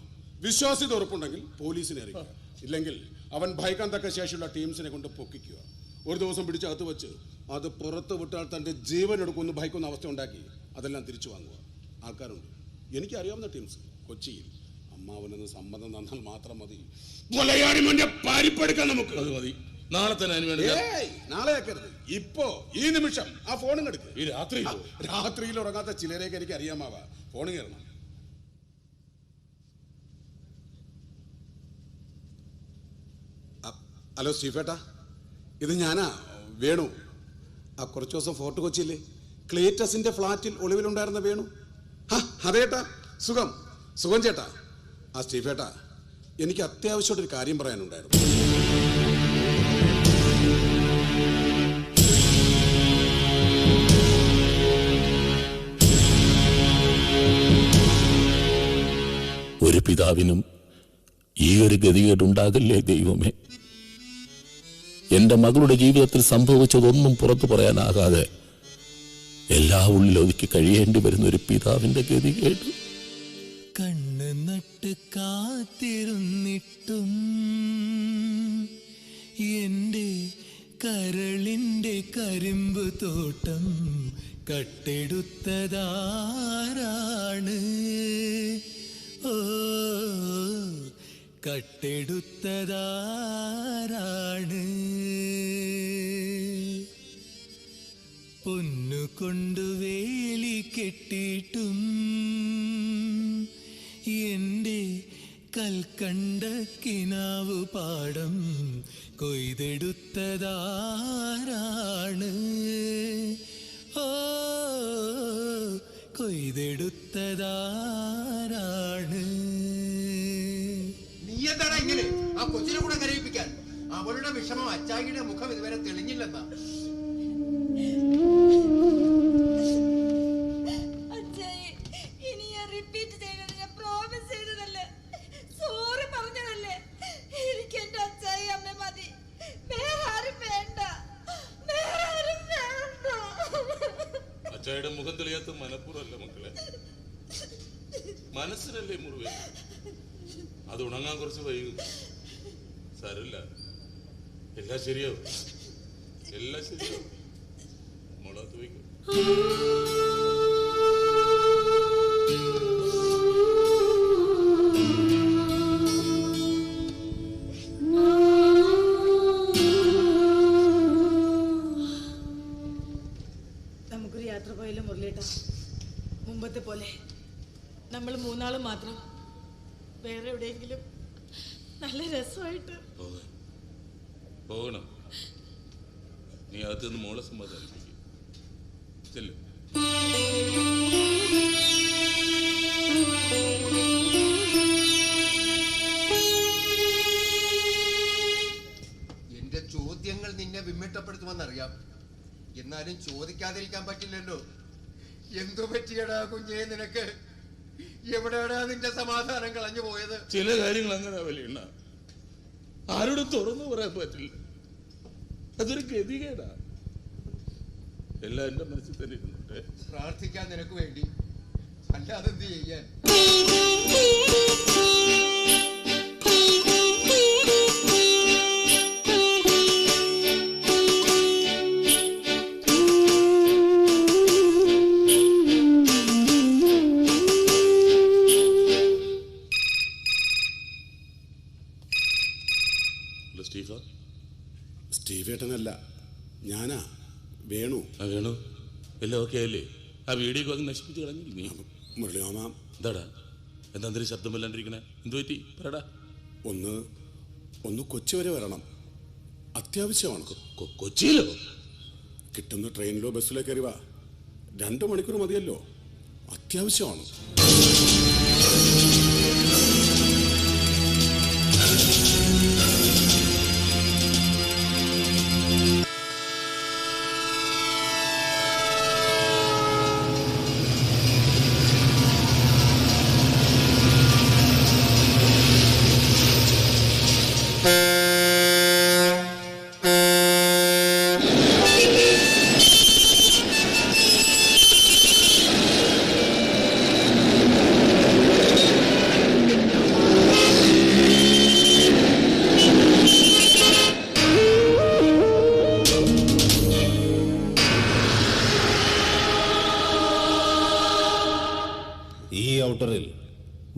വിശ്വാസ്യത ഉറപ്പുണ്ടെങ്കിൽ പോലീസിനെ അറിയിക്കുക, ഇല്ലെങ്കിൽ അവൻ ഭയക്കാൻ തക്ക ശേഷിയുള്ള ടീംസിനെ കൊണ്ട് പൊക്കിക്കുക. ഒരു ദിവസം പിടിച്ചകത്ത് വെച്ച് അത് പുറത്ത് വിട്ടാൽ തന്റെ ജീവൻ എടുക്കുമെന്ന് ഭയക്കുന്ന അവസ്ഥ ഉണ്ടാക്കി അതെല്ലാം തിരിച്ചു വാങ്ങുക. ആൾക്കാരുണ്ട്, എനിക്കറിയാവുന്ന ടീംസ് കൊച്ചിയിൽ. അമ്മാവനെന്ന് സമ്മതം തന്നാൽ മാത്രം മതി. പാരിപ്പെടുക്കാൻ നമുക്ക് അത് മതി. നാളെ തന്നെ നാളെ ആക്കരുത്, ഇപ്പോ ഈ നിമിഷം ആ ഫോണും എടുക്ക്. ഈ രാത്രിയിൽ ഉറങ്ങാത്ത ചിലരെയൊക്കെ എനിക്ക് അറിയാമാവാ. ഫോൺ കയറണം. ഹലോ സ്റ്റീഫേട്ടാ, ഇത് ഞാനാ വേണു. ആ കുറച്ച് ദിവസം ഫോർട്ട് കൊച്ചിയില്ലേ ക്ലീറ്റസിന്റെ ഫ്ലാറ്റിൽ ഒളിവിലുണ്ടായിരുന്ന വേണു. അതേട്ടാ, സുഖം സുഖം ചേട്ടാ. ആ സ്റ്റീഫേട്ടാ, എനിക്ക് അത്യാവശ്യമായിട്ടൊരു കാര്യം പറയാനുണ്ടായിരുന്നു. ഒരു പിതാവിനും ഈ ഒരു ഗതികേടുണ്ടാകില്ലേ ദൈവമേ. എന്റെ മകളുടെ ജീവിതത്തിൽ സംഭവിച്ചതൊന്നും പുറത്തു പറയാനാകാതെ എല്ലാ ഉള്ളിലൊതുക്കി കഴിയേണ്ടി വരുന്ന ഒരു പിതാവിന്റെ ഗതികേട്. കണ്ണ് നട്ട് കാത്തിരുന്നിട്ടും എന്റെ കരളിന്റെ കരിമ്പ് തോട്ടം കട്ടെടുത്തതാരാണ്? ഓ, കട്ടെടുത്തതാരാണ്? പൊന്നുകൊണ്ടു വേലി കെട്ടിയിട്ടും എന്റെ കൽക്കണ്ട കിനാവ് പാടം കൊയ്തെടുത്തതാരാണ്? ഓ, കൊയ്തെടുത്തതാരാണ്? നീ എന്താണ് ഇങ്ങനെ ആ കൊച്ചിനെ കൂടെ കരയിപ്പിക്കാൻ? അവളുടെ വിഷമം അച്ചായിയുടെ മുഖം ഇതുവരെ തെളിഞ്ഞില്ലെന്നാ. അച്ചായുടെ മുഖം തെളിയാത്ത മനപ്പൂർവല്ല മക്കളെ, മനസ്സിനല്ലേ മുറിവ്. അത് ഉണങ്ങാൻ കുറച്ച് വൈകും. സാരമില്ല, എല്ലാം ശരിയാവും, എല്ലാം ശരിയാവും. മുളകത്ത് വയ്ക്കും. നമുക്കൊരു യാത്ര പോയാലും മുരളിയേട്ടാ, മുമ്പത്തെ പോലെ നമ്മൾ 3 മാത്രം വേറെ എവിടെയെങ്കിലും നല്ല രസമായിട്ട് പോകണം. നീ അകത്തുനിന്ന് മോളെ സമ്മതിപ്പിക്കും. എന്റെ ചോദ്യങ്ങൾ നിന്നെ വിമ്മിട്ടപ്പെടുത്തുമെന്നറിയാം, എന്നാലും ചോദിക്കാതിരിക്കാൻ പറ്റില്ലല്ലോ. എന്തു പറ്റിയടാ കുഞ്ഞേ നിനക്ക്? എവിടെയാടാ നിന്റെ സമാധാനം കളഞ്ഞു പോയത്? ചില കാര്യങ്ങൾ അങ്ങനെ വലിയ ആരോടും തുറന്നു പറയാൻ പറ്റില്ല. അതൊരു ഗതികേടാ. എല്ലാം എന്റെ മനസ്സിൽ തന്നെ ഇരുന്നിട്ട് പ്രാർത്ഥിക്കാൻ നിനക്ക് വേണ്ടി, അല്ലാതെ എന്ത് ചെയ്യാൻ? സ്റ്റീഫേട്ടനല്ല, ഞാനാ വേണു. വേണു, എല്ലാം ഓക്കെ അല്ലേ? ആ വീഡിയോ ഒക്കെ നശിപ്പിച്ച് കളഞ്ഞില്ലേ നീ? മുരളിമാമ, എന്താടാ എന്താ ശബ്ദം വല്ലാണ്ടിരിക്കണേ? എന്തു പറ്റി പറടാ. ഒന്ന് കൊച്ചി വരെ വരണം, അത്യാവശ്യമാണ്. കൊച്ചിയിലോ? കിട്ടുന്ന ട്രെയിനിലോ ബസ്സിലോ കയറി വാ. 2 മണിക്കൂർ മതിയല്ലോ, അത്യാവശ്യമാണ്.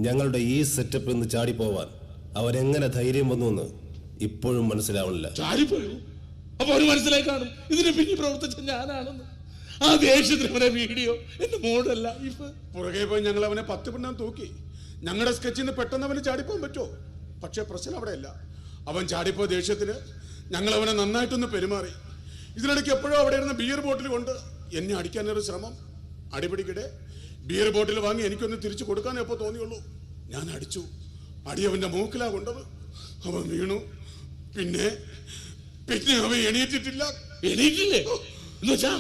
ഞങ്ങളുടെ ഈ സെറ്റപ്പിൽ നിന്ന് ചാടിപ്പോവാൻ അവരെങ്ങനെ ധൈര്യം വന്നു എന്ന് ഇപ്പോഴും മനസ്സിലാവണില്ല. ചാടിപ്പോയോ? അപ്പൊ അവര് മനസ്സിലായി കാണും ഇതിന് പിന്നെ പ്രവർത്തിച്ച ഞാനാണെന്ന്. ആ ദേഷ്യത്തിന് അവനെ വീഡിയോ എന്റെ മോഡല്ല. ഇപ്പൊ പുറകെ പോയി ഞങ്ങൾ അവനെ 10 പിണ്ണം തൂക്കി. ഞങ്ങളുടെ സ്കെച്ചിൽ നിന്ന് പെട്ടെന്ന് അവന് ചാടിപ്പോകാൻ പറ്റുമോ? പക്ഷെ പ്രശ്നം അവിടെയല്ല. അവൻ ചാടിപ്പോ ദേഷ്യത്തിന് ഞങ്ങൾ അവനെ നന്നായിട്ടൊന്ന് പെരുമാറി. ഇതിനിടയ്ക്ക് എപ്പോഴും അവിടെ ഇരുന്ന ബിയർ ബോട്ടിൽ കൊണ്ട് എന്നെ അടിക്കാനൊരു ശ്രമം. അടിപിടിക്കിടെ ബിയർ ബോട്ടിൽ വാങ്ങി എനിക്കൊന്ന് തിരിച്ചു കൊടുക്കാനേ എപ്പോ തോന്നിയുള്ളൂ. ഞാൻ അടിച്ചു. അടി അവന്റെ മൂക്കിലാ കൊണ്ടത്. അവൻ വീണു. പിന്നെ അവൻ എണീറ്റിട്ടില്ല. എണീറ്റില്ലേ? എന്നിട്ടാ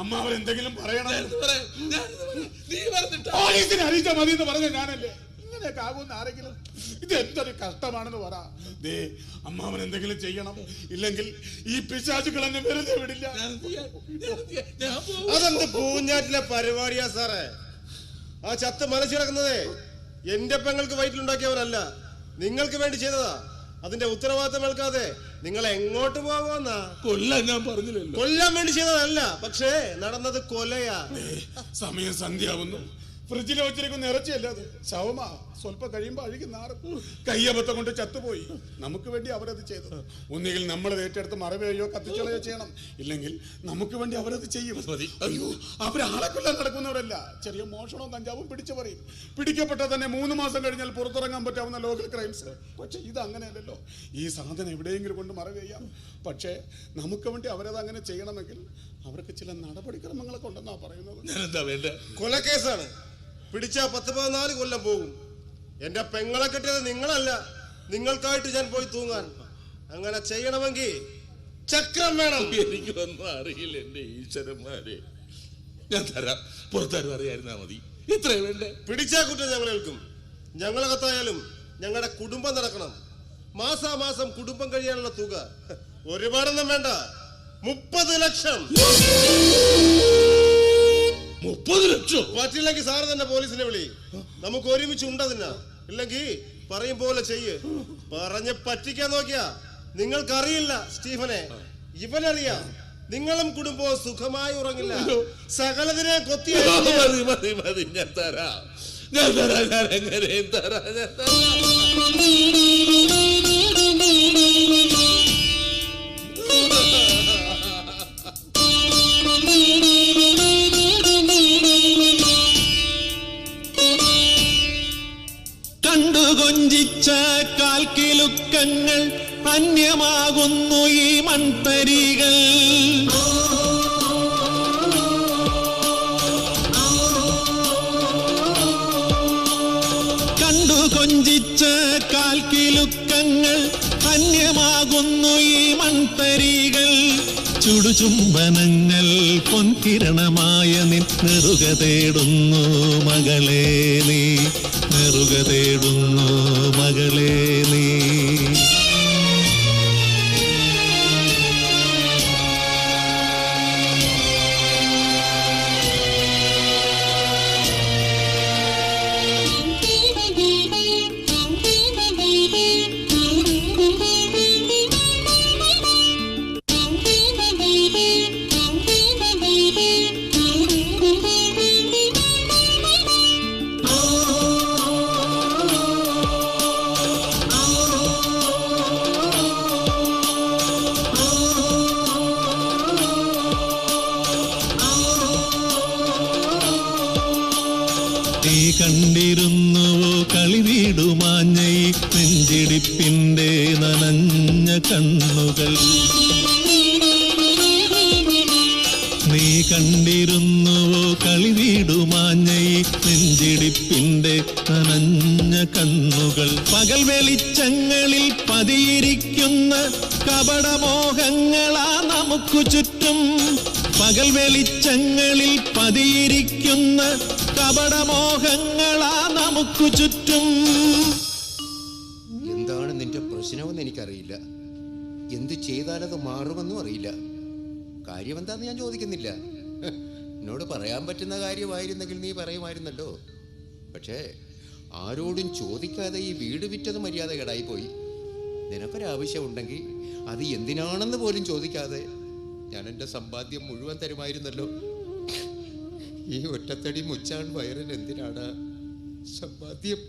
അമ്മാവൻ എന്തെങ്കിലും പറയണം. പോലീസിനെ അറിയിച്ചാ മതി എന്ന് പറഞ്ഞ ഞാനല്ലേ. ഇങ്ങനെയൊക്കെ ആകുന്ന ആരെങ്കിലും ഇത് എന്തൊരു കഷ്ടമാണെന്ന് പറ. ദേ അമ്മാവൻ എന്തെങ്കിലും ചെയ്യണം. ഇല്ലെങ്കിൽ ഈ പിശാചുക്കൾ എന്നെ വെറുതെ വിടില്ല. അതെന്ത് പൂഞ്ഞാറ്റിലെ പരിപാടിയാ സാറേ? ആ ചത്ത് മനസ്സിൽ കിടക്കുന്നതേ എന്റെ പെങ്ങൾക്ക് വയറ്റിലുണ്ടാക്കിയവനല്ല, നിങ്ങൾക്ക് വേണ്ടി ചെയ്തതാ. അതിന്റെ ഉത്തരവാദിത്തം ഏൽക്കാതെ നിങ്ങൾ എങ്ങോട്ട് പോകാന്നാ? കൊല്ലാൻ ഞാൻ പറഞ്ഞില്ലല്ലോ. കൊല്ലാൻ വേണ്ടി ചെയ്തതല്ല, പക്ഷേ നടന്നത് കൊലയാ. സമയം സന്ധ്യാവുന്നു. ഫ്രിഡ്ജിൽ വെച്ചിരിക്കുന്ന ഇറച്ചിയല്ല അത്, ശവമാ. സ്വല്പം കഴിയുമ്പോ അഴുകി നാറും. കയ്യബദ്ധം കൊണ്ട് ചത്തുപോയി. നമുക്ക് വേണ്ടി അവരത് ചെയ്തു. ഒന്നുകിൽ നമ്മളത് ഏറ്റെടുത്ത് മറവേയോ കത്തിച്ചളയോ ചെയ്യണം. ഇല്ലെങ്കിൽ നമുക്ക് വേണ്ടി അവരത് ചെയ്യും. അയ്യോ, അവരാളെ കൊല്ലാൻ നടക്കുന്നവരല്ല. ചെറിയ മോഷണവും കഞ്ചാവും പിടിച്ചു പറയും. പിടിക്കപ്പെട്ടാൽ തന്നെ 3 മാസം കഴിഞ്ഞാൽ പുറത്തിറങ്ങാൻ പറ്റാവുന്ന ലോക്കൽ ക്രൈംസ്. പക്ഷെ ഇത് അങ്ങനെയല്ലല്ലോ. ഈ സാധനം എവിടെയെങ്കിലും കൊണ്ട് മറവേയാം. പക്ഷേ നമുക്ക് വേണ്ടി അവരത് അങ്ങനെ ചെയ്യണമെങ്കിൽ അവർക്ക് ചില നടപടിക്രമങ്ങളൊക്കെ ഉണ്ടെന്നാ പറയുന്നത്. കൊലക്കേസാണ്. പിടിച്ചാ 10-14 കൊല്ലം പോകും. എന്റെ പെങ്ങളെ കെട്ടിയത് നിങ്ങളല്ല, നിങ്ങൾക്കായിട്ട് ഞാൻ പോയി തൂങ്ങാൻ. അങ്ങനെ ചെയ്യണമെങ്കിൽ ചക്രം വേണം. എനിക്കൊന്നും അറിയില്ല എന്റെ ഈശ്വരന്മാരെ. ഞാൻ തരാം, പുറത്താരും അറിയായിരുന്നാ മതി. ഇത്രേ വേണ്ടേ? പിടിച്ചാ കുറ്റം ഞങ്ങൾ ഏൽക്കും. ഞങ്ങളകത്തായാലും ഞങ്ങളുടെ കുടുംബം നടക്കണം. മാസാമാസം കുടുംബം കഴിയാനുള്ള തുക ഒരുപാടൊന്നും വേണ്ട, 30 ലക്ഷം. 30 ലക്ഷം പറ്റില്ലെങ്കിൽ സാറ് തന്നെ പോലീസിനെ വിളി. നമുക്ക് ഒരുമിച്ച് ഉണ്ടതിനാ. ഇല്ലെങ്കിൽ പറയും പോലെ ചെയ്യ്. പറഞ്ഞ് പറ്റിക്കാൻ നോക്കിയാ നിങ്ങൾക്കറിയില്ല സ്റ്റീഫനെ. ഇവനറിയാം. നിങ്ങളും കുടുംബവും സുഖമായി ഉറങ്ങില്ല. സകലതിനെ കൊത്തി മതി. ഞാൻ തരാം. ഞാൻ എങ്ങനെയും തരാം. കണ്ടുകൊഞ്ചിച്ച കാൽക്കിലുക്കങ്ങൾ അന്യമാകുന്നു ഈ മൺതരികൾ. കണ്ടുകൊഞ്ചിച്ച കാൽക്കിലുക്കങ്ങൾ അന്യമാകുന്നു ഈ മൺതരികൾ. ചുടുചുംബനങ്ങൾ പൊൻകിരണമായ നിൻ നെറുക തേടുന്നു മകളെ നീ, നെറുക തേടുന്നു മകളെ നീ. കണ്ടിരുന്നുവോ കളിവീടുമാഞ്ഞൈ നെഞ്ചിടിപ്പിന്റെ നനഞ്ഞ കണ്ണുകൾ? നീ കണ്ടിരുന്നുവോ കളിവീടുമാഞ്ഞൈ നെഞ്ചിടിപ്പിന്റെ നനഞ്ഞ കണ്ണുകൾ? പകൽ വെളിച്ചങ്ങളിൽ പതിയിരിക്കുന്ന കപടമോഹങ്ങളാ നമുക്കു ചുറ്റും. പകൽ വെളിച്ചങ്ങളിൽ പതിയിരിക്കുന്ന കപടമോഹങ്ങളാ നമുക്ക് ചുറ്റും. എന്താണ് നിന്റെ പ്രശ്നമെന്ന് എനിക്കറിയില്ല. എന്ത് ചെയ്താലത് മാറുമെന്നും അറിയില്ല. കാര്യം എന്താന്ന് ഞാൻ ചോദിക്കുന്നില്ല. എന്നോട് പറയാൻ പറ്റുന്ന കാര്യമായിരുന്നെങ്കിൽ നീ പറയുമായിരുന്നല്ലോ. പക്ഷേ ആരോടും ചോദിക്കാതെ ഈ വീട് വിറ്റത് മര്യാദ കേടായിപ്പോയി. നിനക്കൊരാവശ്യമുണ്ടെങ്കിൽ അത് എന്തിനാണെന്ന് പോലും ചോദിക്കാതെ ഞാൻ എൻ്റെ സമ്പാദ്യം മുഴുവൻ തരുമായിരുന്നല്ലോ. ഈ ഒറ്റത്തടി മുച്ചാൻ വയറിന് എന്തിനാണ് സമ്പാദ്യം?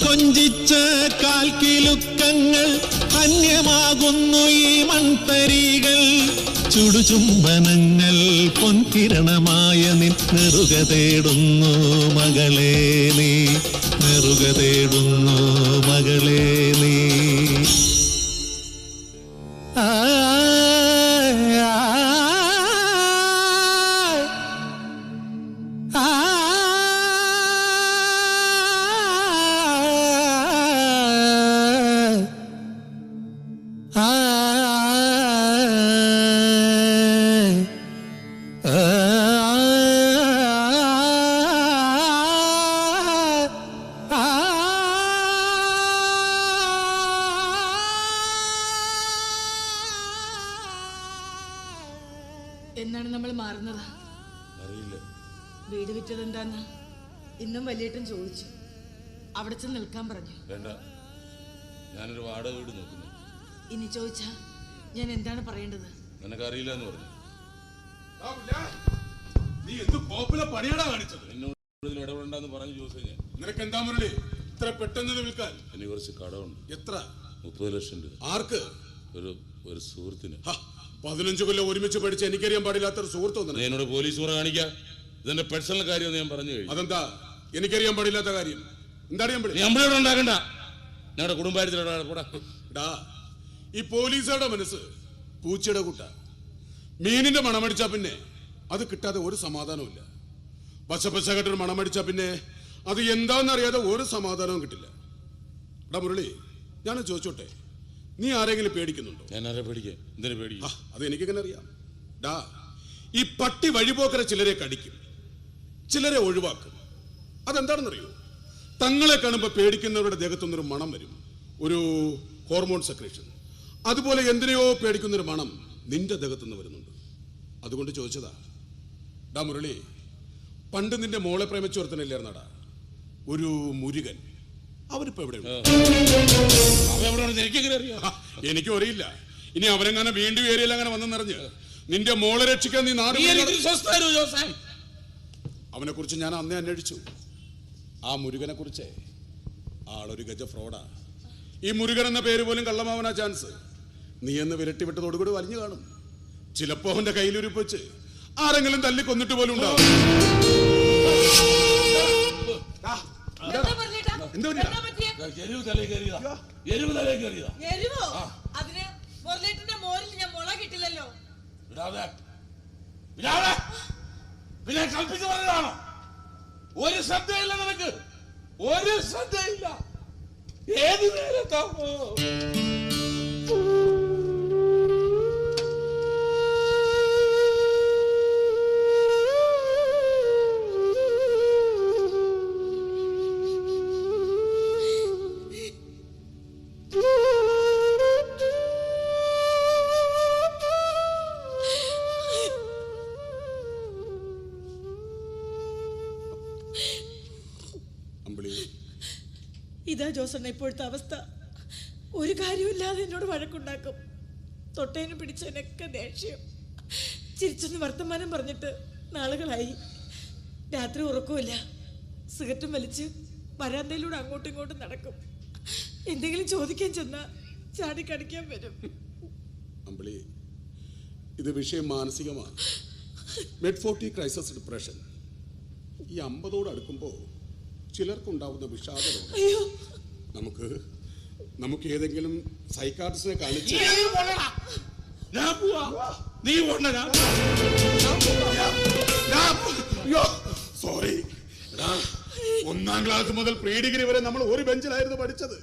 കൊഞ്ചിച്ച കാൽക്കിലുക്കങ്ങൾ അന്യമാകുന്നു ഈ മൺതരികൾ. ചുടുചുംബനങ്ങൾ പൊൻകിരണമായ നിൻ നെറുക തേടുന്നു മകളെ നീ, നെറുക തേടുന്നു മകളെ നീ. എന്നാണ് നമ്മൾ മാറുന്നത്? അറിയില്ല. വീട് വിറ്റത് എന്താന്ന് ഇന്നും വലിയേട്ടൻ ചോദിച്ചു. അവിടെ ചെന്ന് നിൽക്കാൻ പറഞ്ഞു. വേണ്ട, ഞാനൊരു വാടക വീട് നോക്കുന്നു. ഇനി ചോദിച്ചാ ഞാൻ എന്താണ് പറയേണ്ടത്? നിനക്കറിയില്ല എന്ന് പറഞ്ഞു. നീ എന്ത് പോപ്പിലെ പണിയാടാ കാണിച്ചത്? എന്നോട് ഇതിൽ ഇടപെടണ്ടെന്ന് പറഞ്ഞു ജോസ്. ഞാൻ നിനക്ക് എന്താ മുരളി ഇത്ര പെട്ടെന്ന് വിൽക്കാൻ? എനിക്ക് കുറച്ച് കടമുണ്ട്. എത്ര? 30 ലക്ഷം രൂപ. ആർക്ക്? ഒരു സുഹൃത്തിന്. 15 കൊല്ലം ഒരുമിച്ച് പഠിച്ച് എനിക്കറിയാൻ പാടില്ലാത്തൊരു സുഹൃത്ത്. എന്നോട് പോലീസ് മുറ കാണിക്കാം. ഇതെന്റെ പേഴ്സണൽ കാര്യം ഞാൻ പറഞ്ഞു കഴിഞ്ഞു. അതെന്താ എനിക്കറിയാൻ പാടില്ലാത്ത കാര്യം? എന്താണ് അമ്പളിയോട് ഉണ്ടാക്കണ്ട. ഞങ്ങളുടെ കുടുംബാര്യത്തിലോടാ. ഈ പോലീസുകാരുടെ മനസ്സ് പൂച്ചയുടെ കൂട്ട. മീനിന്റെ മണമടിച്ചാ പിന്നെ അത് കിട്ടാതെ ഒരു സമാധാനവും ഇല്ല. പച്ചപ്പച്ചകട്ടൊരു മണമടിച്ചാ പിന്നെ അത് എന്താണെന്നറിയാതെ ഒരു സമാധാനവും കിട്ടില്ല. എടാ മുരളി, ഞാൻ ചോദിച്ചോട്ടെ, നീ ആരെങ്കിലും പേടിക്കുന്നുണ്ടോ? ഞാൻ ആരെ പേടിക്കാം? എന്തിനു പേടിക്കും? അത് എനിക്കെങ്ങനെ അറിയാം? ഡാ, ഈ പട്ടി വഴിപോക്കരെ ചിലരെ കടിക്കും, ചിലരെ ഒഴിവാക്കും. അതെന്താണെന്നറിയോ? തങ്ങളെ കാണുമ്പോൾ പേടിക്കുന്നവരുടെ ദേഹത്തുനിന്നൊരു മണം വരും, ഒരു ഹോർമോൺ സെക്രേഷൻ. അതുപോലെ എന്തിനെയോ പേടിക്കുന്നൊരു മണം നിന്റെ ദേഹത്തുനിന്ന് വരുന്നുണ്ട്. അതുകൊണ്ട് ചോദിച്ചതാ. ഡാ മുരളി, പണ്ട് നിന്റെ മോളെ പ്രേമിച്ചു വർത്തനയില്ലായിരുന്നടാ ഒരു മുരുകൻ. അവരിപ്പോ എവിടെയുണ്ട്? എനിക്കും അറിയില്ല. ഇനി അവരെങ്ങനെ വീണ്ടും ഏരിയയിൽ അങ്ങനെ വന്നെന്നറിഞ്ഞ് നിന്റെ മോളെ രക്ഷിക്കാൻ നീ നാട്. അവനെ കുറിച്ച് ഞാൻ അന്നേ അന്വേഷിച്ചു. ആ മുരുകനെ കുറിച്ച് ആളൊരു ഗജ ഫ്രോഡാ. ഈ മുരുകൻ എന്ന പേര് പോലും കള്ളമാവനാ ചാൻസ്. നീ എന്ന് വിരട്ടി വിട്ടതോടുകൂടി വലിഞ്ഞു കാണും. ചിലപ്പോ അവന്റെ കയ്യിലൊരു വെച്ച് ആരെങ്കിലും തല്ലി കൊന്നിട്ട് പോലും ഉണ്ടാവും. പിന്നെ കൽപ്പിച്ചു പറഞ്ഞതാണോ? ഒരു ശ്രദ്ധയില്ല നിനക്ക്, ഒരു ശ്രദ്ധയില്ല. ഏത് നേരത്താണോ? ഇതാ ജോസണ്ണ ഇപ്പോഴത്തെ അവസ്ഥ. ഒരു കാര്യമില്ലാതെ എന്നോട് വഴക്കുണ്ടാക്കും. തൊട്ടേനും പിടിച്ചതിനൊക്കെ ദേഷ്യം. ചിരിച്ചൊന്ന് വർത്തമാനം പറഞ്ഞിട്ട് നാളുകളായി. രാത്രി ഉറക്കമില്ല. സിഗരറ്റും വലിച്ച് വരാന്തയിലൂടെ അങ്ങോട്ടും ഇങ്ങോട്ടും നടക്കും. എന്തെങ്കിലും ചോദിക്കാൻ ചെന്നാ ചാടിക്കടിക്കാൻ വരും. അമ്പിളി, ഇത് വിഷയം മാനസികമാണ്. Mid 40 crisis depression. ഈ 50ഓട് അടുക്കുമ്പോൾ ചിലർക്കുണ്ടാവുന്ന വിഷാദരോഗം നമുക്ക് നമുക്ക് ഏതെങ്കിലും സൈക്കാട്രിസ്റ്റിനെ കാണിച്ച് ഞാൻ പോവാ, നീ പോണ്ട. സോറി, 1ാം ക്ലാസ് മുതൽ പ്രീ ഡിഗ്രി വരെ നമ്മൾ ഒരു ബെഞ്ചിലായിരുന്നു പഠിച്ചത്.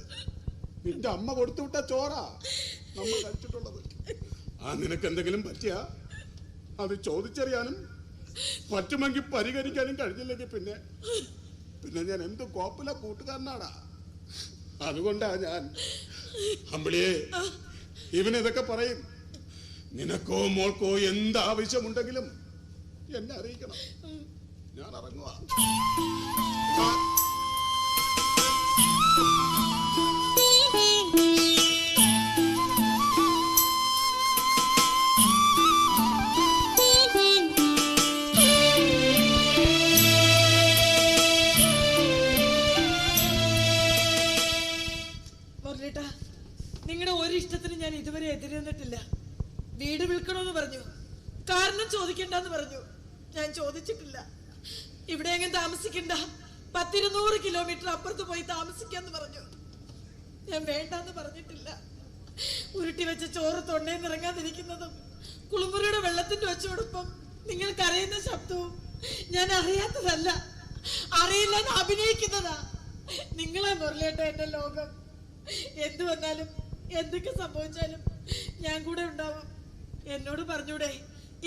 നിന്റെ അമ്മ കൊടുത്തുവിട്ട ചോറാ നമ്മൾ കഴിച്ചിട്ടുള്ളത്. നിനക്ക് എന്തെങ്കിലും പറ്റിയ അത് ചോദിച്ചറിയാനും പറ്റുമെങ്കിൽ പരിഹരിക്കാനും കഴിഞ്ഞില്ലെങ്കിൽ പിന്നെ ഞാൻ എന്ത് കോപ്പില കൂട്ടുകാരനാടാ. അതുകൊണ്ടാ ഞാൻ അമ്പിളിയെ ഇവനിതൊക്കെ പറയും. നിനക്കോ മോൾക്കോ എന്താവശ്യമുണ്ടെങ്കിലും എന്നെ അറിയിക്കണം. ഞാൻ ഇറങ്ങുക. നിങ്ങളുടെ ഒരു ഇഷ്ടത്തിന് ഞാൻ ഇതുവരെ എതിരന്നിട്ടില്ല. വീട് വിൽക്കണമെന്ന് പറഞ്ഞു, കാരണം ചോദിക്കണ്ടെന്ന് പറഞ്ഞു. ഞാൻ ചോദിച്ചിട്ടില്ല. ഇവിടെ എങ്ങനെ താമസിക്കണ്ട, 10-200 കിലോമീറ്റർ അപ്പുറത്ത് പോയി താമസിക്കാന്ന് പറഞ്ഞു. ഞാൻ വേണ്ടെന്ന് പറഞ്ഞിട്ടില്ല. ഉരുട്ടി വെച്ച ചോറ് തൊണ്ടയിൽ ഇറങ്ങാതിരിക്കുന്നതും കുളിമുറിയുടെ വെള്ളത്തിന്റെ ഒച്ചയോടൊപ്പം നിങ്ങൾ കരയുന്ന ശബ്ദവും ഞാൻ അറിയാത്തതല്ല, അറിയില്ലെന്ന് അഭിനയിക്കുന്നതാ. നിങ്ങളെ മുരളിയേട്ട എന്റെ ലോകം. എന്തു വന്നാലും എന്തൊക്കെ സംഭവിച്ചാലും ഞാൻ കൂടെ ഉണ്ടാവും. എന്നോട് പറഞ്ഞൂടെ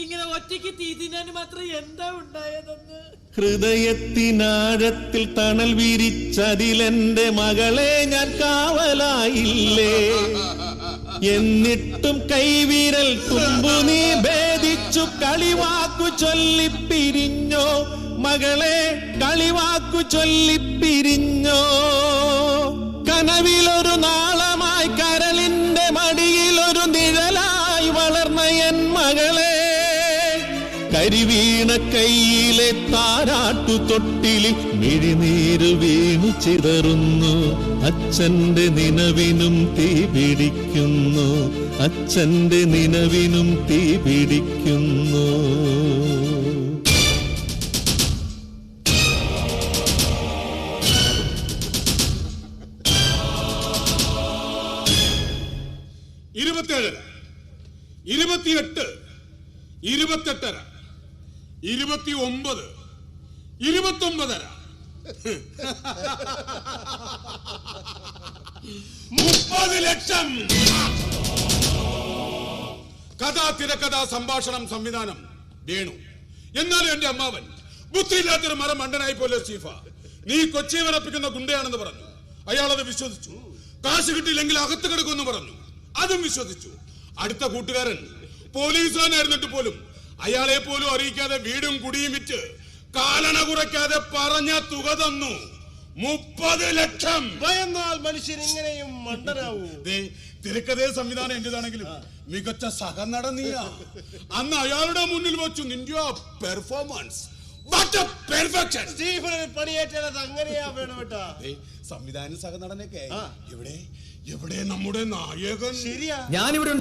ഇങ്ങനെ ഒറ്റയ്ക്ക് തീ തിന്നാൻ മാത്രം എന്താ ഉണ്ടായതെന്ന്? ഹൃദയത്തിനാഴത്തിൽ തണൽ വിരിച്ചതിലെന്റെ മകളെ ഞാൻ കാവലായില്ലേ, എന്നിട്ടും കൈവിരൽ തുമ്പു നീ ഭേദിച്ചു കളിവാക്കു ചൊല്ലിപ്പിരിഞ്ഞോ മകളെ, കളിവാക്കു ചൊല്ലിപ്പിരിഞ്ഞോ. കനവിലൊരു നാളമായി കരളിന്റെ മടിയിലൊരു നിഴലായി വളർന്ന എൻ മകളെ, കരിവീണ കൈയിലെ താരാട്ടു തൊട്ടിലിൽ മിഴിനീര് വീണു ചിതറുന്നു. അച്ഛന്റെ നിനവിനും തീ പിടിക്കുന്നു, അച്ഛന്റെ നിനവിനും തീ പിടിക്കുന്നു. ഇരുപത്തേഴര, 28, 28, 29, 29, 30 ലക്ഷം. കഥാ തിരക്കഥാ സംഭാഷണം സംവിധാനം വേണു. എന്നാലും എന്റെ അമ്മാവൻ ബുദ്ധിയില്ലാത്തൊരു മരം മണ്ടനായി പോലെ സ്റ്റീഫ, നീ കൊച്ചി വിറപ്പിക്കുന്ന ഗുണ്ടയാണെന്ന് പറഞ്ഞു. അയാളത് വിശ്വസിച്ചു. കാശ് കിട്ടിയില്ലെങ്കിൽ അകത്ത് കിടക്കുമെന്ന് പറഞ്ഞു. അതും വിശ്വസിച്ചു. അടുത്ത കൂട്ടുകാരൻ പോലീസുകാരനായിരുന്നിട്ട് പോലും അയാളെ പോലും അറിയിക്കാതെ വീടും കുടിയും വിറ്റ് കാലണ കുറയ്ക്കാതെ പറഞ്ഞ തുക തന്നു. 30 ലക്ഷം. ഭയന്നാൽ മനുഷ്യൻ ഇങ്ങനെയും മണ്ടനാവൂ. തിരക്കഥേ സംവിധാനം എന്റേതാണെങ്കിലും മികച്ച സഹനടനീയാ. അന്ന് അയാളുടെ മുന്നിൽ വെച്ചു നിന്റെ പെർഫോമൻസ് പണിയേറ്റത് അങ്ങനെയാ വേണോട്ടാ. സംവിധാനം സഹനടനൊക്കെ എവിടെ എവിടെ നമ്മുടെ നായകൻ? ശരിയാ, ഞാനിവിടെ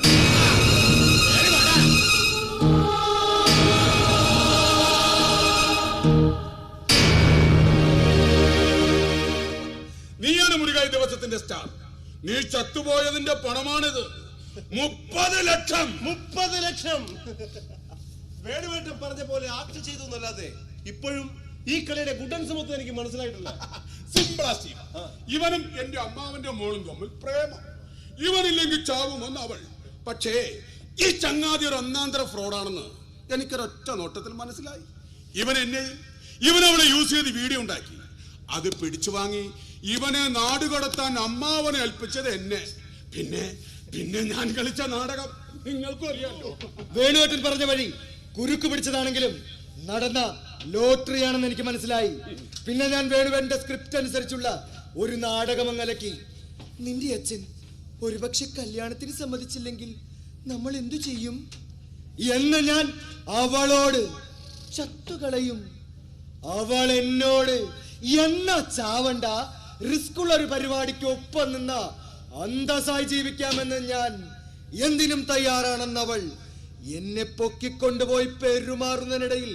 നീയാണ് മുരുകായി ദിവസത്തിന്റെ സ്റ്റാർ. നീ ചത്തുപോയതിന്റെ പണമാണിത്. 30 ലക്ഷം. 30 ലക്ഷം. വേണുവേട്ടൻ പറഞ്ഞ പോലെ ആക്ട് ചെയ്തു എന്നല്ലാതെ ഇപ്പോഴും ഈ കളിയുടെ ഗുഡൻസ് മൊത്തം എനിക്ക് മനസ്സിലായിട്ടില്ല. സിമ്പിളാ സ്റ്റീവ്. ഇവനും എന്റെ അമ്മാവന്റെ മോളും തമ്മിൽ പ്രേമം. ഇവനില്ലെങ്കിൽ ചാവുമെന്ന് അവൾ. പക്ഷേ ഈ ചങ്ങാതി ഒരു ഒന്നാന്തര ഫ്രോഡാണെന്ന് എനിക്കൊരൊറ്റ നോട്ടത്തിൽ മനസ്സിലായി. ഇവനവളെ യൂസ് ചെയ്ത് വീഡിയോ ഉണ്ടാക്കി. അത് പിടിച്ചു വാങ്ങി ഇവനെ നാടുകടത്താൻ അമ്മാവനെ ഏൽപ്പിച്ചത് എന്നെ. പിന്നെ ഞാൻ കളിച്ച നാടകം നിങ്ങൾക്കും അറിയാലോ. വേണുവേട്ടൻ പറഞ്ഞ വഴി കുരുക്ക് പിടിച്ചതാണെങ്കിലും നടന്ന ലോട്ടറിയാണെന്ന് എനിക്ക് മനസ്സിലായി. പിന്നെ ഞാൻ വേണുവേട്ടന്റെ സ്ക്രിപ്റ്റ് അനുസരിച്ചുള്ള ഒരു നാടകം അങ്ങലക്കി. നിന്റെ അച്ഛൻ ഒരുപക്ഷെ കല്യാണത്തിന് സമ്മതിച്ചില്ലെങ്കിൽ നമ്മൾ എന്തു ചെയ്യും എന്ന് ഞാൻ അവളോട് ചത്തുകളയും. അവൾ എന്നോട് എന്നാ ചാവണ്ട, റിസ്ക് ഉള്ള ഒരു പരിപാടിക്ക് ഒപ്പം നിന്ന അന്തസ്സായി ജീവിക്കാമെന്ന് ഞാൻ എന്തിനും തയ്യാറാണെന്നവൾ എന്നെ പൊക്കിക്കൊണ്ടുപോയി പെരുമാറുന്നതിനിടയിൽ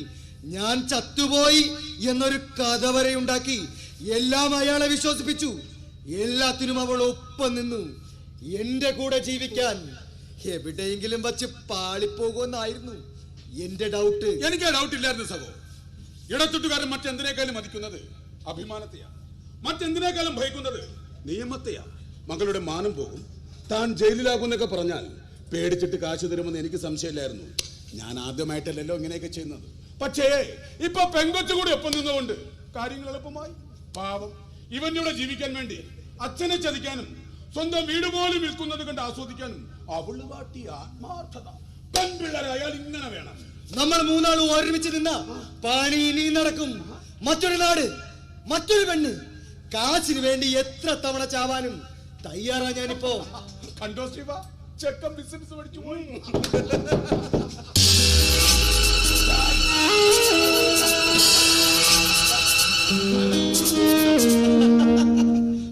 ഞാൻ ചത്തുപോയി എന്നൊരു കഥ വരെയുണ്ടാക്കി എല്ലാം അയാളെ വിശ്വസിപ്പിച്ചു. എല്ലാത്തിനും അവൾ ഒപ്പം നിന്നു എന്റെ കൂടെ ജീവിക്കാൻ. എവിടെയെങ്കിലും വച്ച് പാളിപ്പോകുമെന്നായിരുന്നു എന്റെ ഡൗട്ട്. എനിക്ക് ആ ഡൗട്ട് ഇല്ലായിരുന്നു സഹോ. ഇടത്തൊട്ടുകാരൻ മറ്റെന്തിനേക്കാളും മതിക്കുന്നത് അഭിമാനത്തെയാ, മറ്റെന്തിനേക്കാളും ഭയക്കുന്നത് നിയമത്തെയാ. മകളുടെ മാനം പോകും, താൻ ജയിലിലാകുന്നൊക്കെ പറഞ്ഞാൽ പേടിച്ചിട്ട് കാശ് തരുമെന്ന് എനിക്ക് സംശയമില്ലായിരുന്നു. ഞാൻ ആദ്യമായിട്ടല്ലല്ലോ ഇങ്ങനെയൊക്കെ ചെയ്യുന്നത്. പക്ഷേ ഇപ്പൊ പെങ്കൊച്ചു കൂടി ഒപ്പം നിന്നുകൊണ്ട് കാര്യങ്ങൾ എളുപ്പമായി. പാവം ഇവന്റെ കൂടെ ജീവിക്കാൻ വേണ്ടി അച്ഛനെ ചതിക്കാനും സ്വന്തം വീട് പോലും വിൽക്കുന്നത് കണ്ട് ആസ്വദിക്കാനും അവള് കാട്ടിയ ആത്മാർത്ഥത. പെൺപിള്ളേരെ അയാൾ ഇങ്ങനെ വേണം. നമ്മൾ മൂന്നാളും ഒരുമിച്ച് നിന്ന പണി ഇനി നടക്കും. മറ്റൊരു നാട്, മറ്റൊരു പെണ്ണ്, കാശിന് വേണ്ടി എത്ര തവണ ചാവാനും തയ്യാറാ ഞാനിപ്പോ. കണ്ടോ ശിവ, ചെക്കൻ ബിസിനസ് പഠിച്ചു പോയി.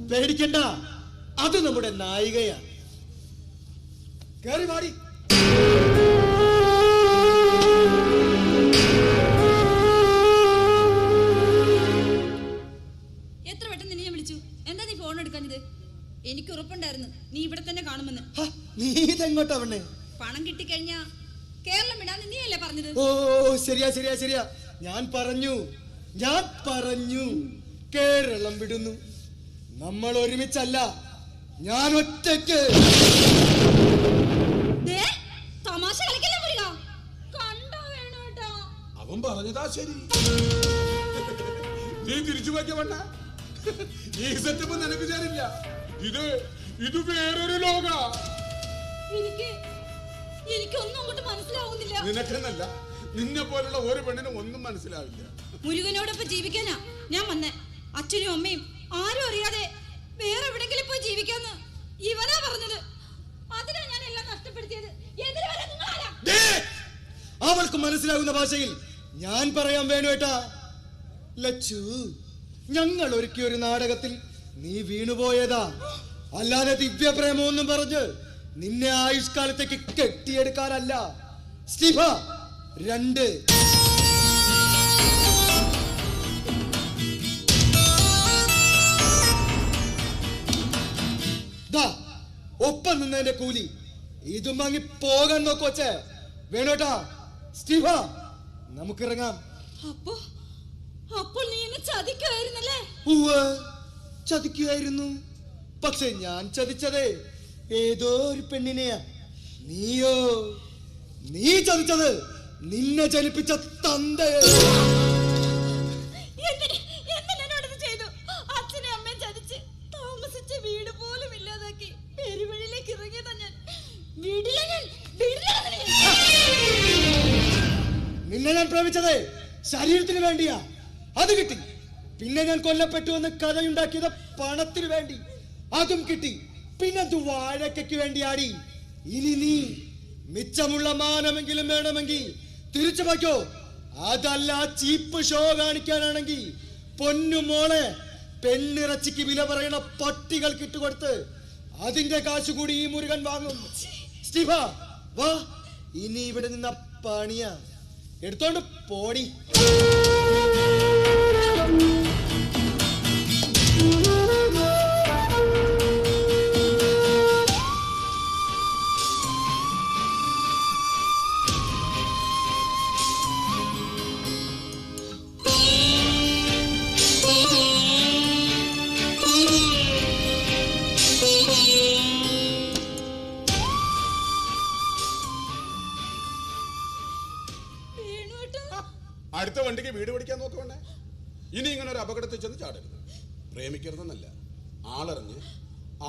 പേടിക്കണ്ട, അത് നമ്മുടെ നായികയാ. കേറി മാടി. എത്ര വട്ടം നിന്നെ ഞാൻ വിളിച്ചു, എന്താ നീ ഫോൺ എടുക്കാഞ്ഞത്? എനിക്ക് ഉറപ്പുണ്ടായിരുന്നു നീ ഇവിടെ തന്നെ കാണുമെന്ന്. നീ ഇതെങ്ങോട്ടാ പെണ്ണേ? പണം കിട്ടിക്കഴിഞ്ഞാ കേരളം വിടാന്ന് നീയല്ലേ പറഞ്ഞത്? ഓ ശരിയാ ശരിയാ ശരിയാ, ഞാൻ പറഞ്ഞു കേരളം വിടുന്നു. നമ്മൾ ഒരുമിച്ചല്ല, ഞാൻ ഒറ്റയ്ക്ക്. തമാശ കളിക്കല്ലേ മുരുക? കണ്ടോ വേണോ കേട്ടോ? അവൻ പറഞ്ഞതാ ശരി. നീ തിരിച്ചു വയ്ക്ക വേണ്ട. ഈ സെറ്റപ്പ് നിനക്ക് ചേരില്ല. ഇത് വേറൊരു ലോക. എനിക്കൊന്നും അങ്ങോട്ട് മനസ്സിലാവുന്നില്ല. നിനക്കെന്നല്ല, നിന്നെ പോലുള്ള ഒരു പെണ്ണിനും ഒന്നും മനസ്സിലാവില്ല. മുരുകനോടൊപ്പം ജീവിക്കാനാ ഞാൻ വന്നേ. അച്ഛനും അമ്മയും ആരും അറിയാതെ വേറെ എവിടെങ്കിലും പോയി ജീവിക്കാന്ന് ഇവനാ പറഞ്ഞത്. അതിനാ ഞാൻ എല്ലാം നഷ്ടപ്പെടുത്തിയത്. അവൾക്ക് മനസ്സിലാകുന്ന ഭാഷയിൽ ഞാൻ പറയാൻ വേണുവേട്ടാ. ലച്ചു, ഞങ്ങൾ ഒരുക്കിയൊരു നാടകത്തിൽ നീ വീണുപോയതാ. അല്ലാതെ ദിവ്യപ്രേമൊന്നും പറഞ്ഞ് നിന്നെ ആയുഷ്കാലത്തേക്ക് കെട്ടിയെടുക്കാനല്ല. സ്റ്റീഫ 2 ഒപ്പം നിന്നതിന്റെ കൂലി. ഇതും വാങ്ങി പോകാൻ നോക്കുവച്ചേ. വേണോട്ടാ സ്റ്റീഫ, നമുക്കിറങ്ങാം. അപ്പോൾ നീ എന്നെ ചതിക്കുമായിരുന്നല്ലേ? ചതിക്കുമായിരുന്നു. പക്ഷെ ഞാൻ ചതിച്ചതേ ഏതോ ഒരു പെണ്ണിനെയാ. നീ ചതിച്ചത് നിന്നെ ജനിപ്പിച്ച തന്തയെ. ചെയ്തു അച്ഛനെ അമ്മയെ ചതിച്ച് താമസിച്ച വീട് പോലും ഇല്ലാതാക്കി പെരുവഴിയിലേക്ക് ഇറങ്ങിയതാ ഞാൻ. നിന്നെ ഞാൻ പ്രേമിച്ചതേ ശരീരത്തിന് വേണ്ടിയാ. അത് കിട്ടി. പിന്നെ ഞാൻ കൊല്ലപ്പെട്ടു എന്ന് കഥയുണ്ടാക്കിയത് പണത്തിന് വേണ്ടി. അതും കിട്ടി. പിന്നെ വാഴയ്ക്ക് വേണ്ടിയാടി. ഇനി നീ മിച്ചമുള്ള മാനമെങ്കിലും വേണമെങ്കിൽ തിരിച്ചു വയ്ക്കോ. അതല്ല ചീപ്പ് ഷോ കാണിക്കാനാണെങ്കിൽ പൊന്നു മോളെ പെണ്ണിറച്ചിക്ക് വില പറയുന്ന പട്ടികൾക്ക് ഇട്ടുകൊടുത്ത് അതിന്റെ കാശ് കൂടി ഈ മുരുകൻ വാങ്ങും. സ്റ്റീഫ വാ, ഇനി ഇവിടെ നിന്ന പണിയാ. എടുത്തോണ്ട് പോടി. അടുത്ത വണ്ടിക്ക് വീട് പിടിക്കാൻ നോക്കുവേണ്ടേ. ഇനി ഇങ്ങനെ ഒരു അപകടത്തിൽ ചെന്ന് ചാടരുത്. പ്രേമിക്കരുതെന്നല്ല, ആളറിഞ്ഞ്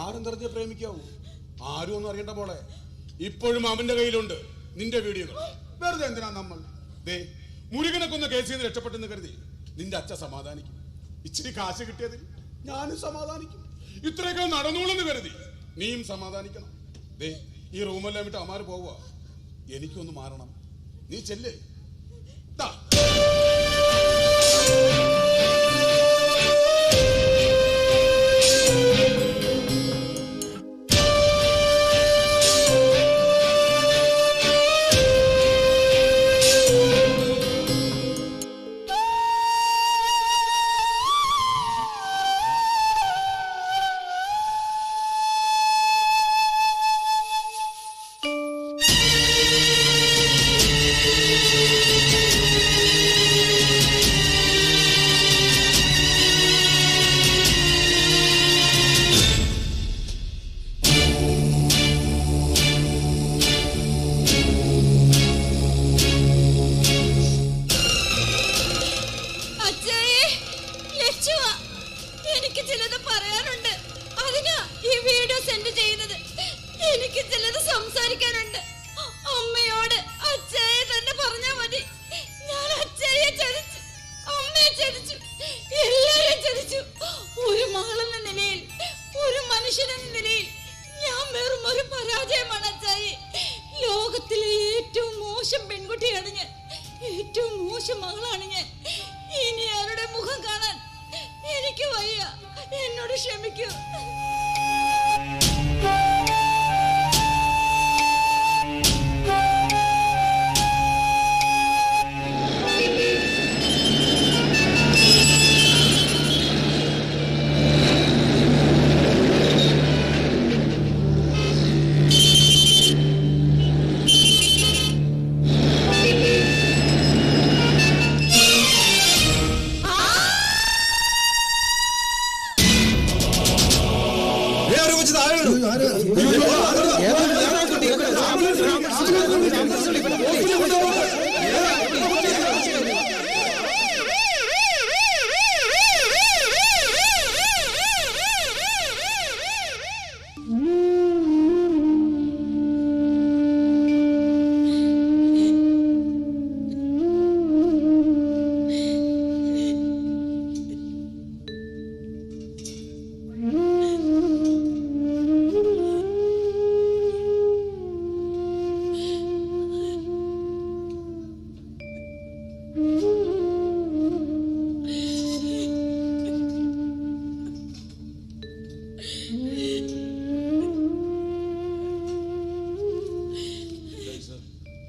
ആരെന്തറിഞ്ഞ് പ്രേമിക്കാവൂ. ആരും ഒന്നും അറിയണ്ട പോലെ. ഇപ്പോഴും അവന്റെ കയ്യിലുണ്ട് നിന്റെ വീഡിയോകൾ. വെറുതെ എന്തിനാ നമ്മൾ മുരുകനെ കൊന്ന കേസിൽ നിന്ന് രക്ഷപ്പെട്ടെന്ന് കരുതി നിന്റെ അച്ഛൻ സമാധാനിക്കും. ഇച്ചിരി കാശ് കിട്ടിയതിൽ ഞാനും സമാധാനിക്കും. ഇത്രയൊക്കെ നടന്നോളെന്ന് കരുതി നീയും സമാധാനിക്കണം. ഈ റൂമെല്ലാം വിട്ട് അമാര് പോവുക. എനിക്കൊന്ന് മാറണം. നീ ചെല്ലേ. എനിക്ക് ചിലത് പറയാനുണ്ട്. അതിനാ ഈ വീഡിയോ സെൻഡ് ചെയ്യുന്നത്. എനിക്ക് ചിലത് സംസാരിക്കാനുണ്ട്. അമ്മയോട് അച്ഛയെ തന്നെ പറഞ്ഞാ മതി. ഞാൻ അച്ഛയെ ചതിച്ചു, അമ്മയെ ചതിച്ചു, എല്ലാരെയും ചതിച്ചു. ഒരു മകളെന്ന നിലയിൽ, ഒരു മനുഷ്യനെന്ന നിലയിൽ ഞാൻ വെറും ഒരു പരാജയമാണ് അച്ചായി. ലോകത്തിലെ ഏറ്റവും മോശം പെൺകുട്ടിയാണ് ഞാൻ, ഏറ്റവും മോശം മകളാണ് ഞാൻ. ഇനി ആരുടെ മുഖം കാണാൻ എനിക്ക് വയ്യ. എന്നോട് ക്ഷമിക്കൂ.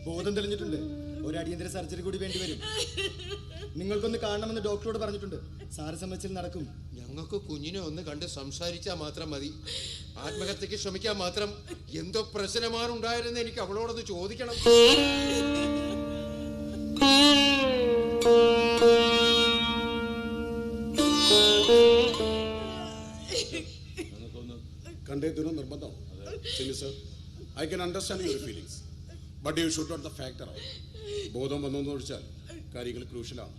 ബോധം തെളിഞ്ഞിട്ടുണ്ട്. ഒരു അടിയന്തര സർജറി കൂടി വേണ്ടി വരും. നിങ്ങൾക്കൊന്ന് കാണണമെന്ന് ഡോക്ടറോട് പറഞ്ഞിട്ടുണ്ട്. സാറ് സമ്മതിച്ചാൽ നടക്കും. ഞങ്ങൾക്ക് കുഞ്ഞിനെ ഒന്ന് കണ്ട് സംസാരിച്ചാൽ മാത്രം മതി. ആത്മഹത്യക്ക് ശ്രമിക്കാൻ മാത്രം എന്തോ പ്രശ്നമാണ് ഉണ്ടായിരുന്നെന്ന് എനിക്ക് അവളോടൊന്ന് ചോദിക്കണം. കണ്ടേ തീരും നിർബന്ധം. Sir, I can understand your feelings, but you should not the factor out. ബോധം വന്നെന്ന് വെച്ചാൽ കാര്യങ്ങൾ ക്രൂഷ്യലാണ്.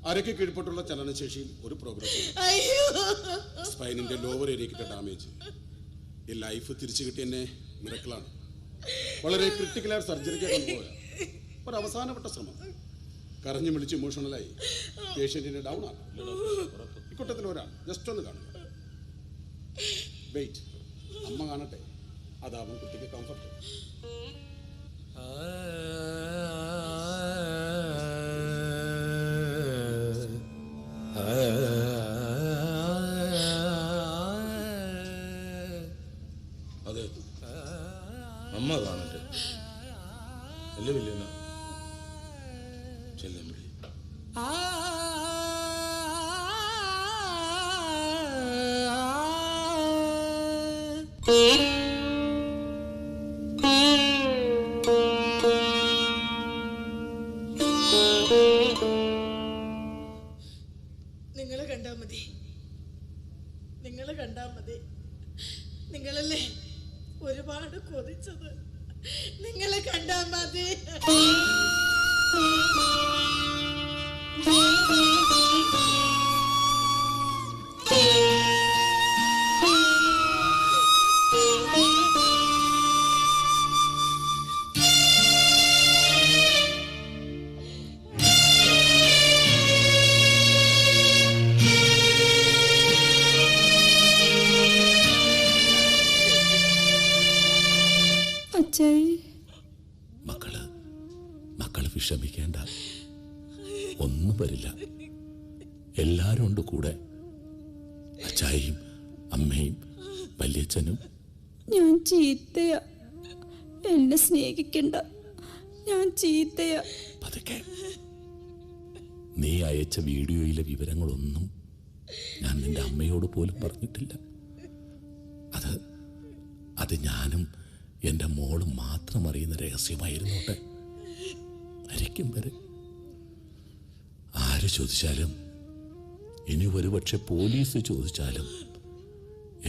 അരയ്ക്ക് കീഴ്പോട്ടുള്ള ചലനശേഷിയിൽ ഒരു പ്രോഗ്രസ്, സ്പൈനിന്റെ ലോവർ ഏരിയക്കിട്ട ഡാമേജ്. ഈ ലൈഫ് തിരിച്ചു കിട്ടിയെന്നെ മിറക്കിളാണ്. വളരെ ക്രിട്ടിക്കലായ സർജറിക്ക് കൊണ്ടുപോയ ഒരു അവസാനപ്പെട്ട ശ്രമം. കരഞ്ഞു വിളിച്ച് ഇമോഷണലായി പേഷ്യന്റിനെ ഡൗൺ ആണ്. ഇക്കൂട്ടത്തിൽ ഒരാൾ ജസ്റ്റ് ഒന്ന് കാണുക. വെയിറ്റ്, അമ്മ കാണട്ടെ. അതാവും കുട്ടിക്ക് കംഫർട്ട്. അതെ, അമ്മ കാണട്ടെ. അല്ലേ വില്ലന ചെല്ലമ്പി. നിങ്ങള് കണ്ടാ മതി, നിങ്ങള് കണ്ടാ മതി. നിങ്ങളല്ലേ ഒരുപാട് കൊതിച്ചത്. നിങ്ങള് കണ്ടാ മതി. മക്കള് വിഷമിക്കേണ്ട, ഒന്നും വരില്ല. എല്ലാരും ഉണ്ട് കൂടെ. അച്ചായിയും അമ്മയും വല്യച്ഛനും. ഞാൻ ചീത്തയാ, എന്നെ സ്നേഹിക്കണ്ട. ഞാൻ ചീത്തയാ. പതുക്കെ. നീ അയച്ച വീഡിയോയിലെ വിവരങ്ങളൊന്നും ഞാൻ നിന്റെ അമ്മയോട് പോലും പറഞ്ഞിട്ടില്ല. അത് ഞാനും എൻ്റെ മോളും മാത്രം അറിയുന്ന രഹസ്യമായിരുന്നോട്ടെ. മരിക്കും വരെ ആര് ചോദിച്ചാലും, ഇനി ഒരുപക്ഷെ പോലീസ് ചോദിച്ചാലും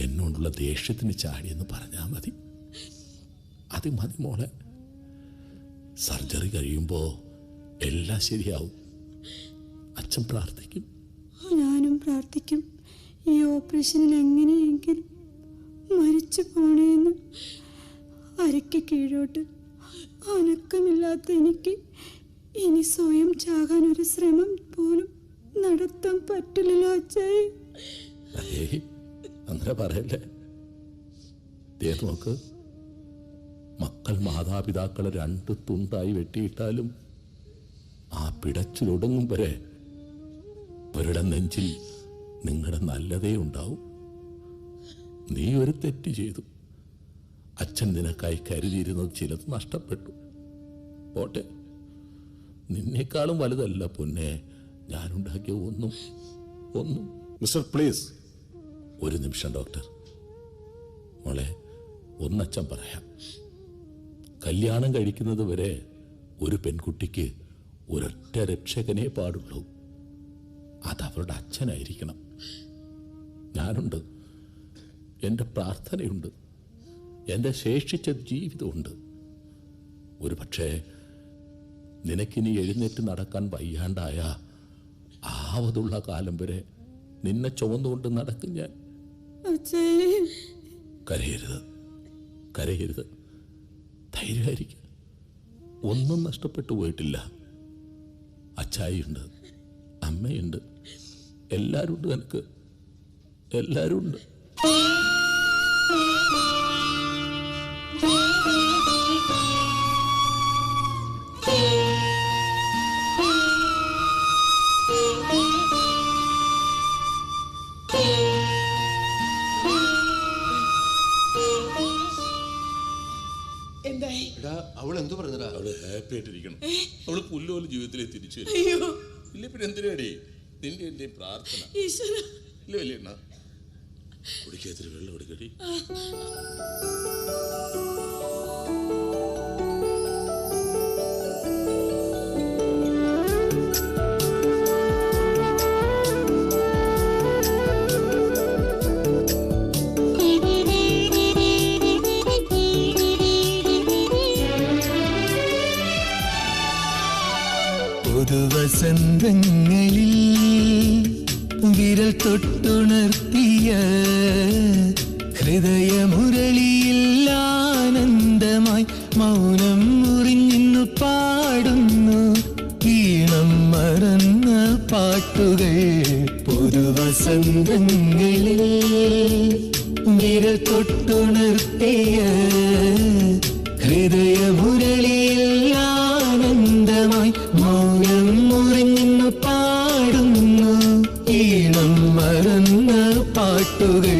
എന്നോടുള്ള ദേഷ്യത്തിന് ചാടിയെന്ന് പറഞ്ഞാൽ മതി. അത് മതി മോളെ. സർജറി കഴിയുമ്പോൾ എല്ലാം ശരിയാവും. അച്ഛൻ പ്രാർത്ഥിക്കും. ഞാനും പ്രാർത്ഥിക്കും. ഈ ഓപ്പറേഷനിൽ എങ്ങനെയെങ്കിലും മരിച്ചു പോണേന്ന്. അരയ്ക്ക് കീഴോട്ട് അനക്കമില്ലാത്ത എനിക്ക് ഇനി സ്വയം ചാകാൻ ഒരു ശ്രമം പോലും നടത്താൻ പറ്റില്ലല്ലോ അച്ചായി. അങ്ങനെ പറയല്ലേ. നോക്ക്, മക്കൾ മാതാപിതാക്കളെ 2 തുണ്ടായി വെട്ടിയിട്ടാലും ആ പിടച്ചിലൊടുങ്ങും വരെ അവരുടെ നെഞ്ചിൽ നിങ്ങളുടെ നല്ലതേ ഉണ്ടാവും. നീ ഒരു തെറ്റ് ചെയ്തു. അച്ഛൻ നിനക്കായി കരുതിയിരുന്നത് ചിലത് നഷ്ടപ്പെട്ടു. പോട്ടെ, നിന്നേക്കാളും വലുതല്ല പൊന്നെ ഞാനുണ്ടാക്കിയ ഒന്നും. Mister please. ഒരു നിമിഷം ഡോക്ടർ. മോളെ, ഒന്നച്ഛൻ പറയാം. കല്യാണം കഴിക്കുന്നത് വരെ ഒരു പെൺകുട്ടിക്ക് ഒരൊറ്റ രക്ഷകനെ പാടുള്ളൂ. അതവരുടെ അച്ഛനായിരിക്കണം. ഞാനുണ്ട്, എൻ്റെ പ്രാർത്ഥനയുണ്ട്, എൻ്റെ ശേഷിച്ച ജീവിതമുണ്ട്. ഒരു പക്ഷേ നിനക്കിനി എഴുന്നേറ്റ് നടക്കാൻ വയ്യാണ്ടായ ആവതുള്ള കാലം വരെ നിന്നെ ചുമന്നുകൊണ്ട് നടക്കും ഞാൻ. കരയരുത്, ധൈര്യമായിരിക്കും. ഒന്നും നഷ്ടപ്പെട്ടു പോയിട്ടില്ല. അച്ചായിയുണ്ട്, അമ്മയുണ്ട്, എല്ലാവരും ഉണ്ട്. എനിക്ക് എല്ലാവരും ഉണ്ട്. അവൾ എന്തു പറഞ്ഞതാ? അവള് ഹാപ്പി ആയിട്ടിരിക്കണം. അവള് പുല്ലുപോലെ ജീവിതത്തിലെ തിരിച്ചു ഇല്ല. പിന്നെ എന്തിനാടി നിന്റെ എന്റെ പ്രാർത്ഥന? ഇല്ല വലിയ എണ്ണ കുടിക്കാത്തിരി വെള്ളം എടുക്കടി. പുതുവസന്തങ്ങളിൽ വിരൽ തൊട്ടുണർത്തിയ ഹൃദയമുരളിയിൽ ആനന്ദമായി മൗനം മുറിഞ്ഞു പാടുന്നു ഈണം മറന്ന പാട്ടുകൾ. പുതുവസന്തങ്ങളിൽ വിരൽ തൊട്ടുണർത്തിയ ഹൃദയമുരളിയിൽ ആനന്ദമായി മൗനം മുറിഞ്ഞു പാടുന്നു ഈണം മറന്ന പാട്ടുകൾ.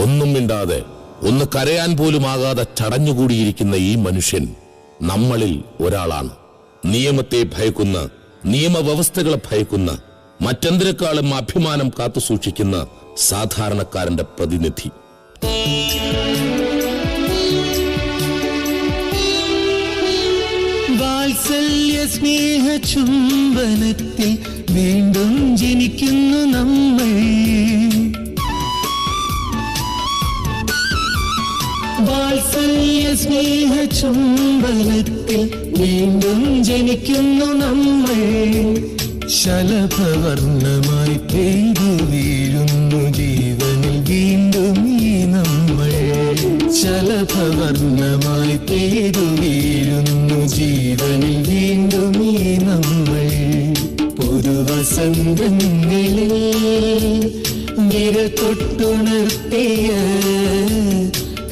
ഒന്നും മിണ്ടാതെ, ഒന്ന് കരയാൻ പോലും ആകാതെ ചടഞ്ഞുകൂടിയിരിക്കുന്ന ഈ മനുഷ്യൻ നമ്മളിൽ ഒരാളാണ്. നിയമത്തെ ഭയക്കുന്ന, നിയമവ്യവസ്ഥകളെ ഭയക്കുന്ന, മറ്റെന്തിനേക്കാളും അഭിമാനം കാത്തുസൂക്ഷിക്കുന്ന സാധാരണക്കാരന്റെ പ്രതിനിധി. വാത്സല്യ സ്നേഹ ചുംബനത്തിൽ വീണ്ടും ജനിക്കുന്നു നമ്മൾ. വാത്സല്യ സ്നേഹ ചുംബനത്തിൽ വീണ്ടും ജനിക്കുന്നു നമ്മൾ. ശലഭവർണ്ണമായി പെയ്തു വീഴുന്നു ജീവനിൽ വീണ്ടും ഈ നമ്മൾ. ശലഭവർണ്ണമായി പെയ്തു വീഴുന്നു ജീവനിൽ വീണ്ടും ഈ നമ്മൾ. പുതുവസന്തങ്ങളിൽ വിരൽ തൊട്ടുണർത്തിയ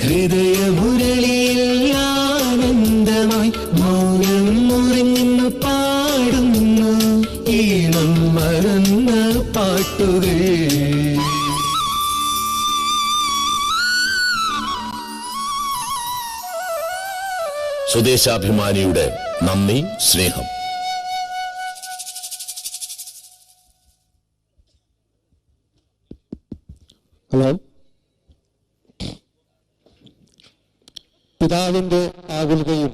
ഹൃദയമുരളിയിൽ ആനന്ദമായി മൗനം മുറിഞ്ഞു പാടുന്നു ഈണം മറന്ന പാട്ടുകൾ. സ്വദേശാഭിമാനിയുടെ നന്ദി, സ്നേഹം. ഹലോ. പിതാവിന്റെ ആകുലതയും